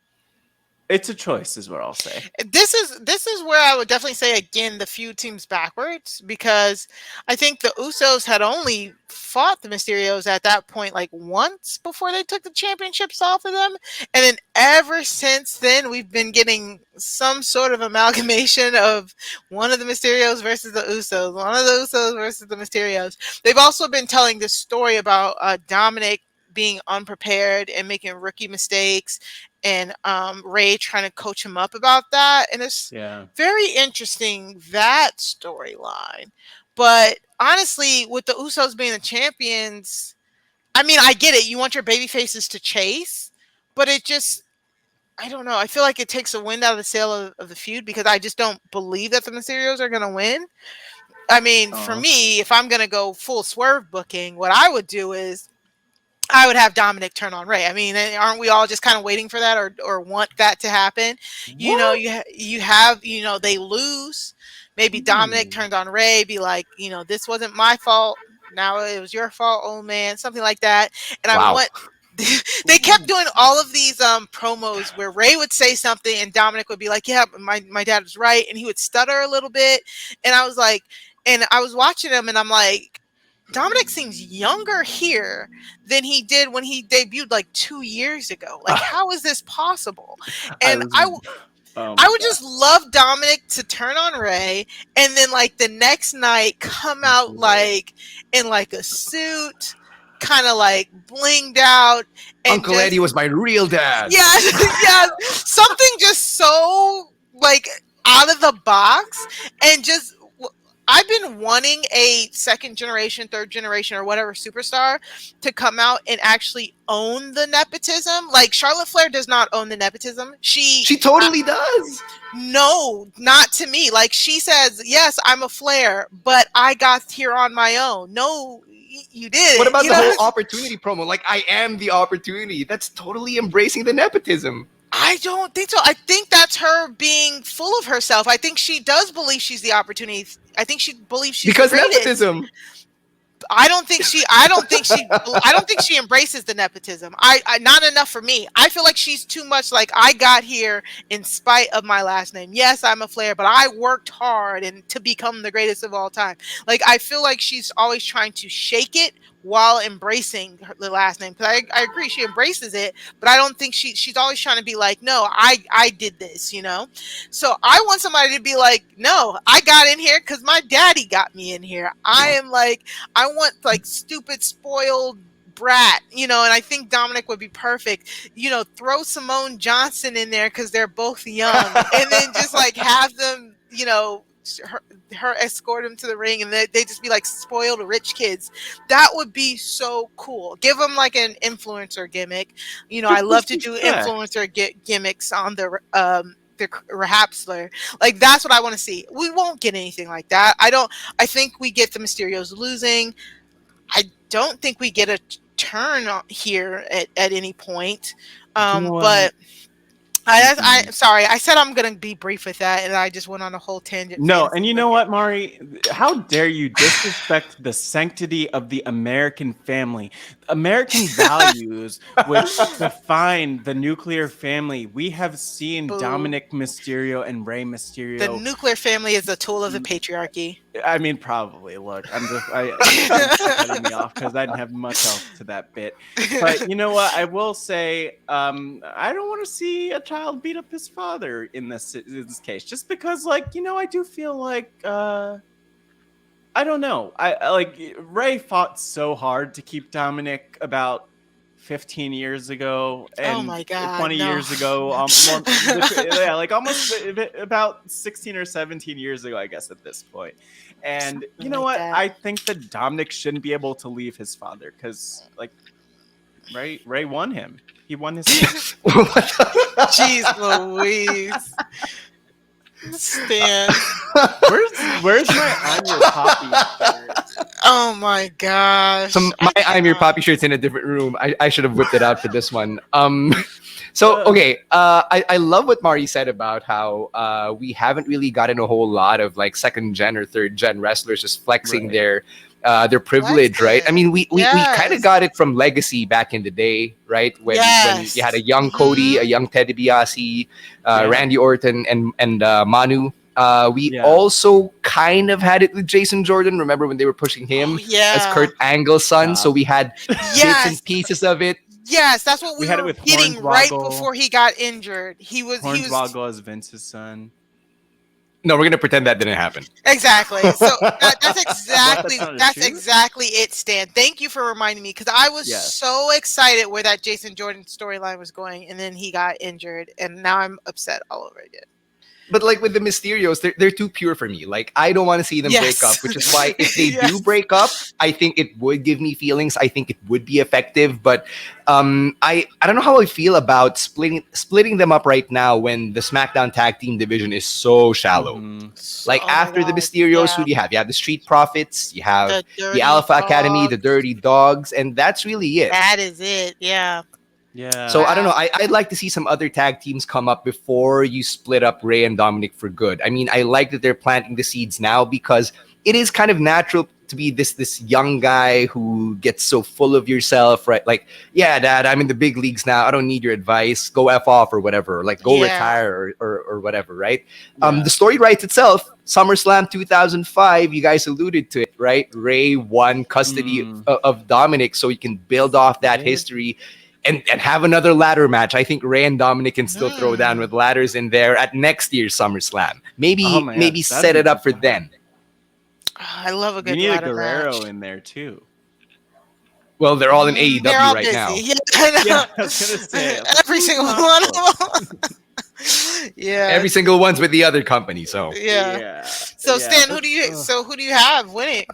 It's a choice, is what I'll say. This is where I would definitely say again the feud teams backwards because I think the Usos had only fought the Mysterios at that point like once before they took the championships off of them, and then ever since then we've been getting some sort of amalgamation of one of the Mysterios versus the Usos, one of the Usos versus the Mysterios. They've also been telling this story about Dominic being unprepared and making rookie mistakes, and Ray trying to coach him up about that, and it's very interesting, that storyline. But honestly, with the Usos being the champions, I mean, I get it, you want your baby faces to chase, but it just I don't know, I feel like it takes the wind out of the sail of the feud because I just don't believe that the Mysterios are going to win. I mean, for me, if I'm going to go full swerve booking, what I would do is I would have Dominic turn on Ray. I mean, aren't we all just kind of waiting for that or want that to happen? What? You have, they lose. Maybe Dominic turns on Ray, be like, this wasn't my fault. Now it was your fault, old man, something like that. And I want they kept doing all of these promos where Ray would say something and Dominic would be like, yeah, my dad was right. And he would stutter a little bit. And I was like, and I was watching him and I'm like, Dominic seems younger here than he did when he debuted like 2 years ago. Like, how is this possible? And I would just love Dominic to turn on Ray and then like the next night come out like in like a suit, kind of like blinged out and Uncle Eddie was my real dad. yeah, yeah, something just so like out of the box and just. I've been wanting a second generation, third generation, or whatever superstar to come out and actually own the nepotism. Like Charlotte Flair does not own the nepotism. She totally does. No, not to me. Like she says, yes, I'm a Flair, but I got here on my own. No, you did. What about you the know? whole opportunity promo? Like, I am the opportunity. That's totally embracing the nepotism. I don't think so. I think that's her being full of herself. I think she does believe she's the opportunity. I think she believes she's Because the greatest. nepotism. I don't think she embraces the nepotism. I not enough for me. I feel like she's too much like I got here in spite of my last name. Yes, I'm a Flair, but I worked hard and to become the greatest of all time. Like I feel like she's always trying to shake it while embracing the last name. Because I agree, she embraces it, but I don't think she's always trying to be like, no, I did this, you know? So I want somebody to be like, no, I got in here because my daddy got me in here. I want like stupid spoiled brat, you know, and I think Dominic would be perfect. You know, throw Simone Johnson in there because they're both young, and then just like have them, you know, her escort him to the ring, and they just be like spoiled rich kids. That would be so cool. Give them like an influencer gimmick. You know, I love to do influencer gimmicks on the RHAPsler. Like that's what I want to see. We won't get anything like that. I think we get the Mysterios losing. I don't think we get a turn here at any point. But I'm sorry. I said I'm going to be brief with that, and I just went on a whole tangent. No, and you know what, Mari? How dare you disrespect the sanctity of the American family? American values which define the nuclear family. We have seen Dominic Mysterio and Rey Mysterio. The nuclear family is a tool of the patriarchy. I mean, probably. Look, I'm cutting me off because I didn't have much else to that bit. But you know what? I will say, I don't want to see a child beat up his father in this case, just because, like, you know, I do feel like, I don't know. I like Rey fought so hard to keep Dominic about 15 years ago and oh my God, 20 years ago, yeah, like almost about 16 or 17 years ago, I guess, at this point. And you know what? I think that Dominic shouldn't be able to leave his father because, like, Rey won him. He won his. Jeez Louise. Stan. Where's my I'm Your Poppy shirt? Oh my gosh. So my I'm Your Poppy shirt's in a different room. I should have whipped it out for this one. So, okay, I love what Mari said about how we haven't really gotten a whole lot of like second gen or third gen wrestlers just flexing their privilege, right? I mean, we kind of got it from Legacy back in the day, right? When you had a young Cody, a young Ted DiBiase, Randy Orton, and Manu. We also kind of had it with Jason Jordan. Remember when they were pushing him as Kurt Angle's son? So we had bits and pieces of it. Yes, that's what we had were it with getting right before he got injured. He was as Vince's son. No, we're gonna pretend that didn't happen. Exactly. So that's exactly it, Stan. Thank you for reminding me because I was so excited where that Jason Jordan storyline was going, and then he got injured, and now I'm upset all over again. But like with the Mysterios, they're too pure for me. Like I don't want to see them break up, which is why if they do break up, I think it would give me feelings. I think it would be effective. But I don't know how I feel about splitting them up right now when the SmackDown tag team division is so shallow. Like after the Mysterios, who do you have? You have the Street Profits, you have the Alpha Academy, the Dirty Dogs, and that's really it. That is it. Yeah. Yeah. So I don't know. I'd like to see some other tag teams come up before you split up Rey and Dominic for good. I mean, I like that they're planting the seeds now because it is kind of natural to be this young guy who gets so full of yourself, right? Like, yeah, Dad, I'm in the big leagues now. I don't need your advice. Go F off or whatever. Like, go retire or whatever, right? The story writes itself. SummerSlam 2005, you guys alluded to it, right? Rey won custody of Dominic so he can build off that history. And have another ladder match. I think Rey and Dominic can still throw down with ladders in there at next year's SummerSlam. Maybe set it up for then. I love a good ladder match. You need a Guerrero in there too. Well, they're all in They're AEW all right now. busy. Yeah, I know. Yeah, I was gonna say Every single one of them. Yeah. Every single one's with the other company. So Yeah. yeah, So yeah. Stan, who do you have winning?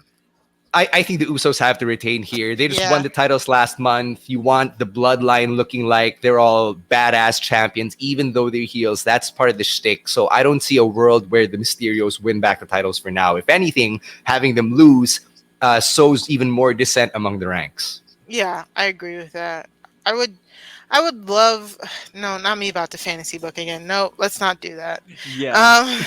I think the Usos have to retain here. They just won Yeah. the titles last month. You want the bloodline looking like they're all badass champions, even though they're heels. That's part of the shtick. So I don't see a world where the Mysterios win back the titles for now. If anything, having them lose sows even more dissent among the ranks. Yeah, I agree with that. I would I would love no, not me about the fantasy book again. No, let's not do that. Yeah. Um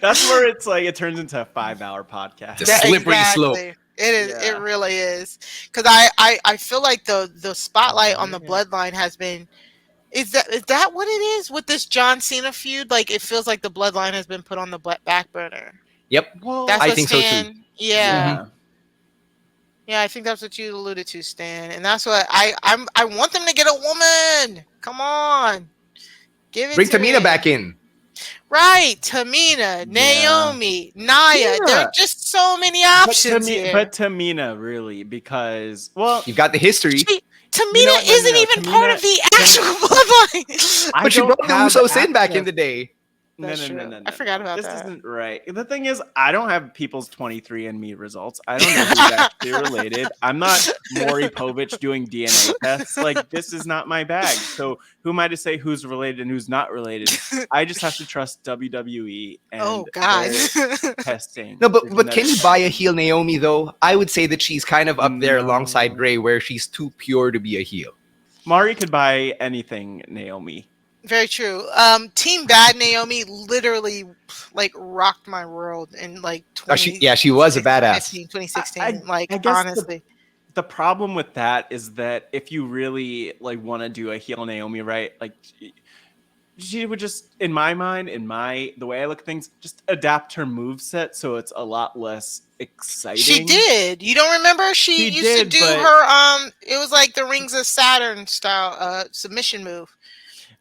That's where it's like it turns into a 5-hour podcast. It's a slippery slope. Exactly. It is. Yeah. It really is. Because I feel like the spotlight on the bloodline has been. Is that what it is with this John Cena feud? Like it feels like the bloodline has been put on the back burner. Yep. Well, That's I what think so too. Stan. Yeah. Yeah, I think that's what you alluded to, Stan, and that's what I want them to get a woman. Come on, give it. Bring to Tamina me. back in. Right, Tamina, Naomi, Nia. There Yeah. are just so many options here. But Tamina, really, because You've got the history. Tamina You know what? No, isn't no, even part Tamina- of the actual bloodline. I But she don't brought the have Usos in back access- in the day. That's No. true. I forgot about this that. isn't right. The thing is, I don't have people's 23andMe results. I don't know who's actually related. I'm not Maury Povich doing DNA tests. Like, this is not my bag. So who am I to say who's related and who's not related? I just have to trust WWE and Oh God. their testing. No, their but can you genetic buy a heel Naomi though? I would say that she's kind of up there No. alongside Ray, where she's too pure to be a heel. Mari could buy anything, Naomi. Very true. Team Bad Naomi literally like rocked my world in like 20, She was a badass. 2016. I guess Honestly. The problem with that is that if you really like want to do a heel Naomi, right? Like she would just, in my mind, the way I look at things, just adapt her moveset so it's a lot less exciting. She did. You don't remember? She used did, to do but- her it was like the Rings of Saturn style submission move.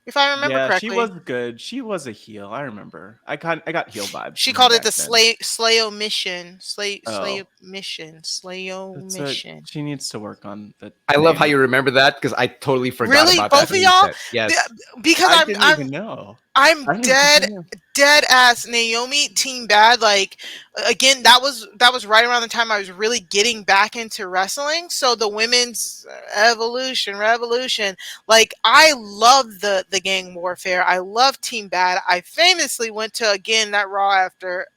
If I remember correctly. She was good. She was a heel. I remember. I got heel vibes. She from called her it the back then. Slayo mission. Slayo Oh. mission. Slayo That's mission. she needs to work on the I love name. how you remember that because I totally forgot Really? about Both that. of y'all? Yes. Because I didn't even know. I I'm didn't dead even know. dead ass Naomi Team Bad. Like again, that was right around the time I was really getting back into wrestling. So the women's revolution. Like I love the gang warfare. I love Team Bad. I famously went to again that Raw after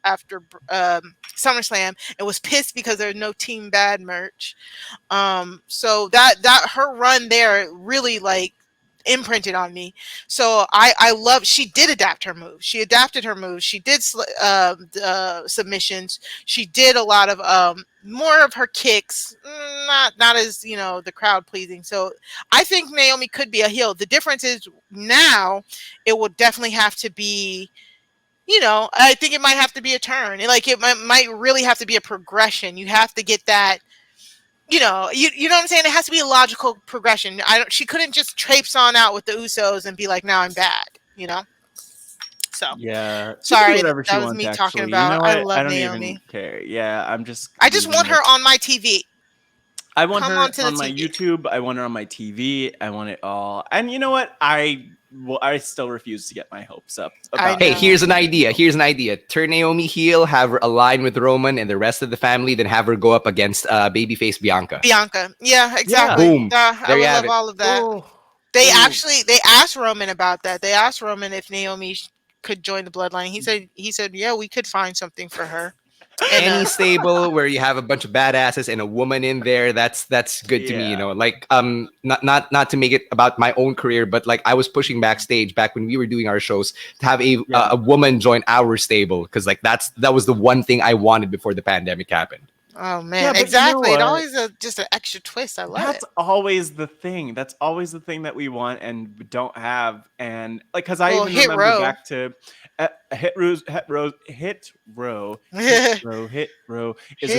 SummerSlam and was pissed because there's no Team Bad merch. So that her run there really like imprinted on me. So I love, she did adapt her moves. She adapted her moves. She did submissions. She did a lot of more of her kicks, not as, the crowd pleasing. So I think Naomi could be a heel. The difference is now it would definitely have to be, I think it might have to be a turn. Like it might really have to be a progression. You have to get that, you know what I'm saying? It has to be a logical progression. She couldn't just traipse on out with the Usos and be like, now I'm bad, So Yeah. She can do sorry, whatever she that was wants, me actually. talking You about. know I what? love I don't Naomi. even care. Yeah, I just want her on my TV. I want Come her on to the on my TV. YouTube. I want her on my TV. I want it all. And you know what? I still refuse to get my hopes up. About Hey, know. here's an idea. Turn Naomi heel, have her align with Roman and the rest of the family, then have her go up against babyface Bianca. Yeah, exactly. Boom. I There would you love have it. all of that. Oh, They oh. they asked Roman about that. They asked Roman if Naomi could join the bloodline. He said, yeah, we could find something for her. And, Any stable where you have a bunch of badasses and a woman in there, that's good to me, Yeah. Like not to make it about my own career, but like I was pushing backstage back when we were doing our shows to have a woman join our stable because like that was the one thing I wanted before the pandemic happened. oh man, Yeah, but you know exactly. It what? always just an extra twist. I love That's it. always the thing. That's always the thing that we want and don't have. And like, because I Well, even Hit remember Row. back to Hit Row is a great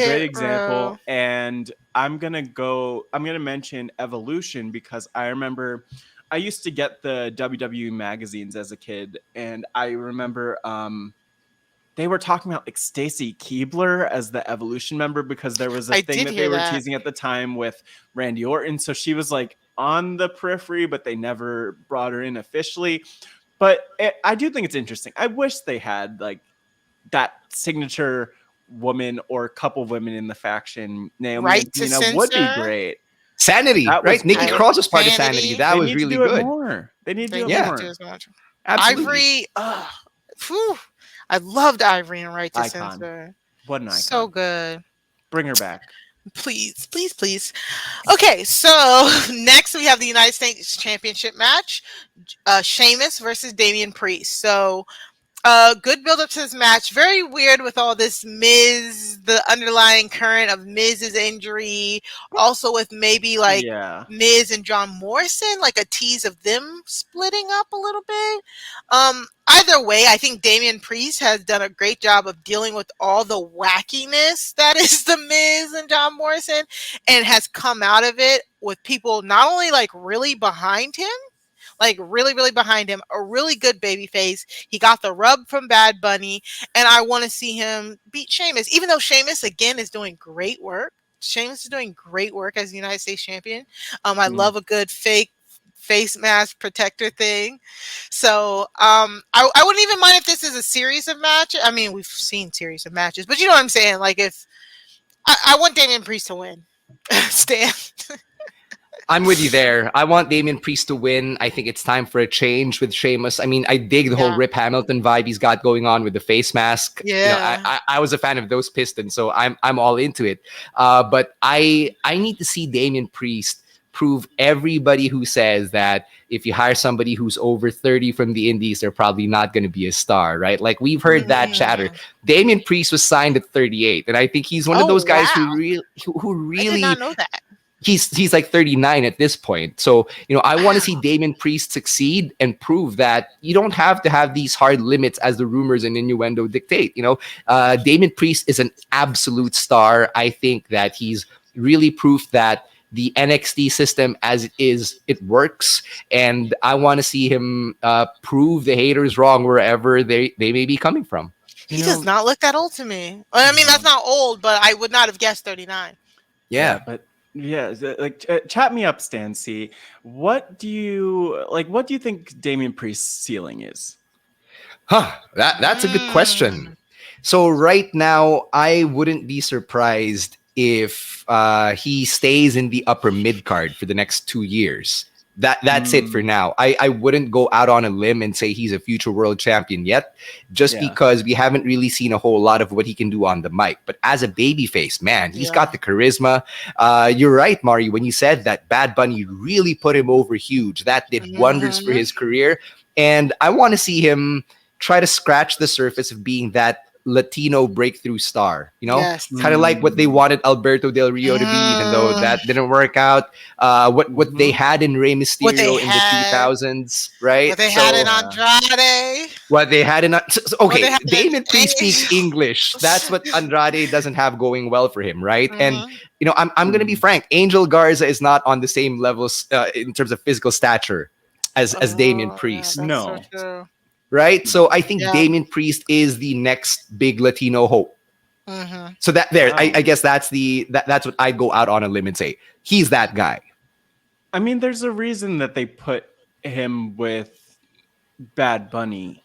Hit example. Row. And I'm gonna mention Evolution because I remember I used to get the WWE magazines as a kid, and I remember they were talking about like Stacy Keibler as the Evolution member because there was a I thing did that they hear were that. teasing at the time with Randy Orton. So she was like on the periphery, but they never brought her in officially. But I do think it's interesting. I wish they had like that signature woman or couple of women in the faction. Naomi Right and to Tina would be censor. great. Sanity, That was right? Nikki I, great. Cross was part of Sanity. Sanity. That They was need to really do it good. more. They need to They do it need Yeah, to more. as much. absolutely. Ivory. Whew, I loved Ivory and Right to Icon. Censor. What an So icon. good. Bring her back. Please, please, please. Okay, so next we have the United States Championship match. Sheamus versus Damian Priest. So good build up to this match. Very weird with all this Miz, the underlying current of Miz's injury. Also with maybe like Yeah. Miz and John Morrison, like a tease of them splitting up a little bit. Either way, I think Damian Priest has done a great job of dealing with all the wackiness that is the Miz and John Morrison, and has come out of it with people not only like really behind him, like really, really behind him, a really good baby face. He got the rub from Bad Bunny, and I want to see him beat Sheamus, even though Sheamus again is doing great work. Sheamus is doing great work as the United States champion. I Mm. love a good fake face mask protector thing. So I wouldn't even mind if this is a series of matches. I mean, we've seen series of matches, but you know what I'm saying? Like if I want Damian Priest to win. Stan. I'm with you there. I want Damian Priest to win. I think it's time for a change with Sheamus. I mean, I dig the whole Yeah. Rip Hamilton vibe he's got going on with the face mask. You know, Yeah. I was a fan of those Pistons, so I'm all into it. But I need to see Damian Priest prove everybody who says that if you hire somebody who's over 30 from the Indies, they're probably not going to be a star, right? Like we've heard that chatter. Mm. Damian Priest was signed at 38, and I think he's one of Oh those guys wow. who I did not really know that. he's like 39 at this point. So, you know, I want to see Damian Priest succeed and prove that you don't have to have these hard limits as the rumors and innuendo dictate. You know, Damian Priest is an absolute star. I think that he's really proof that the NXT system as it is, it works. And I want to see him prove the haters wrong wherever they may be coming from. He does not look that old to me. I mean, that's not old, but I would not have guessed 39. Yeah. But yeah, like chat me up, Stan C. What do you think Damian Priest's ceiling is? That's a good question. So right now, I wouldn't be surprised if he stays in the upper mid card for the next 2 years. That's it for now. I wouldn't go out on a limb and say he's a future world champion yet, just because we haven't really seen a whole lot of what he can do on the mic. But as a babyface, man, he's got the charisma. You're right, Mari, when you said that Bad Bunny really put him over huge. That did wonders for his career. And I want to see him try to scratch the surface of being that Latino breakthrough star, you know, kind of like what they wanted Alberto Del Rio to be, even though that didn't work out. What they had in Rey Mysterio in the 2000s, right? What they had in Andrade. What they had in okay, had Damian in Priest speaks English. That's what Andrade doesn't have going well for him, right? And you know, I'm gonna be frank. Angel Garza is not on the same levels in terms of physical stature as Damian Priest. No. So true. Right? So I think Damian Priest is the next big Latino hope. So that there, I guess that's that's what I go out on a limb and say. He's that guy. I mean, there's a reason that they put him with Bad Bunny.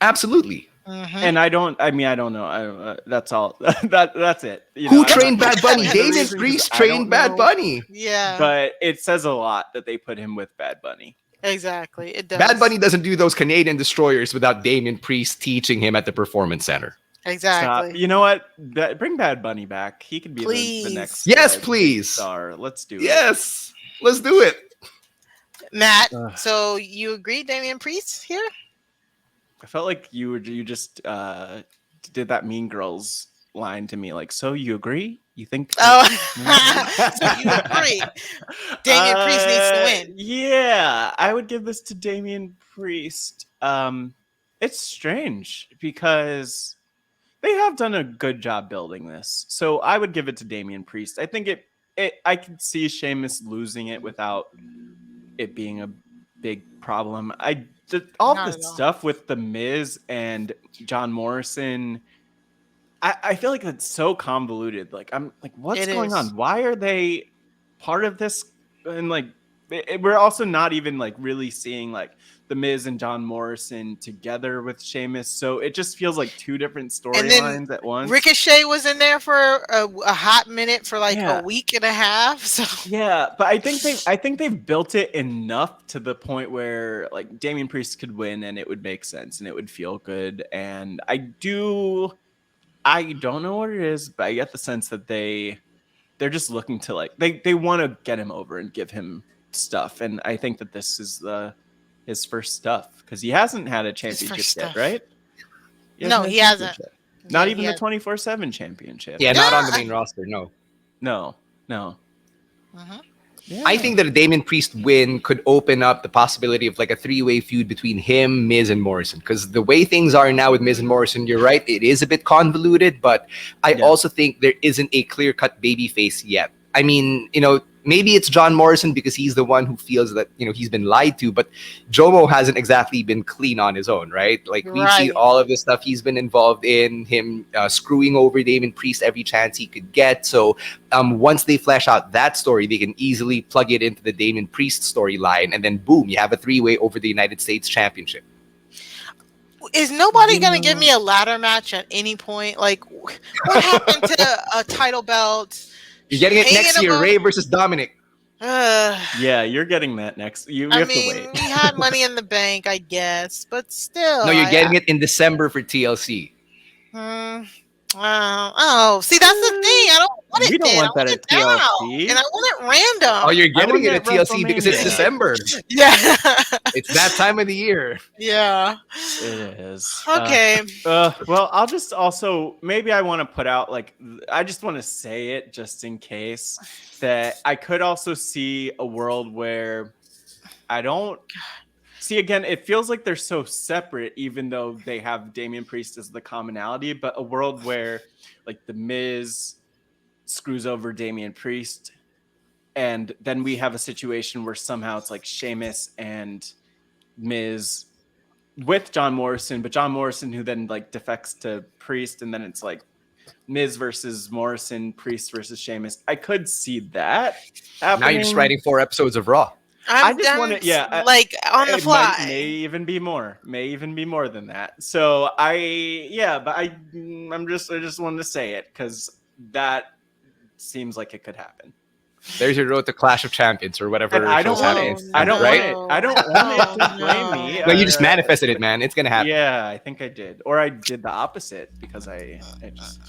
Absolutely. And I don't know. That's all. That's it. You Who know, trained Bad Bunny? The Damian reason is Priest I trained don't Bad know, Bunny. Yeah. But it says a lot that they put him with Bad Bunny. Exactly. It does. Bad Bunny doesn't do those Canadian destroyers without Damian Priest teaching him at the Performance Center. Exactly. Stop. You know what? Bring Bad Bunny back. He can be the next. Yes, big please. Star. Let's do it. Yes, let's do it. Matt, so you agree, Damian Priest here? I felt like you just did that Mean Girls line to me. Like, so you agree? You think? Oh, so you agree? Damian Priest needs to win. Yeah, I would give this to Damian Priest. It's strange because they have done a good job building this, so I would give it to Damian Priest. I think I could see Sheamus losing it without it being a big problem. I all Not the at all. stuff with the Miz and John Morrison, I feel like it's so convoluted. Like I'm like, what's It going is. on? Why are they part of this? And like, we're also not even like really seeing like the Miz and John Morrison together with Sheamus. So it just feels like two different And then storylines at once. Ricochet was in there for a hot minute for like a Yeah. week and a half. So Yeah, but I think they've built it enough to the point where like Damian Priest could win and it would make sense and it would feel good. And I don't know what it is, but I get the sense that they're just looking to like they want to get him over and give him stuff. And I think that this is his first stuff because he hasn't had a his championship first yet, stuff. right? No, had a he hasn't. championship. Not Yeah, even he the hasn't. 24/7 championship. Yeah, not on the Yeah. main roster. No. No. Mhm. Yeah. I think that a Damian Priest win could open up the possibility of like a three-way feud between him, Miz, and Morrison. Because the way things are now with Miz and Morrison, you're right, it is a bit convoluted, but I Yeah. also think there isn't a clear-cut babyface yet. I mean, maybe it's John Morrison because he's the one who feels that, he's been lied to, but Jomo hasn't exactly been clean on his own, right? Like, we've seen Right. all of the stuff he's been involved in, him screwing over Damian Priest every chance he could get. So once they flesh out that story, they can easily plug it into the Damian Priest storyline, and then boom, you have a three-way over the United States Championship. Is nobody gonna give me a ladder match at any point? Like, what happened to a title belt? You're getting it hanging next year, above- Ray versus Dominic. Yeah, you're getting that next. We I have to mean, wait. we had Money in the Bank, I guess, but still. No, you're getting it in December for TLC. See, that's the thing. I don't want it. We don't then. want I that want at it now, TLC. and I want it random. Oh, you're I getting want it at that TLC because it's WrestleMania. December. Yeah. It's that time of the year. Yeah. It is. Okay. Well, I'll just also maybe I want to put out like I just want to say it just in case that I could also see a world where I don't see again. It feels like they're so separate, even though they have Damian Priest as the commonality. But a world where like the Miz screws over Damian Priest, and then we have a situation where somehow it's like Sheamus and Miz with John Morrison, but John Morrison who then like defects to Priest, and then it's like Miz versus Morrison, Priest versus Sheamus. I could see that happening. Now you're just writing 4 episodes of Raw. I just want to, yeah, like on the fly. May even be more than that. So I just wanted to say it because that seems like it could happen. There's your road to Clash of Champions or whatever. And I don't want it. I don't want it. I don't want it to blame me. No, you just manifested it, man. It's gonna happen. Yeah, I think I did, or I did the opposite because I just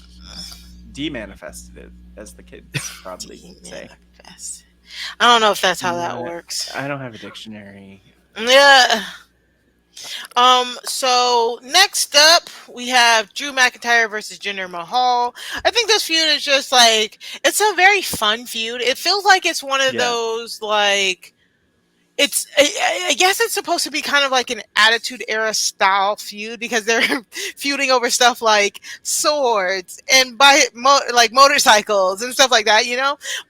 de-manifested it, as the kids probably say. I don't know if that's how that works. I don't have a dictionary. Yeah. So next up we have Drew McIntyre versus Jinder Mahal. I think this feud is just like it's a very fun feud. It feels like it's one of those like it's I guess it's supposed to be kind of like an Attitude Era style feud because they're feuding over stuff like swords and like motorcycles and stuff like that,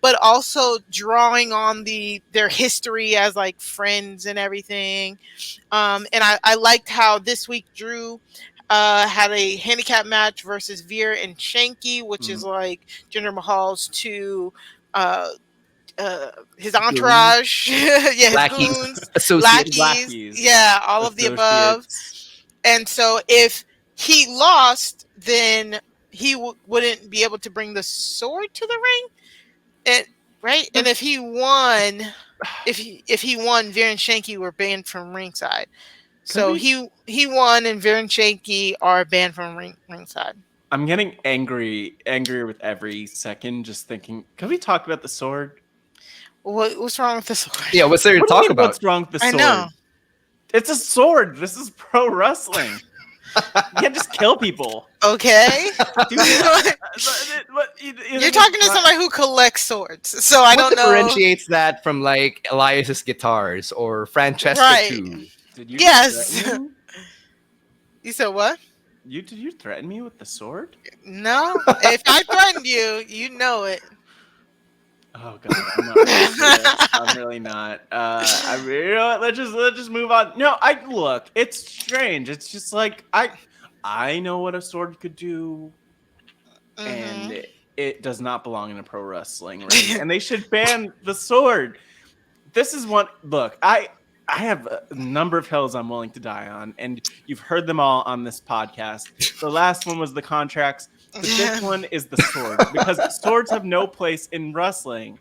but also drawing on their history as like friends and everything. And I liked how this week Drew had a handicap match versus Veer and Shanky, which is like Jinder Mahal's two his entourage, his goons, lackeys, all of the above. And so if he lost, then he wouldn't be able to bring the sword to the ring, right? And if he won, if he won, Veer and Shanky were banned from ringside. So he won, and Veer and Shanky are banned from ringside. I'm getting angrier with every second, just thinking. Can we talk about the sword? What's wrong with the sword? Yeah, what's there to talk about? What's wrong with the sword? I know. It's a sword. This is pro wrestling. You can't just kill people. Okay. You're talking to somebody who collects swords, so I don't know. What differentiates that from like Elias's guitars or Francesca 2? Yes. You said what? Did you threaten me with the sword? No. If I threatened you, you know it. Oh god, I'm not ready for this. I'm really not. You know what? Let's just move on. No, I look. It's strange. It's just like I know what a sword could do, and Mm-hmm. it does not belong in a pro wrestling ring, and they should ban the sword. This is what look. I have a number of hills I'm willing to die on, and you've heard them all on this podcast. The last one was the contracts, but this one is the swords because swords have no place in wrestling.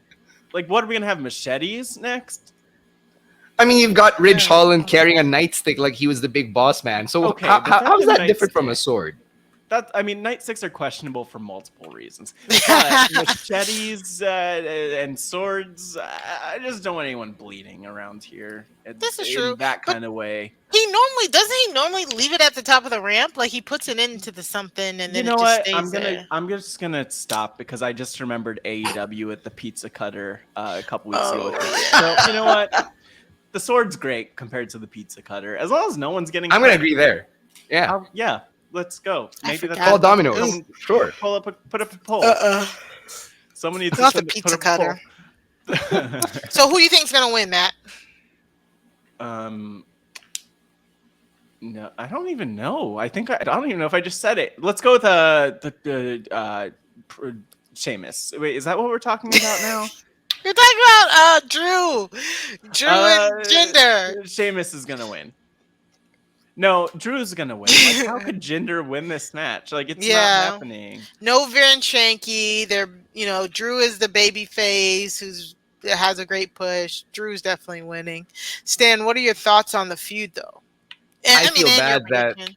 Like, what are we gonna have machetes next? I mean, you've got Ridge Yeah. Holland carrying a nightstick like he was the big boss man. So Okay, but how that's is a that different from a nightstick. sword? I mean, nightsticks are questionable for multiple reasons. But machetes and swords, I just don't want anyone bleeding around here. This is In true. that But kind of way. doesn't he normally leave it at the top of the ramp? Like he puts it into the something and You then it know just what? stays there. I'm just gonna stop because I just remembered AEW at the pizza cutter a couple weeks ago. Oh, So you know what? The sword's great compared to the pizza cutter, as long as no one's getting. I'm gonna hurt. agree there. Yeah, Yeah, let's go. I Maybe that's forgot all about dominoes. those. Sure. put up a poll. Someone needs Not to the put pizza up a cutter. poll. So who do you think's gonna win, Matt? um, no, I don't even know. I don't even know if I just said it. Let's go with Sheamus. Wait, is that what we're talking about now? You're talking about Drew and Jinder. Sheamus is gonna win. No, Drew's gonna win. Like, how could Jinder win this match? Like, it's not Yeah. happening. No Veer and Shanky. Drew is the baby face that has a great push. Drew's definitely winning. Stan, what are your thoughts on the feud though? And I feel and your bad that prediction.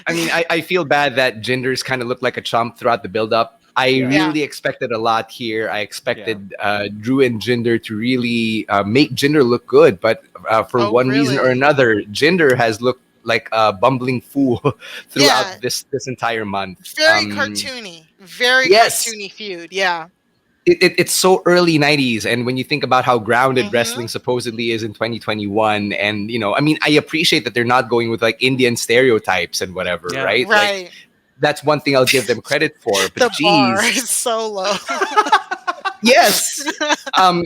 I mean, I feel bad that Jinder's kind of looked like a chump throughout the build-up. I Yeah. really expected a lot here. I expected Drew and Jinder to really make Jinder look good, but for Oh, one reason or really? another, Jinder has looked like a bumbling fool throughout Yeah. this entire month. Very cartoony. Very Yes. cartoony feud. Yeah. It's so early 90s, and when you think about how grounded Mhm. wrestling supposedly is in 2021, and I mean, I appreciate that they're not going with like Indian stereotypes and whatever, Yeah. right? Right. Like, that's one thing I'll give them credit for. But The bar geez, is so low. yes,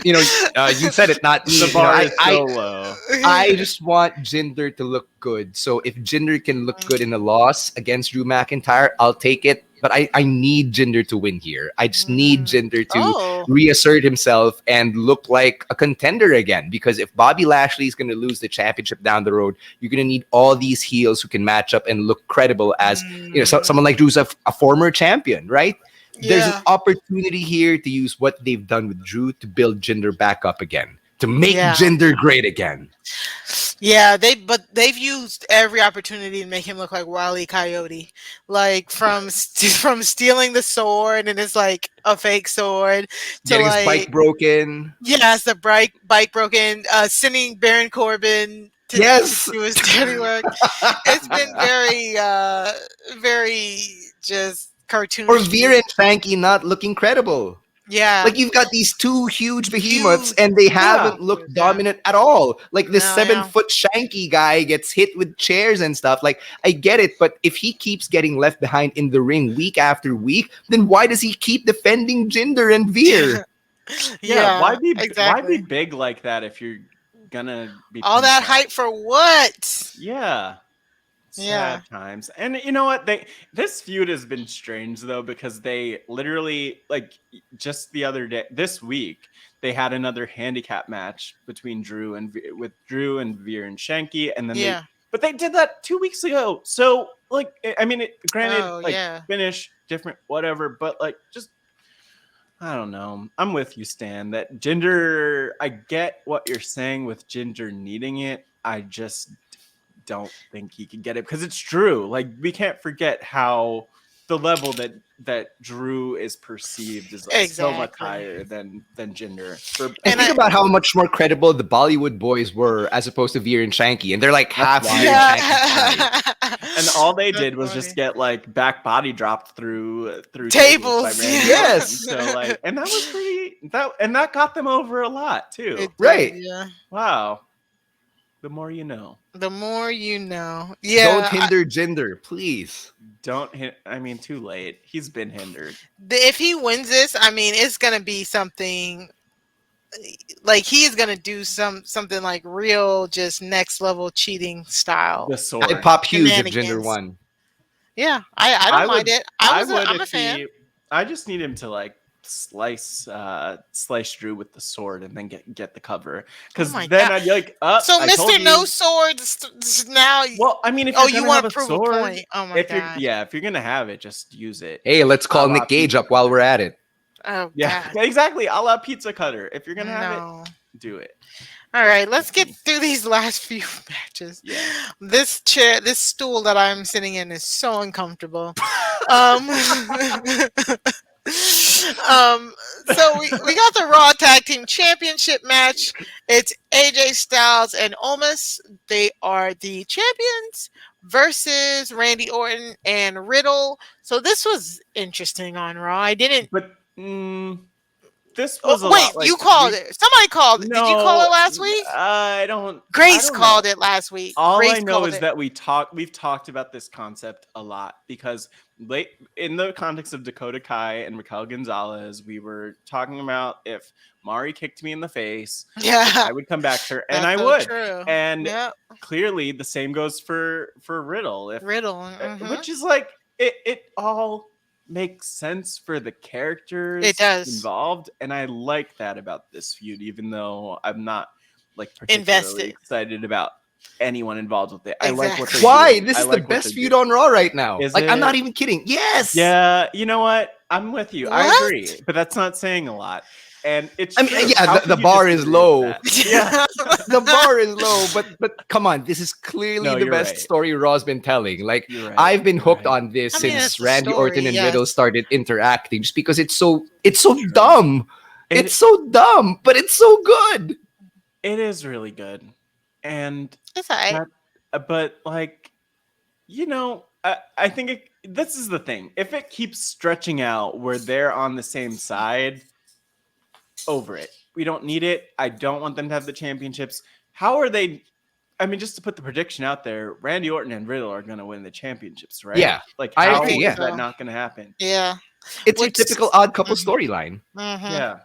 you said it, not me. The You know, bar is I so low. I just want Jinder to look good. So if Jinder can look good in a loss against Drew McIntyre, I'll take it. But I need Jinder to win here. I just need Jinder to Oh. reassert himself and look like a contender again. Because if Bobby Lashley is going to lose the championship down the road, you're going to need all these heels who can match up and look credible as someone like Drew's a former champion, right? There's an Yeah. opportunity here to use what they've done with Drew to build Jinder back up again, to make Yeah. Jinder great again. Yeah, they've used every opportunity to make him look like Wile E. Coyote, like from stealing the sword and it's like a fake sword to Getting his like bike broken. yes, the bike broken, sending Baron Corbin to Yes. do his dirty work. It's been very just cartoonish. Or Veer and Frankie not looking credible. Yeah. Like, you've got these two huge behemoths Huge. and they haven't looked Yeah. dominant at all. Like, this No, 7-foot Shanky guy gets hit with chairs and stuff. Like, I get it, but if he keeps getting left behind in the ring week after week, then why does he keep defending Jinder and Veer? Yeah, why be exactly. big like that if you're gonna be All that pinned down? hype for what? Yeah. Yeah. Sad times. And you know what? This feud has been strange though, because they literally, like, just the other day, this week, they had another handicap match between Drew and Veer and Shanky, and then but they did that 2 weeks ago. So, like, I mean, granted, finish different, whatever, but like, just, I don't know. I'm with you, Stan. That Jinder, I get what you're saying with Jinder needing it. I just don't think he can get it because it's Drew. Like, we can't forget how the level that Drew is perceived is so much higher than Jinder. And think about how much more credible the Bollywood boys were as opposed to Veer and Shanky, and they're like half Veer and Shanky. And all all they did was just get like back body dropped through tables. Yes. So like, and that was pretty. That got them over a lot too. Right. Yeah. Wow. The more you know. The more you know. Yeah. Don't hinder Jinder, please. Don't hit. I mean, too late. He's been hindered. If he wins this, I mean, it's gonna be something like he's gonna do something like real, just next level cheating The style I'd sword. pop huge if Jinder shenanigans. won. Yeah, I I don't mind would it. I would I'm a if fan. I just need him to like slice Drew with the sword and then get the cover. Oh Because my then god. I'd be like, up, So I Mr. told No you. Swords now. Well, I mean, if Oh, you're you gonna have want a to prove a sword, point? Oh my gosh. if you're gonna have it, just use it. Hey, let's A call la Nick Gage pizza up while we're cutter. at it. Oh Yeah, god. exactly. A la pizza cutter. If you're gonna have it, No. do it. All right, let's get through these last few matches. Yeah. This stool that I'm sitting in is so uncomfortable. Um, so we got the Raw Tag Team Championship match. It's AJ Styles and Omos. They are the champions versus Randy Orton and Riddle. So this was interesting on Raw. I didn't. But this Oh, was a wait, lot like you called we. it. Somebody called it. Did you call it No, last week? I Grace don't know. called it last week. All I Grace know called is it. that we've talked about this concept a lot because late in the context of Dakota Kai and Raquel Gonzalez, we were talking about if Mari kicked me in the face, Yeah, I would come back to her, and that's I so would. true. And Yep, clearly, the same goes for Riddle. If Riddle. Hmm. which is like it all makes sense for the It characters does. involved, and I like that about this feud, even though I'm not like particularly Invested. excited about anyone involved with it. I like what they're Exactly. Why? doing. This I is the like what best they're feud doing. on Raw right now. Is Like, I'm not it? even kidding. Yes. Yeah, you know what? I'm with you. I What? agree, but that's not saying a lot. And it's I mean, true. yeah, How the could you bar is disagree with low. that? Yeah. The bar is low, but come on, this is clearly No, the you're best right. story Raw's been telling. Like, You're right. I've been You're hooked right. on this I mean, since it's the Randy story, Orton and Riddle yes. started interacting, just because it's so True. dumb. It's It so dumb, but it's so good. it is really good. And It's alright. that but like I think this is the thing. If it keeps stretching out where they're on the same side, over it. We don't need it. I don't want them to have the championships. How are they? I mean, just to put the prediction out there, Randy Orton and Riddle are going to win the championships, right? Yeah, Like, I how agree. is Yeah, that not going to happen? Yeah. it's your Which. typical odd couple Mhm, storyline. mhm. Yeah.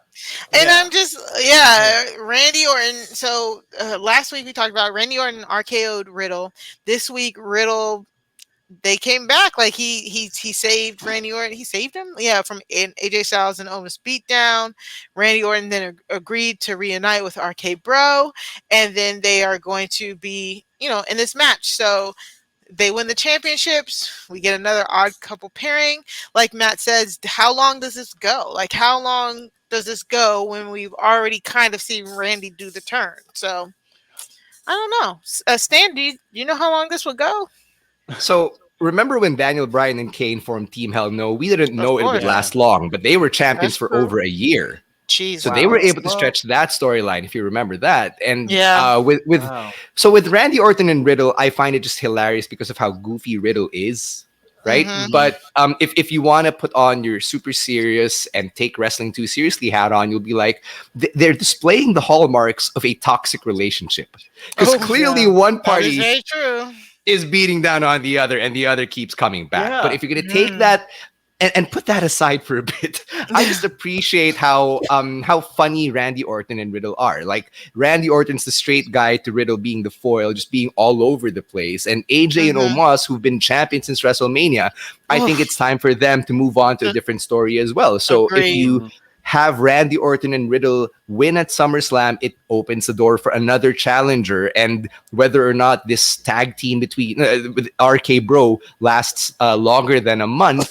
And Yeah. I'm just, yeah, Randy Orton. So last week we talked about Randy Orton RKO'd Riddle. This week Riddle, they came back, like he saved Randy Orton. He saved him, yeah, from an AJ Styles and Omos beatdown. Randy Orton then agreed to reunite with RK Bro, and then they are going to be, in this match. So they win the championships. We get another odd couple pairing. Like Matt says, how long does this go? Like, how long does this go when we've already kind of seen Randy do the turn? So I don't know. Stan, do you know how long this will go? So remember when Daniel Bryan and Kane formed Team Hell No? We didn't Of know it would course, Yeah. last long, but they were champions that's for true. over a year. So they Jesus. were Wow. able to Well, stretch that storyline, if you remember that. And Yeah. wow. with Randy Orton and Riddle, I find it just hilarious because of how goofy Riddle is, right? Hmm. But if you want to put on your super serious and take wrestling too seriously hat on, you'll be like, they're displaying the hallmarks of a toxic relationship. Because Oh, clearly Yeah. one that is party very true. is beating down on the other and the other keeps coming back. But Yeah. if you're going to take Mm. that and put that aside for a bit, I just appreciate how funny Randy Orton and Riddle are. Like, Randy Orton's the straight guy to Riddle being the foil, just being all over the place. And AJ and Mhm. Omos, who've been champions since WrestleMania, I think Oof. it's time for them to move on to a different story as well. So if Agreed. you Mhm. have Randy Orton and Riddle win at SummerSlam, it opens the door for another challenger. And whether or not this tag team between with RK Bro lasts longer than a month,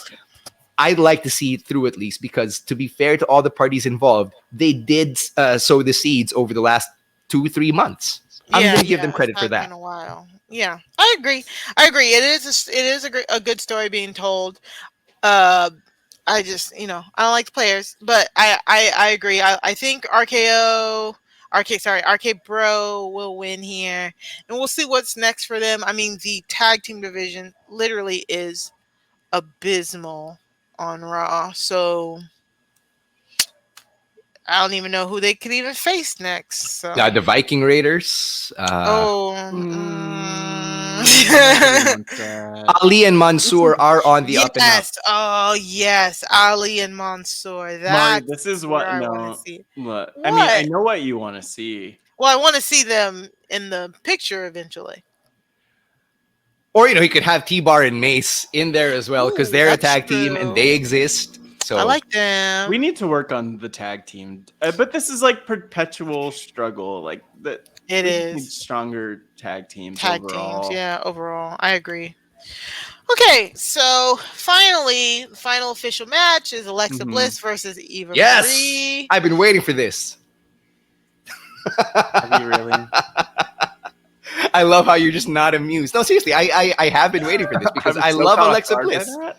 I'd like to see it through at least, because to be fair to all the parties involved, they did sow the seeds over the last 2-3 months. I'm Yeah, going to give them yeah, it credit for has that. been a while. Yeah, I agree. I agree. It is a good story being told. Uh, I just, I don't like the players, but I agree. I think RK Bro will win here, and we'll see what's next for them. I mean, the tag team division literally is abysmal on Raw, so I don't even know who they could even face next. So, The Viking Raiders. oh, Mm, Nobody wants that. Ali and Mansoor are on the up and up. Yes. Oh, yes. Ali and Mansoor. Mari, That's this is where what I want to no. see. Look, I mean, I What? know what you want to see. Well, I want to see them in the picture eventually. Or he could have T-Bar and Mace in there as well because Ooh, they're a that's tag team and true. they exist. I So like them. We need to work on the tag team, but this is like perpetual struggle. Like that, It we just need is stronger tag teams tag teams. overall. Yeah, overall, I agree. Okay, so finally, the final official match is Alexa Mhm. Bliss versus Eva yes, Marie. I've been waiting for this. Have you really? I love how you're just not amused. No, seriously, I have been waiting for this because I'm I so love caught off Alexa guard by Bliss. that.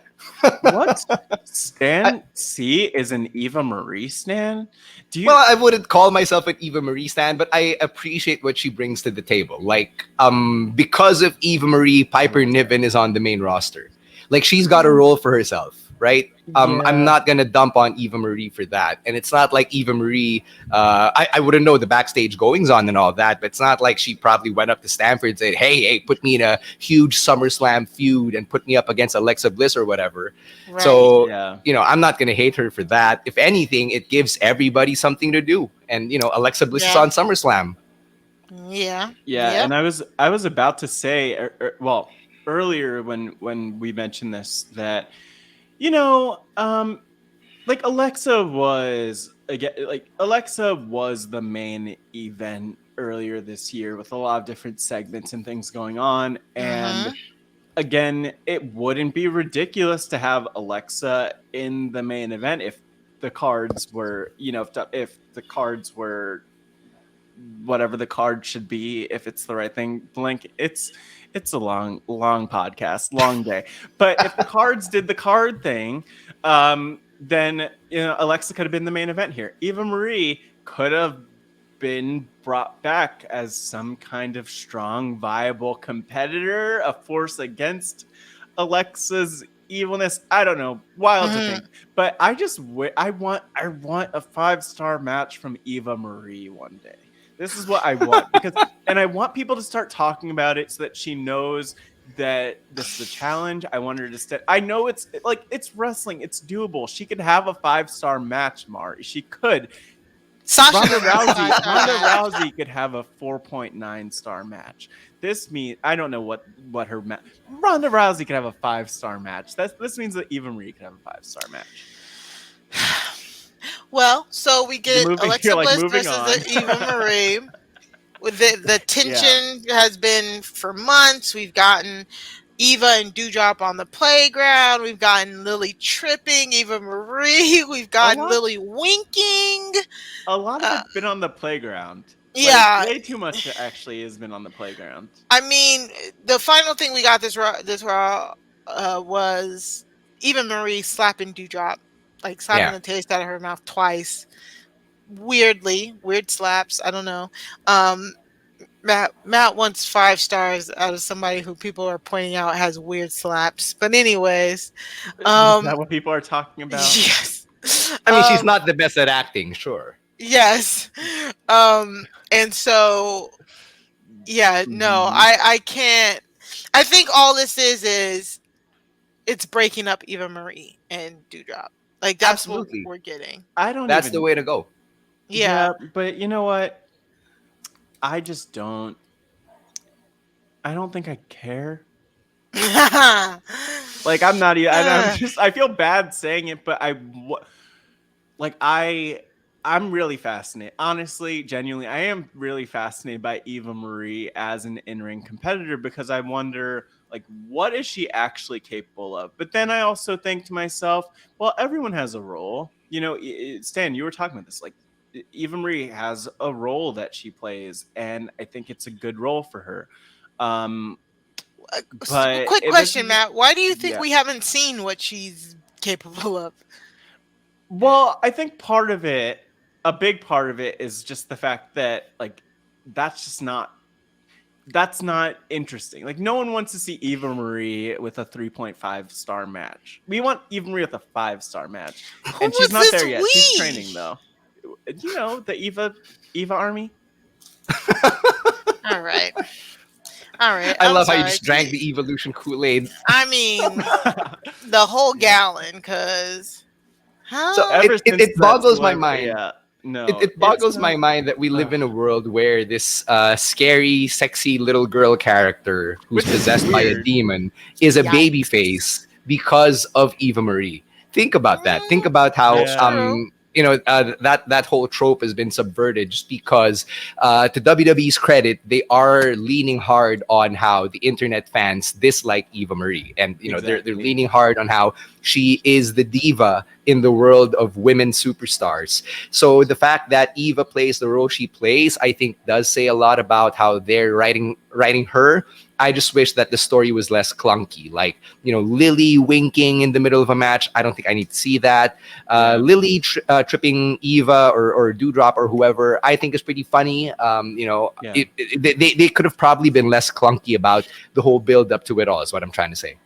What? Stan C is an Eva Marie stan? Do you? Well, I wouldn't call myself an Eva Marie stan, but I appreciate what she brings to the table. Like, because of Eva Marie, Piper Niven is on the main roster. Like, she's got a role for herself, right? I'm Yeah. not gonna dump on Eva Marie for that. And it's not like Eva Marie. I wouldn't know the backstage goings on and all that, but it's not like she probably went up to Stanford and said, "Hey, put me in a huge SummerSlam feud and put me up against Alexa Bliss or whatever." Right. So yeah. I'm not gonna hate her for that. If anything, it gives everybody something to do. And Alexa Bliss is Yeah. on SummerSlam. Yeah. Yeah, Yep. and I was about to say, well, earlier when we mentioned this that like Alexa was the main event earlier this year with a lot of different segments and things going on, and Mhm. again, it wouldn't be ridiculous to have Alexa in the main event if the cards were, if the cards were whatever the card should be, if it's the right thing. Blink, it's a long podcast, long day. But if the cards did the card thing, then Alexa could have been the main event here. Eva Marie could have been brought back as some kind of strong, viable competitor, a force against Alexa's evilness. I don't know, wild to Mhm. think. But I just I want a 5-star match from Eva Marie one day. This is what I want and I want people to start talking about it so that she knows that this is a challenge. I want her to I know it's wrestling. It's doable. She could have a 5-star match, Mari. She could. Sasha Ronda could have a Rousey, 5-star Ronda match. Rousey could have a 4.9-star match. This means I don't know what her Ronda Rousey could have a 5-star match. This means that Eva Marie could have a 5-star match. Well, so we get Alexa Bliss moving versus on. Eva Marie. With the tension has been for months. We've gotten Eva and Dewdrop on the playground. We've gotten Lily tripping Eva Marie. We've gotten Lily winking. A lot of it's been on the playground. Yeah, way too much actually has been on the playground. I mean, the final thing we got this raw was Eva Marie slapping Dewdrop, like slapping the taste out of her mouth twice. Weird slaps. I don't know. Matt wants 5 stars out of somebody who people are pointing out has weird slaps. But anyways, Is that what people are talking about? Yes. I mean, she's not the best at acting, sure. Yes. And so, yeah, no, I can't. I think all this is it's breaking up Eva Marie and Dewdrop. Like that's Absolutely. what we're getting. That's the way to go. Yeah. But you know what? I just don't. I don't think I care. Like I'm not even. I feel bad saying it, but I'm really fascinated. Honestly, genuinely, I am really fascinated by Eva Marie as an in-ring competitor because I wonder, like, what is she actually capable of? But then I also think to myself, well, everyone has a role. Stan, you were talking about this. Like, Eva Marie has a role that she plays, and I think it's a good role for her. But quick question, Matt. Why do you think we haven't seen what she's capable of? Well, I think a big part of it is just the fact that that's not interesting. Like no one wants to see Eva Marie with a 3.5-star match. We want Eva Marie with a 5-star match. And she's not there yet. She's training though. The Eva Army. All right. All right. I I'm love how you sorry. just drank the evolution Kool-Aid. I mean, the whole gallon, cause So how? Ever since it that boggles my celebrity, mind. yeah, no, It boggles my mind that we live in a world where this scary, sexy little girl character who's which is possessed by a weird. demon is a Yikes. baby face because of Eva Marie. Think about that. Think Mm, about how that's Yeah. true. that whole trope has been subverted just because to WWE's credit, they are leaning hard on how the internet fans dislike Eva Marie, and they're Exactly. leaning hard on how she is the diva in the world of women superstars. So the fact that Eva plays the role she plays, I think, does say a lot about how they're writing her. I just wish that the story was less clunky, like Lily winking in the middle of a match. I don't think I need to see that. Yeah. Lily tripping Eva or Dewdrop or whoever, I think is pretty funny. Yeah. They could have probably been less clunky about the whole build up to it all. Is what I'm trying to say.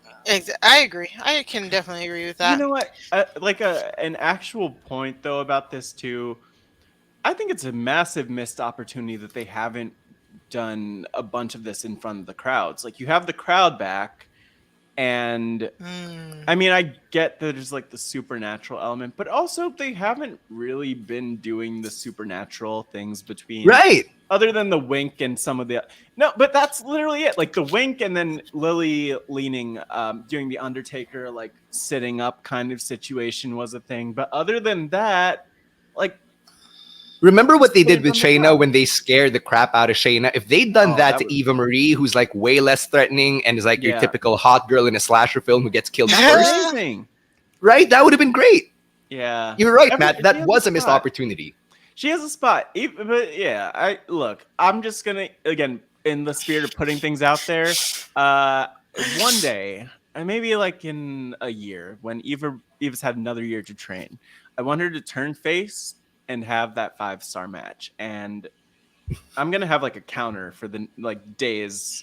I agree. I can definitely agree with You that. know what? Like an actual point though about this too. I think it's a massive missed opportunity that they haven't done a bunch of this in front of the crowds. Like you have the crowd back, and Mm. I mean, I get that there's like the supernatural element, but also they haven't really been doing the supernatural things between, Right. other than the wink and some of the no, but that's literally it. Like the wink and then Lily leaning, doing the Undertaker like sitting up kind of situation was a thing. But other than that, like Remember what they put did it with on the Shayna crowd. when they scared the crap out of Shayna? If they'd done Oh, that that to was Eva Marie, who's like way less threatening and is like your yeah, typical hot girl in a slasher film who gets killed that's first, amazing. right? That would have been great. Yeah, You're right, every Matt. she That has a was a missed spot. opportunity. She has a spot. But yeah, I'm just gonna again in the spirit of putting things out there. One day, and maybe like in a year, when Eva's had another year to train, I want her to turn face and have that 5-star match. And I'm gonna have like a counter for the like days,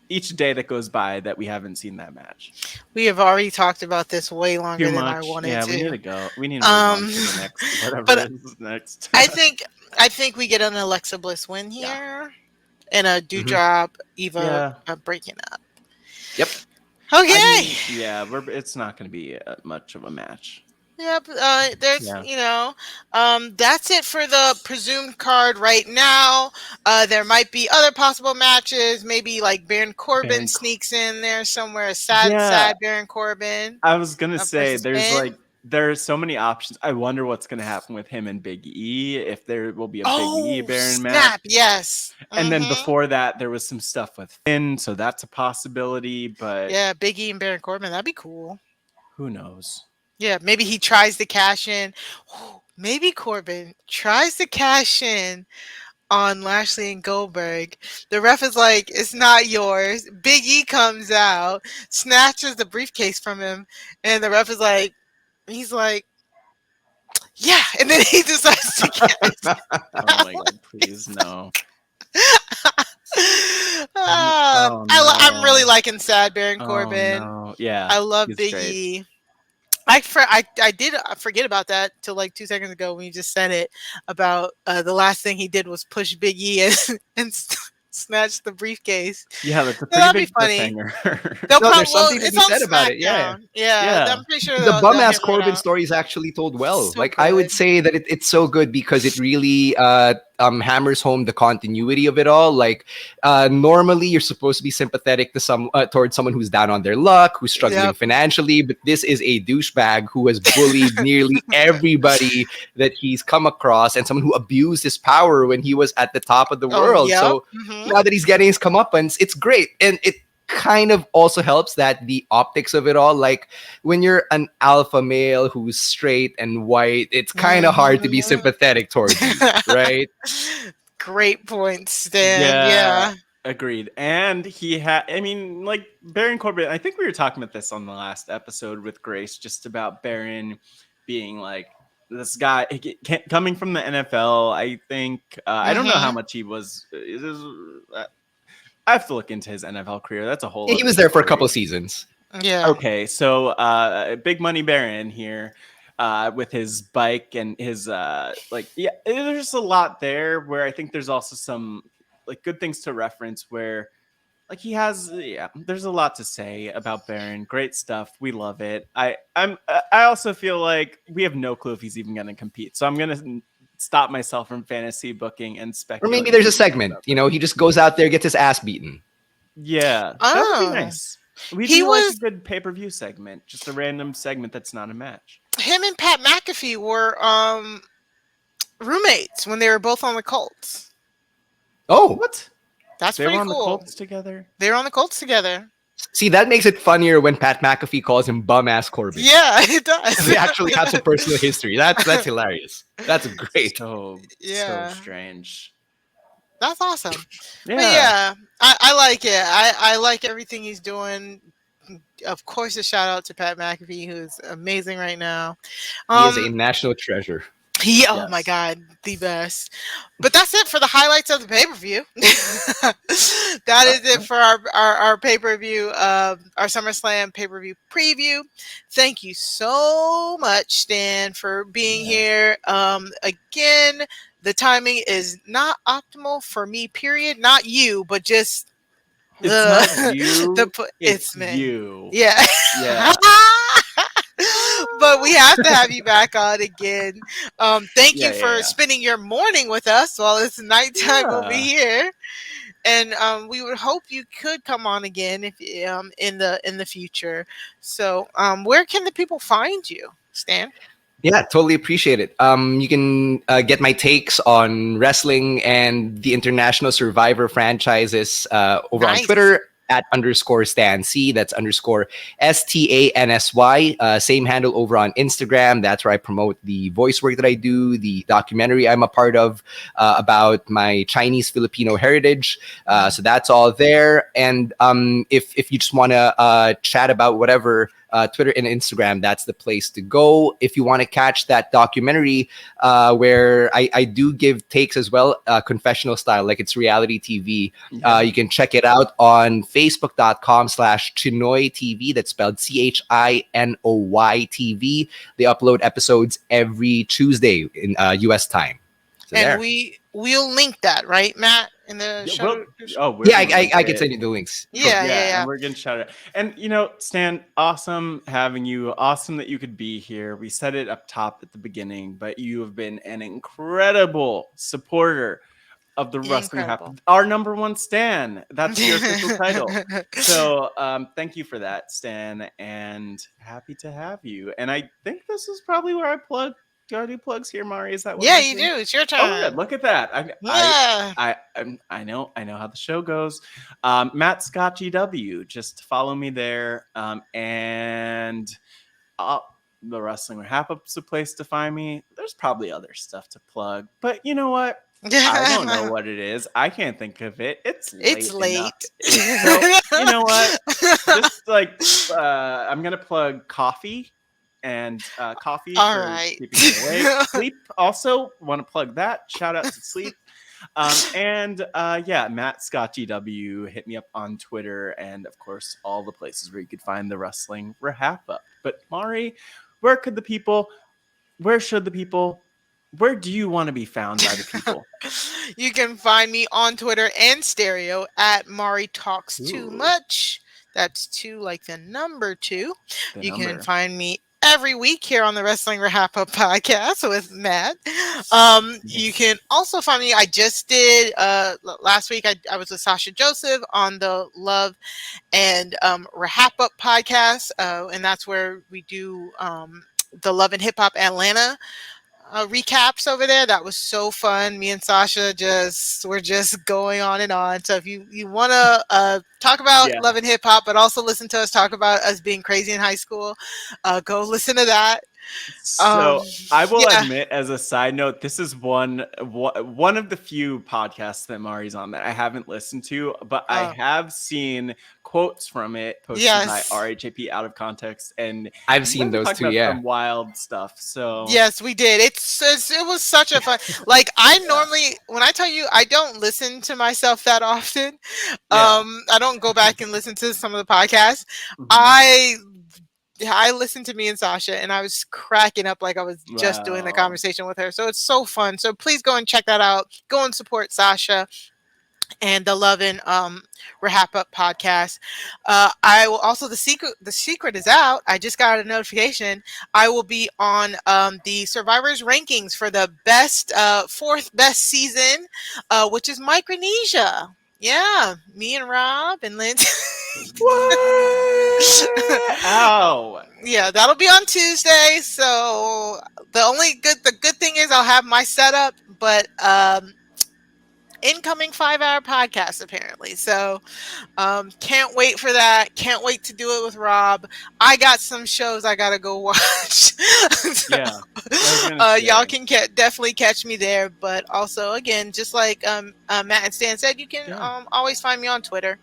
each day that goes by that we haven't seen that match. We have already talked about this way longer Too than I much. wanted Yeah, we need to. to go. We need to move on Um, to the next whatever but is next. I think I think we get an Alexa Bliss win Yeah. here, and a Mhm. Dewdrop Eva Yeah. breaking up. Yep. Okay. I mean, yeah, it's not going to be much of a match. Yep. There's, Yeah. that's it for the presumed card right now. There might be other possible matches. Maybe like Baron Corbin Baron sneaks in there somewhere. A Yeah, sad Baron Corbin I was gonna say versus Finn. there's so many options. I wonder what's gonna happen with him and Big E, if there will be a Big E Oh Baron match. snap! Yes. And then Mm-hmm. before that, there was some stuff with Finn, so that's a possibility. But Yeah, Big E and Baron Corbin. That'd be cool. who knows? Yeah, maybe he tries to cash in. Maybe Corbin tries to cash in on Lashley and Goldberg. The ref is like, it's not yours. Big E comes out, snatches the briefcase from him, and the ref is like, he's like, yeah. And then he decides to cash Oh my god, please no. Oh I'm really no. liking sad Baron Oh Corbin. no. Yeah. I love He's Big great. E. I did forget about that till like 2 seconds ago when you just said it about the last thing he did was push Big E and snatch the briefcase. Yeah, that's a So pretty that'll be big funny. cliffhanger. They'll No, probably there's something to it's be on said about it. Yeah. SmackDown. Yeah, Yeah. I'm pretty sure The they'll bum ass hammer it Corbin out. story is actually told well. So Like I would good. say that it's so good because it really hammers home the continuity of it all. Like normally you're supposed to be sympathetic to towards someone who's down on their luck, who's struggling Yep. financially, but this is a douchebag who has bullied nearly everybody that he's come across, and someone who abused his power when he was at the top of the Oh, world. yep. So Mhm. now that he's getting his comeuppance, it's great, and it kind of also helps that the optics of it all, like when you're an alpha male who's straight and white, it's kind of hard to be Mhm. sympathetic towards you, right? Great point, Stan. Yeah, Yeah. agreed. And he had, I mean, like Baron Corbin, I think we were talking about this on the last episode with Grace, just about Baron being like this guy coming from the NFL. I think, I don't know how Mhm. much he was. I have to look into his NFL career. That's a whole Yeah, he other was there for a story. couple seasons. Yeah. Okay, so Big Money Baron here, with his bike and his like, yeah, there's just a lot there where I think there's also some like good things to reference where like he has, yeah, there's a lot to say about Baron. Great stuff. We love it. I also feel like we have no clue if he's even going to compete. So I'm going to stop myself from fantasy booking and Or maybe speculating there's a too much segment. about You that. know, he just goes out there, gets his ass beaten. Yeah, that would be Oh, nice. We he do like a was good pay-per-view segment, just a random segment that's not a match. him and Pat McAfee were roommates when they were both on the Colts. Oh, What? That's They were pretty on the cool. Colts together? They were on the Colts together. see, that makes it funnier when Pat McAfee calls him bum ass Corbin. Yeah, it They does. actually have some personal history. That's hilarious. That's great. So Yeah. strange. That's awesome. But Yeah. yeah, I like it. I like everything he's doing. Of course, a shout out to Pat McAfee, who's amazing right now. He is a Um, national treasure. oh my Yes. god, the best. But that's it for the highlights of the pay per view. That is it for our pay per view, our SummerSlam pay per view preview. Thank you so much, Stan, for being Yeah. here. Again, the timing is not optimal for me. Period. Not you, but just It's not the you. it's It's me. you. Yeah. Yeah. But we have to have you back on again. Thank you for Yeah. spending your morning with us while it's nighttime over Yeah. here. And we would hope you could come on again if in the future. So where can the people find you, Stan? Yeah, totally appreciate it. You can get my takes on wrestling and the International Survivor franchises over on Nice. Twitter at _StanC. That's _STANSY. Same handle over on Instagram. That's where I promote the voice work that I do, the documentary I'm a part of about my Chinese Filipino heritage. So that's all there. And if you just want to chat about whatever, Twitter and Instagram, that's the place to go. If you want to catch that documentary where I do give takes as well, confessional style, like it's reality TV, you can check it out on facebook.com/Chinoy TV. That's spelled CHINOY TV. They upload episodes every Tuesday in US time. So And there. we'll link that, right, Matt, in the Yeah, show. we're Yeah, gonna link I can it. send you the links. Yeah, And we're gonna shout it. And Stan, awesome having you. Awesome that you could be here. We said it up top at the beginning, but you have been an incredible supporter of the Wrestling Incredible. Rap. Our number one Stan. That's your official title. So thank you for that, Stan, and happy to have you. And I think this is probably where I plug. Do I do plugs here, Mari? Is that what Yeah, I you think? do. It's your Oh, turn. good. Look at that. Yeah. I know how the show goes. Matt Scott GW. Just follow me there. And the Wrestling RHAPup's a place to find me. There's probably other stuff to plug, but you know what? I don't know what it is. I can't think of it. It's It's late enough. late. So you know what? Just like I'm gonna plug coffee and coffee All for right. keeping me awake. Sleep also want to plug that. Shout out to sleep. Yeah, Matt Scott GW, hit me up on Twitter and of course all the places where you could find the Wrestling RHAPup. But Mari, where should the people, where do you want to be found by the people? You can find me on Twitter and stereo at Mari Talks Too Ooh. Much. That's two like the number two. The You can number. find me every week here on the Wrestling RHAPup podcast with Matt. You can also find me. I just did last week. I was with Sasha Joseph on the Love and RHAPup podcast, and that's where we do the Love and Hip Hop Atlanta recaps over there. That was so fun. Me and Sasha we're just going on and on. So if you want to talk about Yeah. Love and Hip Hop, but also listen to us talk about us being crazy in high school, go listen to that. So I will yeah. admit, as a side note, this is one of the few podcasts that Mari's on that I haven't listened to, but I have seen quotes from it posted by RHAP out of context, and I've seen those too. Yeah, some wild stuff. So yes, we did. It was such a fun. Like I normally, when I tell you, I don't listen to myself that often. I don't go back and listen to some of the podcasts. I listened to me and Sasha, and I was cracking up like I was just doing the conversation with her. So it's so fun. So please go and check that out. Go and support Sasha. and the Love and RHAPup podcast. I will also the secret is out. I just got a notification. I will be on the Survivors rankings for the best fourth best season, which is Micronesia. Yeah, me and Rob and Lindsay. Ow. Yeah, that'll be on Tuesday. So the good thing is I'll have my setup, but incoming 5-hour podcast apparently. So can't wait for that. Can't wait to do it with Rob. I got some shows I gotta go watch. So, Yeah. I was gonna y'all say. can definitely catch me there. But also, again, just like Matt and Stan said, you can Yeah. always find me on Twitter.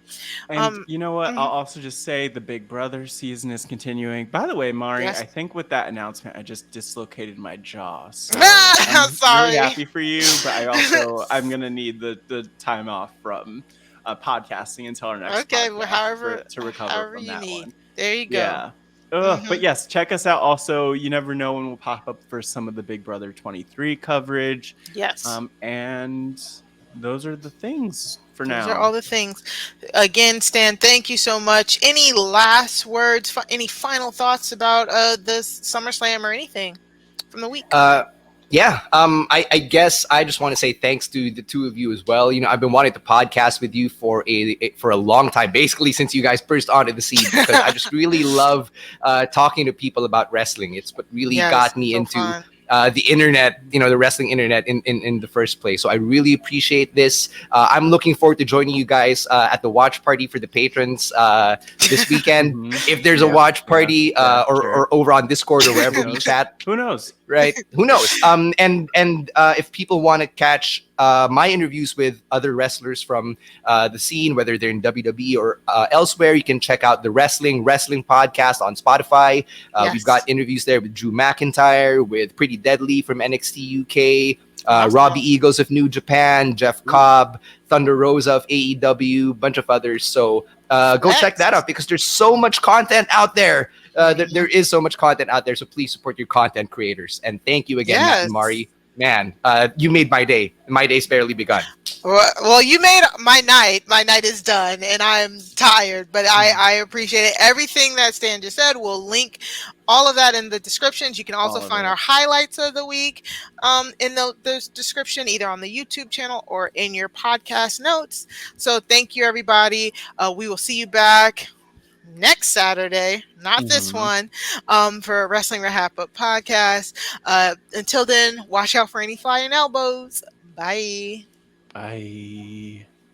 And you know what? I'll Mhm. also just say the Big Brother season is continuing. By the way, Mari, Yes. I think with that announcement, I just dislocated my jaw. So Ah, I'm really sorry. happy for you, but I'm gonna need the time off from podcasting until our next Okay, well, podcast however to recover however from you that need. one. There you go. Yeah. Hmm. But yes, check us out. Also, you never know when we'll pop up for some of the Big Brother 23 coverage. Yes. And those are the things for Those are now. all the things. Again, Stan, thank you so much. Any last words, any final thoughts about this SummerSlam or anything from the week? Yeah, I guess I just want to say thanks to the two of you as well. I've been wanting to podcast with you for a long time, basically since you guys burst onto the scene, because I just really love talking to people about wrestling. It's what really Yes, got me so into fun. the internet, the wrestling internet in the first place. So I really appreciate this. I'm looking forward to joining you guys at the watch party for the patrons this weekend. Mhm. If there's a Yeah, watch party sure. or over on Discord or Who wherever we knows? chat, Who knows? right? Who knows? And if people want to catch my interviews with other wrestlers from the scene, whether they're in WWE or elsewhere, you can check out the Wrestling podcast on Spotify. We've got Yes. interviews there with Drew McIntyre, with Pretty Deadly from NXT UK, Awesome. Robbie Eagles of New Japan, Jeff Cobb, Thunder Rosa of AEW, bunch of others. So go check that out because there's so much content out there. There is so much content out there, so please support your content creators. And thank you again, Matt and Yes. Mari. Man, you made my day. My day's barely begun. Well, you made my night. My night is done, and I'm tired. But I appreciate it. Everything that Stan just said, we'll link all of that in the descriptions. You can also All of find it. our highlights of the week in the description, either on the YouTube channel or in your podcast notes. So thank you, everybody. We will see you back next Saturday, not this Mhm. one, for Wrestling RHAPup podcast. Until then, watch out for any flying elbows. Bye. Bye.